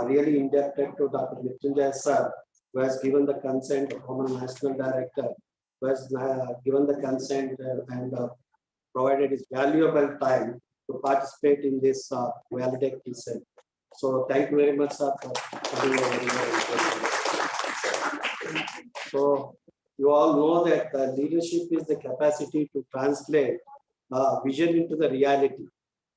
really indebted to Dr. Mrityunjay sir, who has given the consent, former national director, who has given the consent and provided his valuable time to participate in this valedictory session. So thank you very much, sir, for having a very important. So you all know that leadership is the capacity to translate vision into the reality.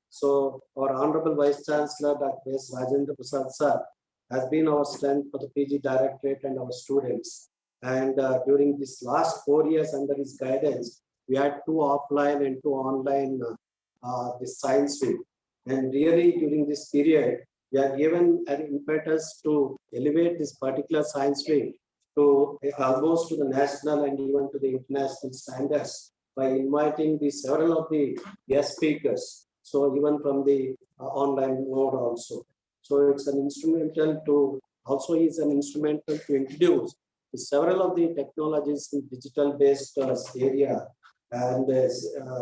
So our Honorable Vice Chancellor, Dr. S. Rajendra Prasad sir, has been our strength for the PG Directorate and our students. And during this last 4 years under his guidance, we had 2 offline and 2 online this science week. And really during this period, we are given an impetus to elevate this particular science week to almost to the national and even to the international standards by inviting the several of the guest speakers. So even from the online mode also. So it's an instrumental to also is an instrumental to introduce several of the technologies in digital based area and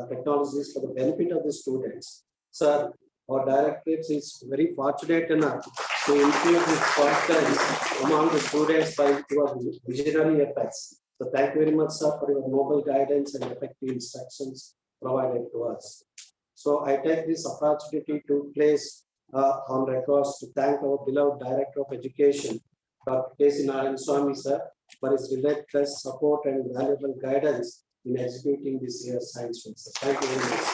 technologies for the benefit of the students. So our directorate is very fortunate enough to increase this confidence among the students by your visionary efforts. So thank you very much, sir, for your noble guidance and effective instructions provided to us. So I take this opportunity to place on records to thank our beloved Director of Education, Dr. K.C. Narayanaswamy, sir, for his relentless support and valuable guidance in executing this year's science fair. Thank you very much.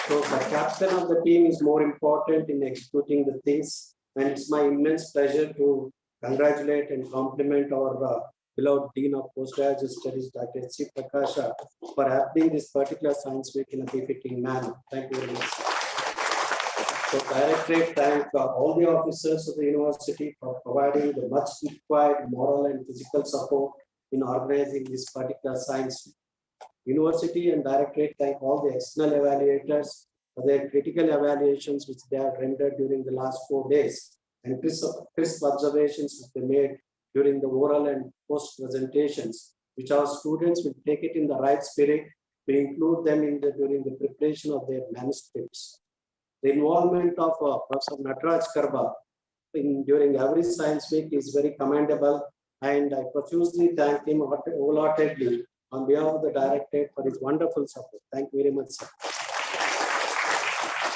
So the captain of the team is more important in executing the things, and it's my immense pleasure to congratulate and compliment our beloved Dean of Postgraduate Studies, Dr. H.C. Prakash, for happening this particular science week in a befitting manner. Thank you very much. So So Directorate thank all the officers of the university for providing the much required moral and physical support in organizing this particular science week. University and Directorate thank all the external evaluators for their critical evaluations which they have rendered during the last 4 days and crisp observations which they made during the oral and post presentations, which our students will take it in the right spirit to include them in during the preparation of their manuscripts. The involvement of Professor Nataraj Karba during every science week is very commendable, and I profusely thank him wholeheartedly on behalf of the Directorate for his wonderful support. Thank you very much, sir.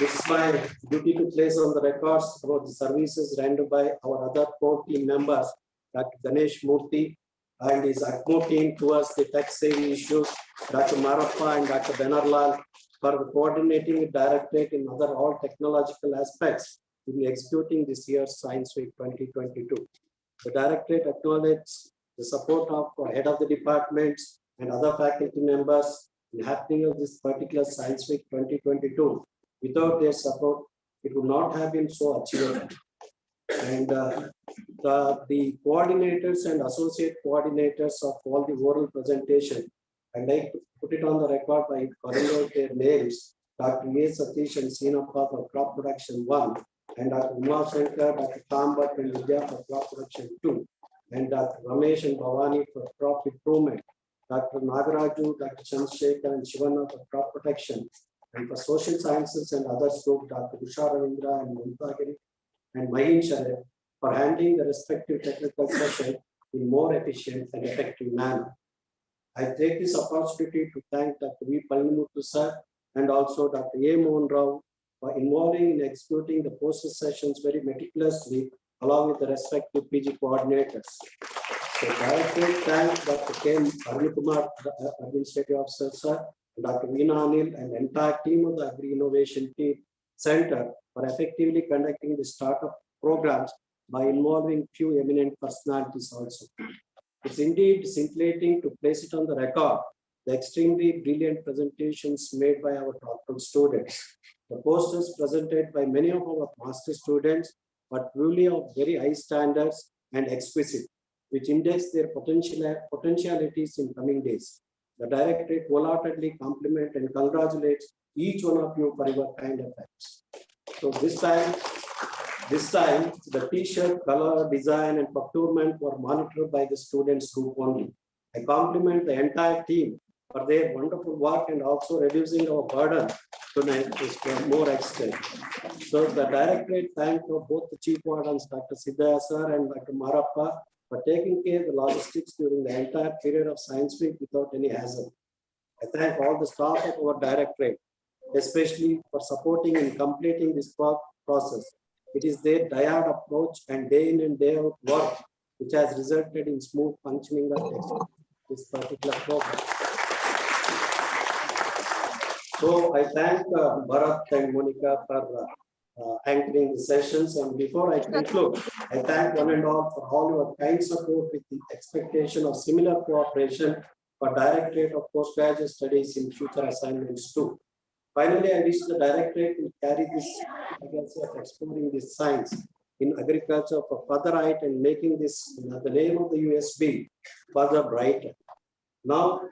It's my duty to place on the records about the services rendered by our other core team members, Dr. Ganesh Murthy and his ACMO team towards the tech-savvy issues, Dr. Marappa and Dr. Benarlal for the coordinating with Directorate in other all technological aspects to be executing this year's Science Week 2022. The Directorate acknowledges the support of head of the departments and other faculty members in happening of this particular Science Week 2022. Without their support, it would not have been so achievable. And the coordinators and associate coordinators of all the oral presentation, I'd like to put it on the record by calling out their names: Dr. A. Satish and Seenappa for crop production 1, and Dr. Umar Shankar, Dr. Tambat and Vidya for crop production 2, and Dr. Ramesh and Bhavani for crop improvement, Dr. Nagaraju, Dr. Chandrasekhar and Shivana for crop protection, and for social sciences and others group, Dr. Usha Ravindra and Muntagiri and Mahin Sharif for handling the respective technical session in more efficient and effective manner. I take this opportunity to thank Dr. V. Palinamuthu sir and also Dr. A. Mohan Rao for involving in executing the poster sessions very meticulously along with the respective PG coordinators. So Directorate thank Dr. K. Arunikumar, Administrative Officer sir, Dr. Veena Anil and the entire team of the Agri Innovation Center for effectively conducting the startup programs by involving few eminent personalities also. It's indeed scintillating to place it on the record, the extremely brilliant presentations made by our doctoral students. The posters presented by many of our master students are truly of very high standards and exquisite, which index their potentialities in coming days. The Directorate wholeheartedly compliment and congratulates each one of you for your kind efforts. So this time, the T-shirt color, design, and procurement were monitored by the students group only. I compliment the entire team for their wonderful work and also reducing our burden to more extent. So the Directorate thank both the Chief Wardens, Dr. Siddhaya sir and Dr. Marappa, for taking care of the logistics during the entire period of Science Week without any hazard. I thank all the staff of our Directorate, especially for supporting and completing this process. It is their dialed approach and day in and day out work which has resulted in smooth functioning of this particular program. So I thank Bharat and Monica for anchoring the sessions. And before I conclude, I thank one and all for all your kind support with the expectation of similar cooperation for Directorate of Postgraduate Studies in future assignments too. Finally, I wish the Directorate will carry this legacy of exploring this science in agriculture for further height and making this the name of the USB further brighter. Now,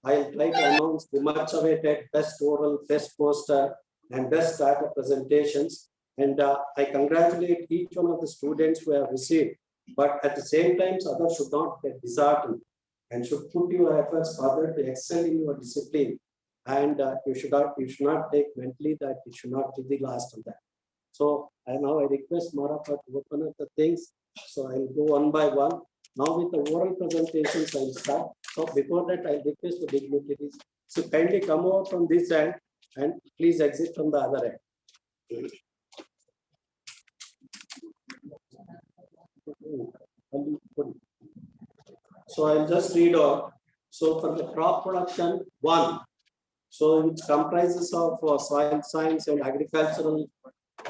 I'll try to announce the much awaited best oral, best poster, and best data presentations. And I congratulate each one of the students who have received. But at the same time, others should not get disheartened and should put your efforts further to excel in your discipline. And you should not take mentally that you should not be the last of that. So now I request Marappa to open up the things. So I'll go one by one. Now with the oral presentations, I'll start. So before that, I'll request the dignitaries. So kindly come over from this end and please exit from the other end. So I'll just read out. So for the crop production 1, so which comprises of soil science and agricultural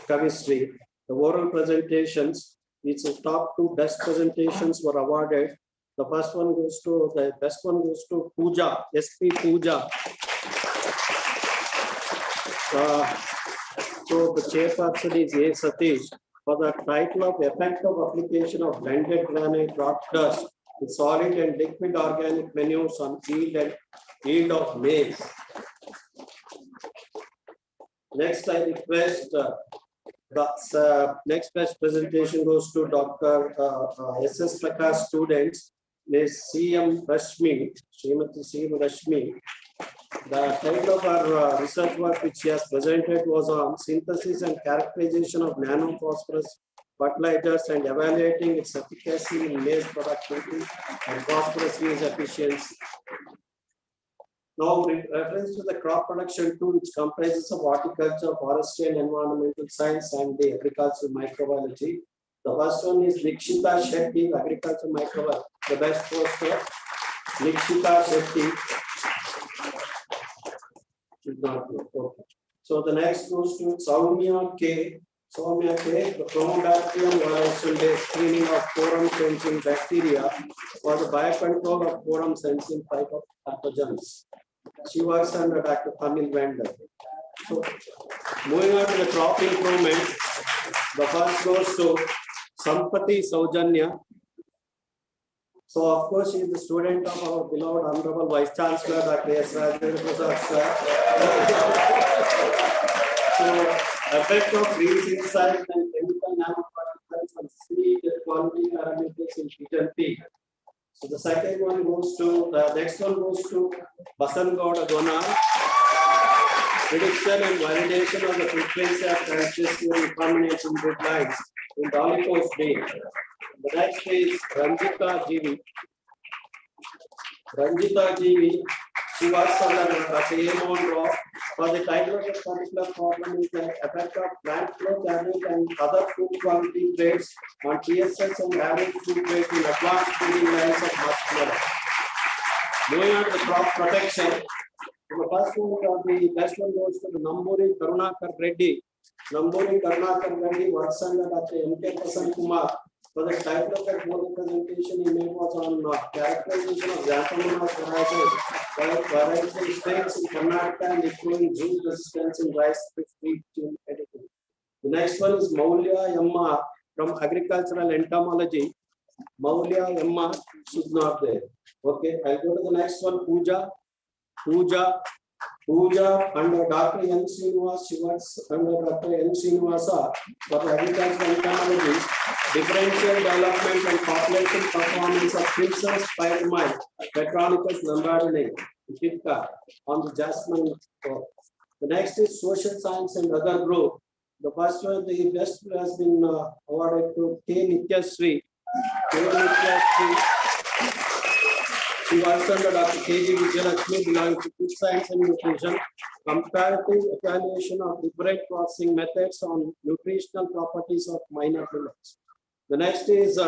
chemistry, the oral presentations, its top 2 best presentations were awarded. The best one goes to Pooja, SP Pooja. So the chairperson is A. Satish for the title of effect of application of blended granite rock dust with solid and liquid organic manures on yield of maize. Next, I request the next best presentation goes to Dr. S.S. Prakash students, Ms. C.M. Rashmi, Srimati C.M. Rashmi. The title of our research work which she has presented was on synthesis and characterization of nanophosphorus fertilizers and evaluating its efficacy in maize productivity and phosphorus use efficiency. Now, with reference to the crop production tool, which comprises of horticulture, forestry and environmental science and the agricultural microbiology. The first one is Nikshita Shetty, agriculture microbiology. The best poster, Nikshita Shetty. Should not be okay. So the next goes to Soumya K. Soumya K, the Chromobacterium violation-based screening of quorum sensing bacteria for the biocontrol of quorum sensing type of pathogens. She works under Dr. Tamil Vander. So moving on to the crop improvement, the first goes to Sampati Saujanya. So of course, she is the student of our beloved Honorable Vice Chancellor, Dr. S. Rajendra Prasad sir. So effect of freeze insect and chemical nanoparticles on seed quality parameters in P10P. So the second one goes to, the next one goes to Basangauda Gona. Prediction and validation of the frequency of transmission recombination grid lines in Dolicho's bean. The next is Ranjita Jivi. Ranjita Jivi, she works on the for the title of the particular problem is the effect of plant flow damage and other food quality traits on TSS and average food weight in advanced feeding lines of muscular. Moving on to the crop protection. The first one, the best one goes to the Namburi Karunakar Reddy. Namburi Karunakar Reddy works under Dr. M.K. Prasanna Kumar. So the title of that board presentation he made was on characterization of Xanthomonas variety strains in Karnataka and improving juice resistance in rice feed editing. The next one is Maulya Yamma from agricultural entomology. Maulya Yamma should not there. Okay, I'll go to the next one. Pooja under Dr. N. Srinivas, she works under Dr. N. Srinivasa for agricultural entomology, differential development and population performance of Princess Pyromite, Petronicus lambardinae, Kitka on the Jasmine. The next is social science and other group. The first one, the best has been awarded to K. Nityasri. She works under Dr. K.G. Vijayalakshmi, belonging to food science and nutrition, comparative evaluation of different processing methods on nutritional properties of minor millets. The next is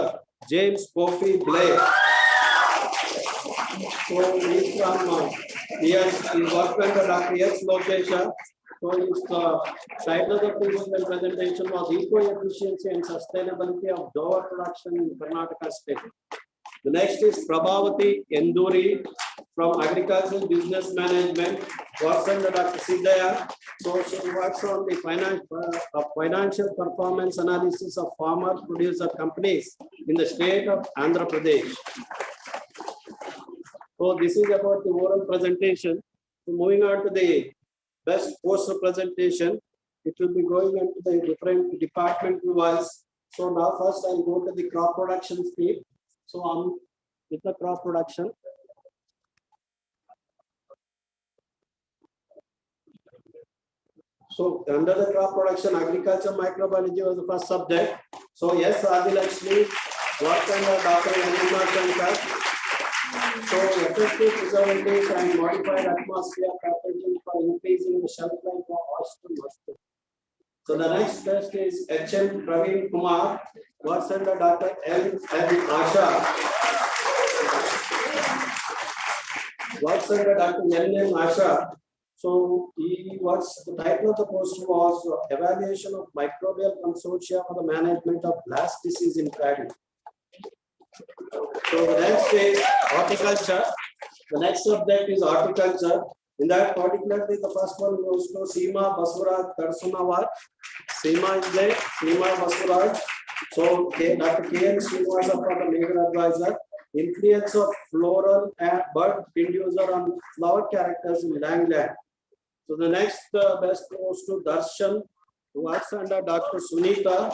James Coffey Blair. So he is from he worked under Dr. S. Lokesha. So his title of the previous presentation was Eco-Efficiency and Sustainability of Dover Production in Karnataka State. The next is Prabhavati Enduri from Agricultural Business Management, works under Dr. Siddhaya. So she works on the financial performance analysis of farmer producer companies in the state of Andhra Pradesh. So this is about the oral presentation. So moving on to the best poster presentation, it will be going into the different department wise. So now first I'll go to the crop production speed. So I'm with the crop production. So under the crop production, agriculture microbiology was the first subject. So yes, Adilakshmi worked under Dr. Yanima Shankar. So effective preservatives and modified atmosphere packaging for increasing the shelf life of oyster mushroom. So the next test is H.M. Praveen Kumar, works under Dr. L. Asha. Works under Dr. N.M. Asha. So he works, the title of the post was Evaluation of Microbial Consortia for the Management of Blast Disease in Paddy. So the next is horticulture. The next subject is horticulture. In that particularly, the first one goes to Seema Basuraj Tarsunawar. Seema is there, Seema Basuraj. So Dr. K.N. Srinivasa for the major advisor. Influence of floral and bird inducer on flower characters in Langland. So the next best goes to Darshan, who works under Dr. Sunita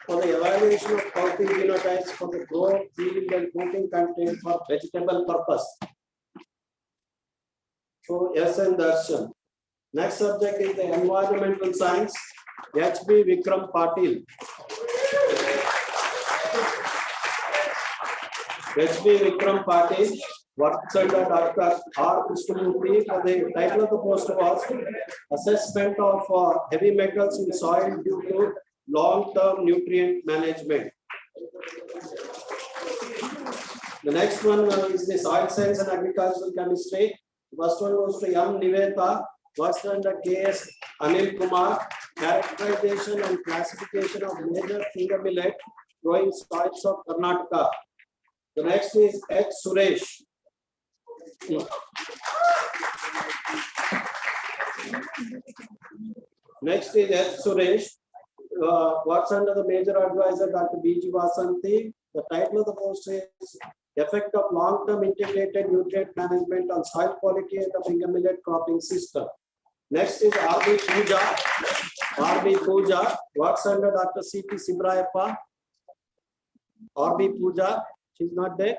for the evaluation of coffee genotypes for the growth, yield, and fruiting content for vegetable purpose. So yes and Darshan. Next subject is the environmental science. H.B. Vikram Patil. H.B. Vikram Patil works under Dr. R. Krishnamurthy for the title of the post was Assessment of Heavy Metals in Soil due to Long-Term Nutrient Management. The next one is the Soil Science and Agricultural Chemistry. First one goes to M. Niveta, works under K.S. Anil Kumar, characterization and classification of major finger millet growing soils of Karnataka. The next is H. Suresh. Next is H. Suresh, works under the major advisor Dr. B.G. Vasanthi. The title of the post is Effect of Long-Term Integrated Nutrient Management on Soil Quality and the Finger Millet Cropping System. Next is R.B. Pooja. R.B. Pooja works under Dr. C.P. Sibrayappa. R.B. Pooja, she's not there?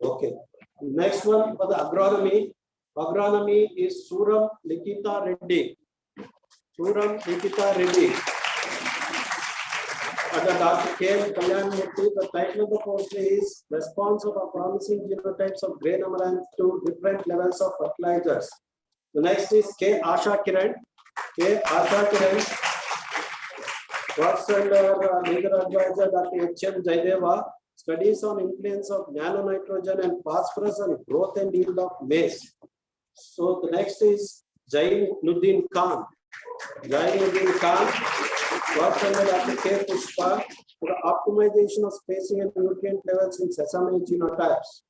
Okay. Next one for the agronomy. Agronomy is Suram Likita Reddy. Suram Likita Reddy. Under Dr. K. Kalyanmurthy, the title of the post is Response of a Promising Genotypes of Grain Amaranth to Different Levels of Fertilizers. The next is K. Asha Kiran. K. Asha Kiran works under major advisor Dr. H.M. Jaideva. Studies on influence of nano nitrogen and phosphorus on growth and yield of maize. So the next is Jainuddin Khan. Jainuddin Khan works under Dr. K. Pushpa for the optimization of spacing and nutrient levels in sesame genotypes.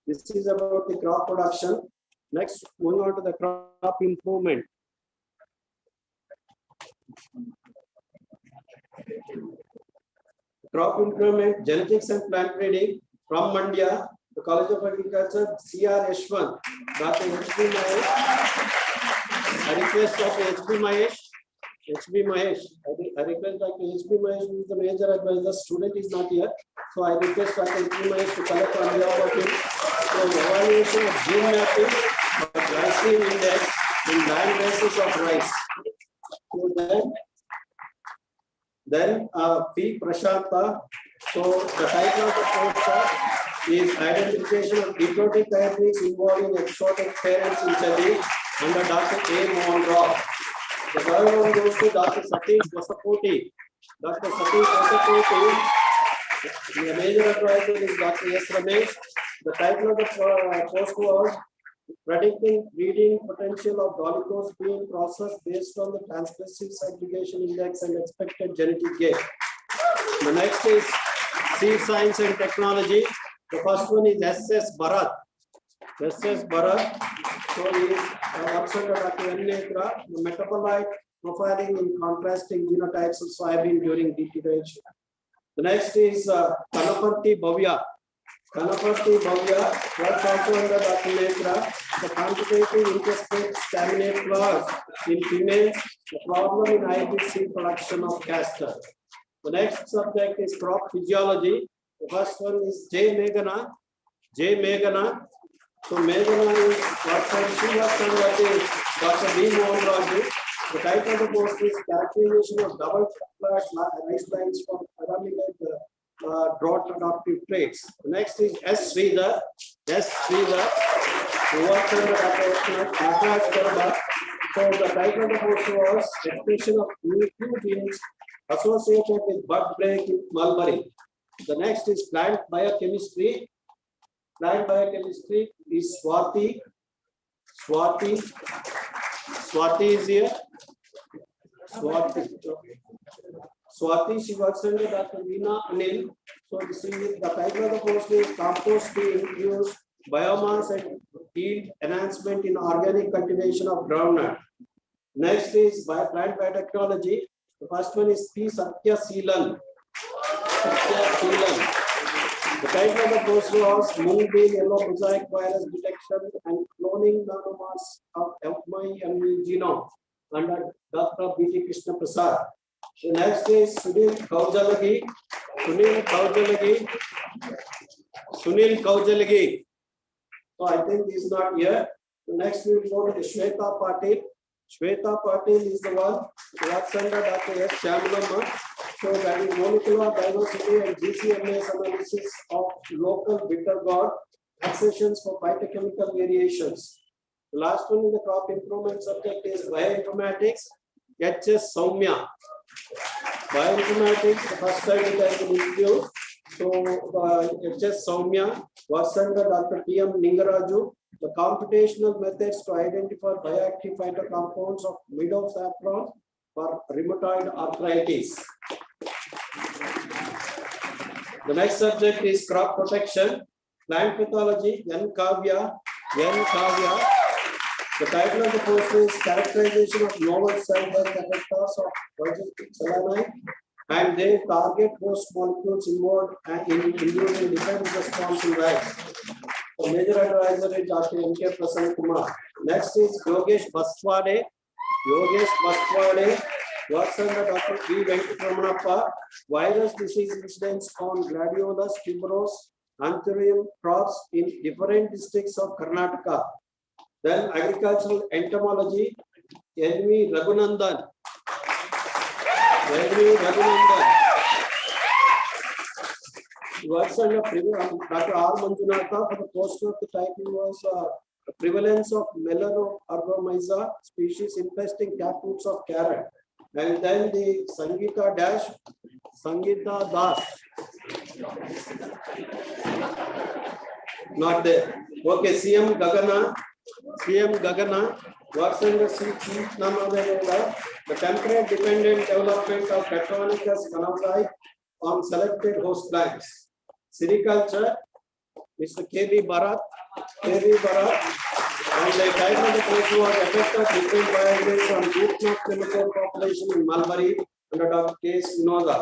This is about the crop production. Next, moving on to the crop improvement. Crop improvement, genetics and plant breeding from Mandya, the College of Agriculture, C.R. Yashwant, Dr. H.B. Mahesh. I request Dr. H.B. Mahesh. H.B. Mahesh. I request Dr. H.B. Mahesh, who is the major advisor. Student is not here. So I request Dr. H.B. Mahesh to collect on behalf of him. So evaluation of gene mapping of glycine index in land basis of rice. So then P. Prashanta. So the title of the post is Identification of Ecotic Hybrids Involving Exotic Parents in Chadi under Dr. A. Mohan Rao. The third one goes to Dr. Satish Vasapoti. Dr. Satish Vasapoti, the major advisor is Dr. S. Ramesh. The title of the post was Predicting Breeding Potential of Dolichos being processed based on the transgressive segregation index and expected genetic gain. The next is Seed Science and Technology. The first one is S.S. Bharat. S.S. Bharat. So he is works under Dr. N. Netra, the metabolite profiling in contrasting genotypes of soybean during deterioration. The next is Kanaparti Bhavya. Kanaparti Bhavya works also under Dr. Netra, the quantitative interstate staminate flowers in females, the problem in hybrid seed production of castor. The next subject is crop physiology. The first one is J. Meghana. J. Meghana. So Meghana is works on she works under Dr. B. Mohan Raju. The title of the post is Characterization of double flash rice lines for parameter drought adaptive traits. The next is S. Sridhar. S. Sridhar, who works under Dr. Nataraj Garba. So the title of the post was Expression of new genes associated with bud break in mulberry. The next is plant biochemistry. Plant biochemistry is Swati. Swati is here. Swati, she works under Dr. Veena Anil. So this is the title of the post is compost to include biomass and yield enhancement in organic cultivation of groundnut. Next is plant biotechnology. The first one is P. Satya Seelan. The title of the course was Moonbeam Yellow Mosaic Virus Detection and Cloning Nanomass of mRNA Genome under Dr. B.T. Krishna Prasad. The next is Sunil Kaujalagi. So I think he is not here. The next we will go to the Shweta Patil. Shweta Patil is the one works under Dr. S. Shyamalama. So that is molecular diversity and GCMS analysis of local bitter gourd accessions for phytochemical variations. The last one in the crop improvement subject is bioinformatics. HS Soumya. Bioinformatics, the first time it has been introduced. So HS Soumya was under Dr. T.M. Ningaraju. The computational methods to identify bioactive phytocompounds of meadow saffron for rheumatoid arthritis. The next subject is crop protection, plant pathology, N. Kavya. The title of the course is Characterization of Novel Cell Death Effectors of Solani, and they target host molecules involved in inducing defense response in rats. The major advisor is Dr. M.K. Prasanna Kumar. Next is Yogesh Baswade. Works under Dr. V. Venkataramanappa. Virus disease incidents on gladiolus, tuberose, anthurium crops in different districts of Karnataka. Then agricultural entomology, N.V. Raghunandan. Works under Dr. R. Manjunatha. For the post of the title was prevalence of Melanoargomyza species infesting taproots of carrot. And then the Sangeeta Das. Not there. Okay, CM Gagana works under Chief Namadeva. The temperate dependent development of Petronicus canavai on selected host plants. Sericulture, Mr. K.V. Bharat. And the title of the course was Effect of Different Bioagents on Root Knot Nematode Population in Mulberry under Dr. K. Sinoda.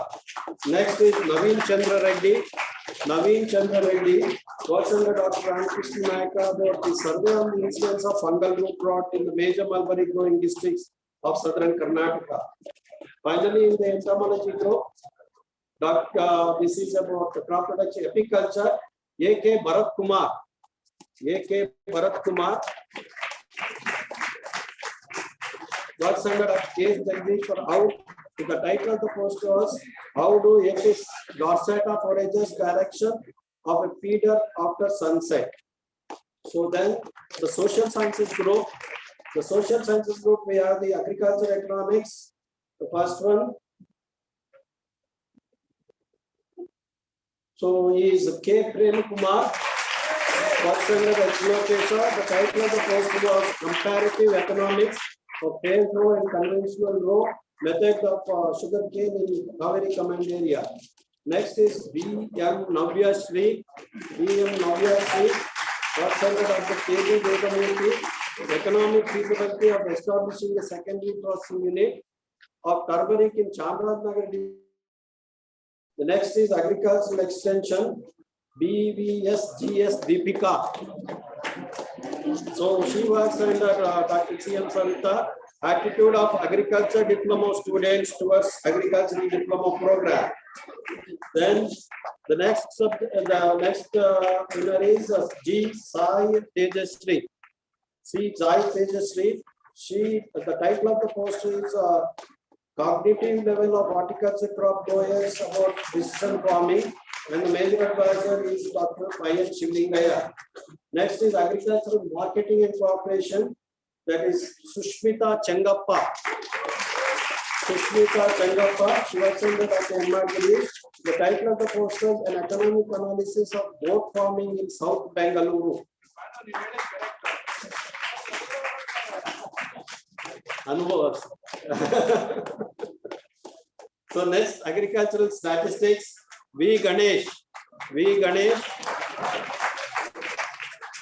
Next is Naveen Chandra Reddy works under Dr. Ramkrishna Naika about the survey on the incidence of fungal root rot in the major mulberry growing districts of southern Karnataka. Finally, in the entomology group, this is about the crop production apiculture, A.K. Bharat Kumar. Works under K. Jagdish for how the title of the post was How do Apis dorsata forages direction of a feeder after sunset. So then the social sciences group. We have the agriculture economics. The first one. So he is K. Prem Kumar. Works under the title of the post was Comparative Economics of Fair Grow and Conventional Grow Method of Sugarcane in Kaveri Command Area. Next is B.M. Navya Sri. Works under Dr. K.B. Dekamurthy. Economic feasibility of establishing a secondary processing unit of turmeric in Chamarajanagar. The next is Agricultural Extension. BVSGS Deepika. So she works under Dr. C.M. Savita. Attitude of Agriculture Diploma students towards Agricultural Diploma program. Then the next winner is G. Sai Tejasri. She, the title of the post is Cognitive Level of Horticulture Crop Growers about Precision Farming, and the major advisor is Dr. I.N. Shivlingaya. Next is Agricultural Marketing and Cooperation. That is Sushmita Chengappa. She works under Dr. M.R. The title of the post is An Economic Analysis of Goat Farming in South Bangalore. So next, agricultural statistics. V. Ganesh.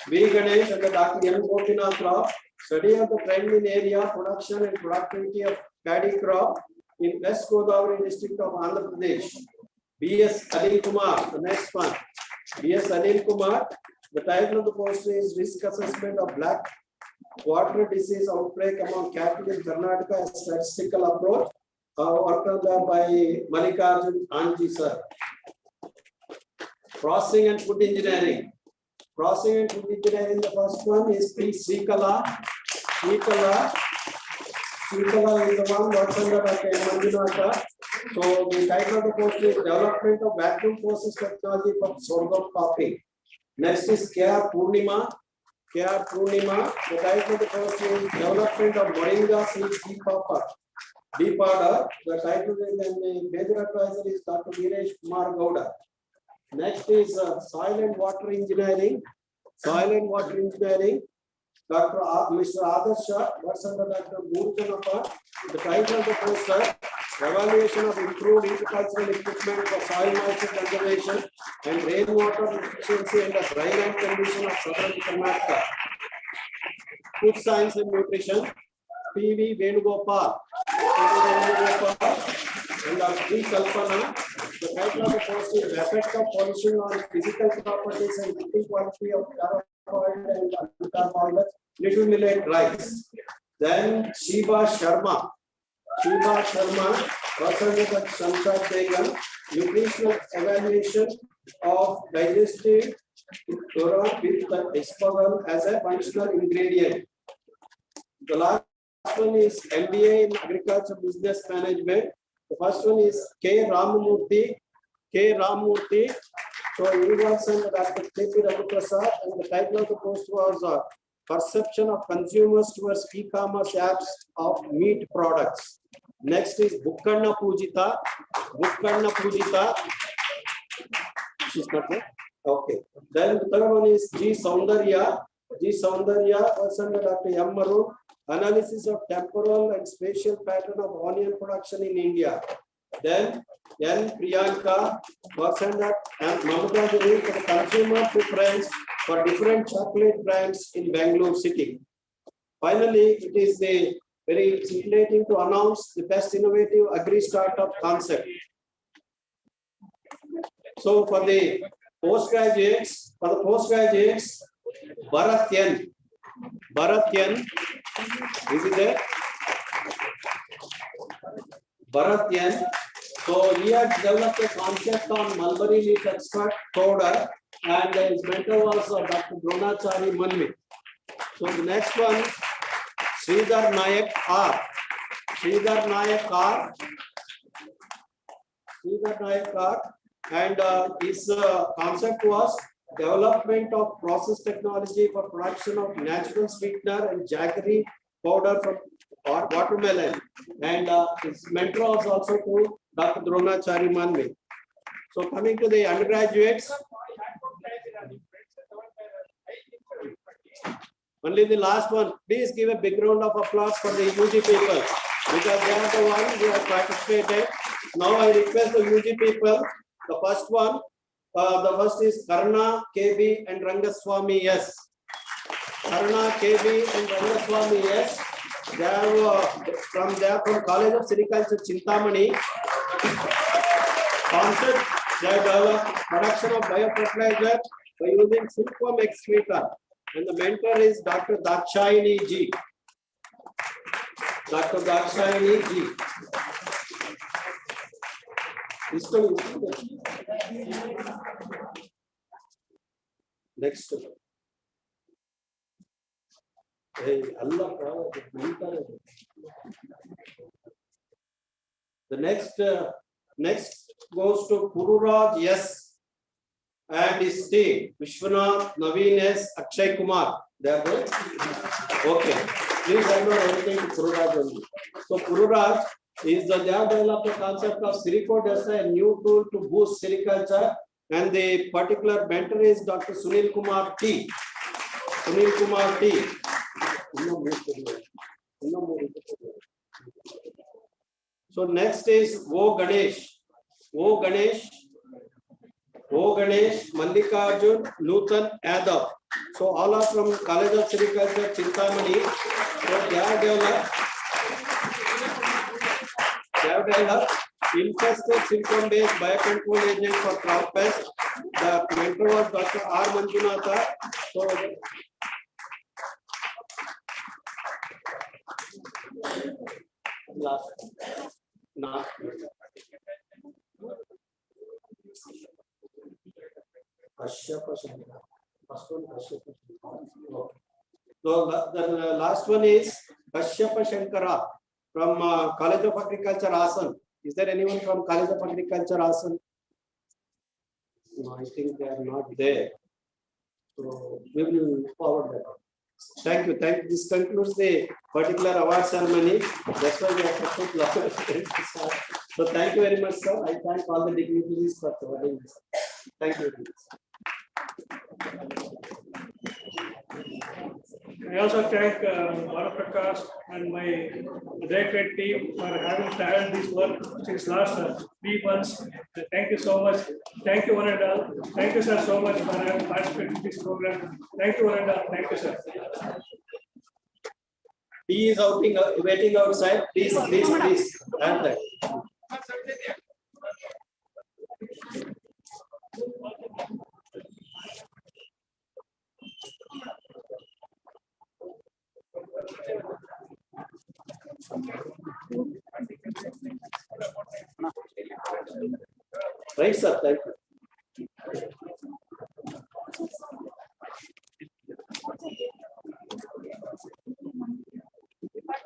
B. Ganesh and Dr. M. Gopinath Rao. Study of the trend in area, production and productivity of paddy crop in West Godavari district of Andhra Pradesh. B.S. Anil Kumar, the next one. B.S. Anil Kumar. The title of the post is Risk Assessment of Black Water Disease Outbreak Among Cattle in Karnataka, a Statistical Approach. Worked on that by Mallikarjun Anji sir. Processing and Food Engineering. Processing and Food Engineering, the first one is P. Srikala. Srikala is the one works under Dr. Manjunatha. So the title of the post is Development of Vacuum Process Technology for Sorghum Coffee. Next is K.R. Purnima. K.R. Purnima. The title of the post is Development of Moringa Seeds Deep Powder. The title and the major advisor is Dr. Viresh Kumar Gowda. Next is Soil and Water Engineering. Soil and Water Engineering. Mr. Adarsh, works under Dr. Murjanappa. The title of the poster, Evaluation of Improved Agricultural Equipment for Soil Moisture Conservation and Rainwater Efficiency in the Dryland Condition of Southern Karnataka. Food Science and Nutrition, P.V. Venugopal. And P. Kalpana. The title of the post is Effect of Pollution on Physical Properties and Eating Quality of Tarafoid and Ultrafoid Little Millet Rice. Then Shiba Sharma. Shiba Sharma, Representative Shamsad Begum, Nutritional Evaluation of Digestive Flora with the esophagus as a functional ingredient. The last one is MBA in Agriculture Business Management. The first one is K. Ramamurthy. K. Ramamurthy. So he was under Dr. K.P. Raghupprasad, and the title of the post was Perception of Consumers Towards E-commerce Apps of Meat Products. Next is Bukkanna Pujita. Bukkanna Pujita. She's not there? Okay. Then the third one is G. Soundarya. G. Soundarya was under Dr. M. Maroon. Analysis of temporal and spatial pattern of onion production in India. Then N. Priyanka works under Mamata Devi for the consumer preference for different chocolate brands in Bangalore city. Finally, it is very stimulating to announce the best innovative agri startup concept. So for the postgraduates, Bharat N. Is it there? Bharat N. So he had developed a concept on mulberry leaf extract powder, and his mentor was Dr. Dronachari Manvi. So the next one, Sridhar Nayak R. Sridhar Nayak R. And his concept was development of process technology for production of natural sweetener and jaggery powder from watermelon. And his mentor was also to Dr. Dronachari Manvi. So coming to the undergraduates, only the last one. Please give a big round of applause for the UG people, because they are the ones who have participated. Now I request the UG people. The first one, the first is Karna, KB and Rangaswamy S. Karna, KB and Rangaswamy S. They are from College of Sericulture, Chintamani. Concept, they developed production of biofertilizer by using silkworm excreta. And the mentor is Dr. Dakshayini G. Dr. Dakshayini G. Next. Hey, Allah. The next goes to Pururaj S. and his team, Vishwanath, Naveen S, Akshay Kumar. They are there? Okay. Please hand over everything to Pururaj only. So Pururaj is they have developed the concept of Siricode as a new tool to boost sericulture, and the particular mentor is Dr. Sunil Kumar T. Sunil Kumar T. So next is O Ganesh. O Ganesh. O Ganesh, Mallikarjun, Nutan, Yadav. So all are from College of Agriculture, Chintamani. So they have developed infested symptom-based biocontrol agent for crop pest. The mentor was Dr. R. Manjunatha. So last, not. Kashyapa Shankara. First one, Kashyapa Shankara. Okay. So the last one is Kashyapa Shankara from College of Agriculture, Asan. Is there anyone from College of Agriculture, Asan? No, I think they are not there. So we will forward that. Thank you. Thank you. This concludes the particular award ceremony. That's why we have to put lot. So thank you very much, sir. I thank all the dignitaries for providing this. Thank you.
I also thank Bharat Prakash and my directorate team for having started this work since last 3 months. Thank you so much. Thank you, one and all. Thank you, sir, so much for having participated in this program. Thank you, one and all. Thank you, sir.
He is waiting outside. Please. Add that. Right, sir. Thank you.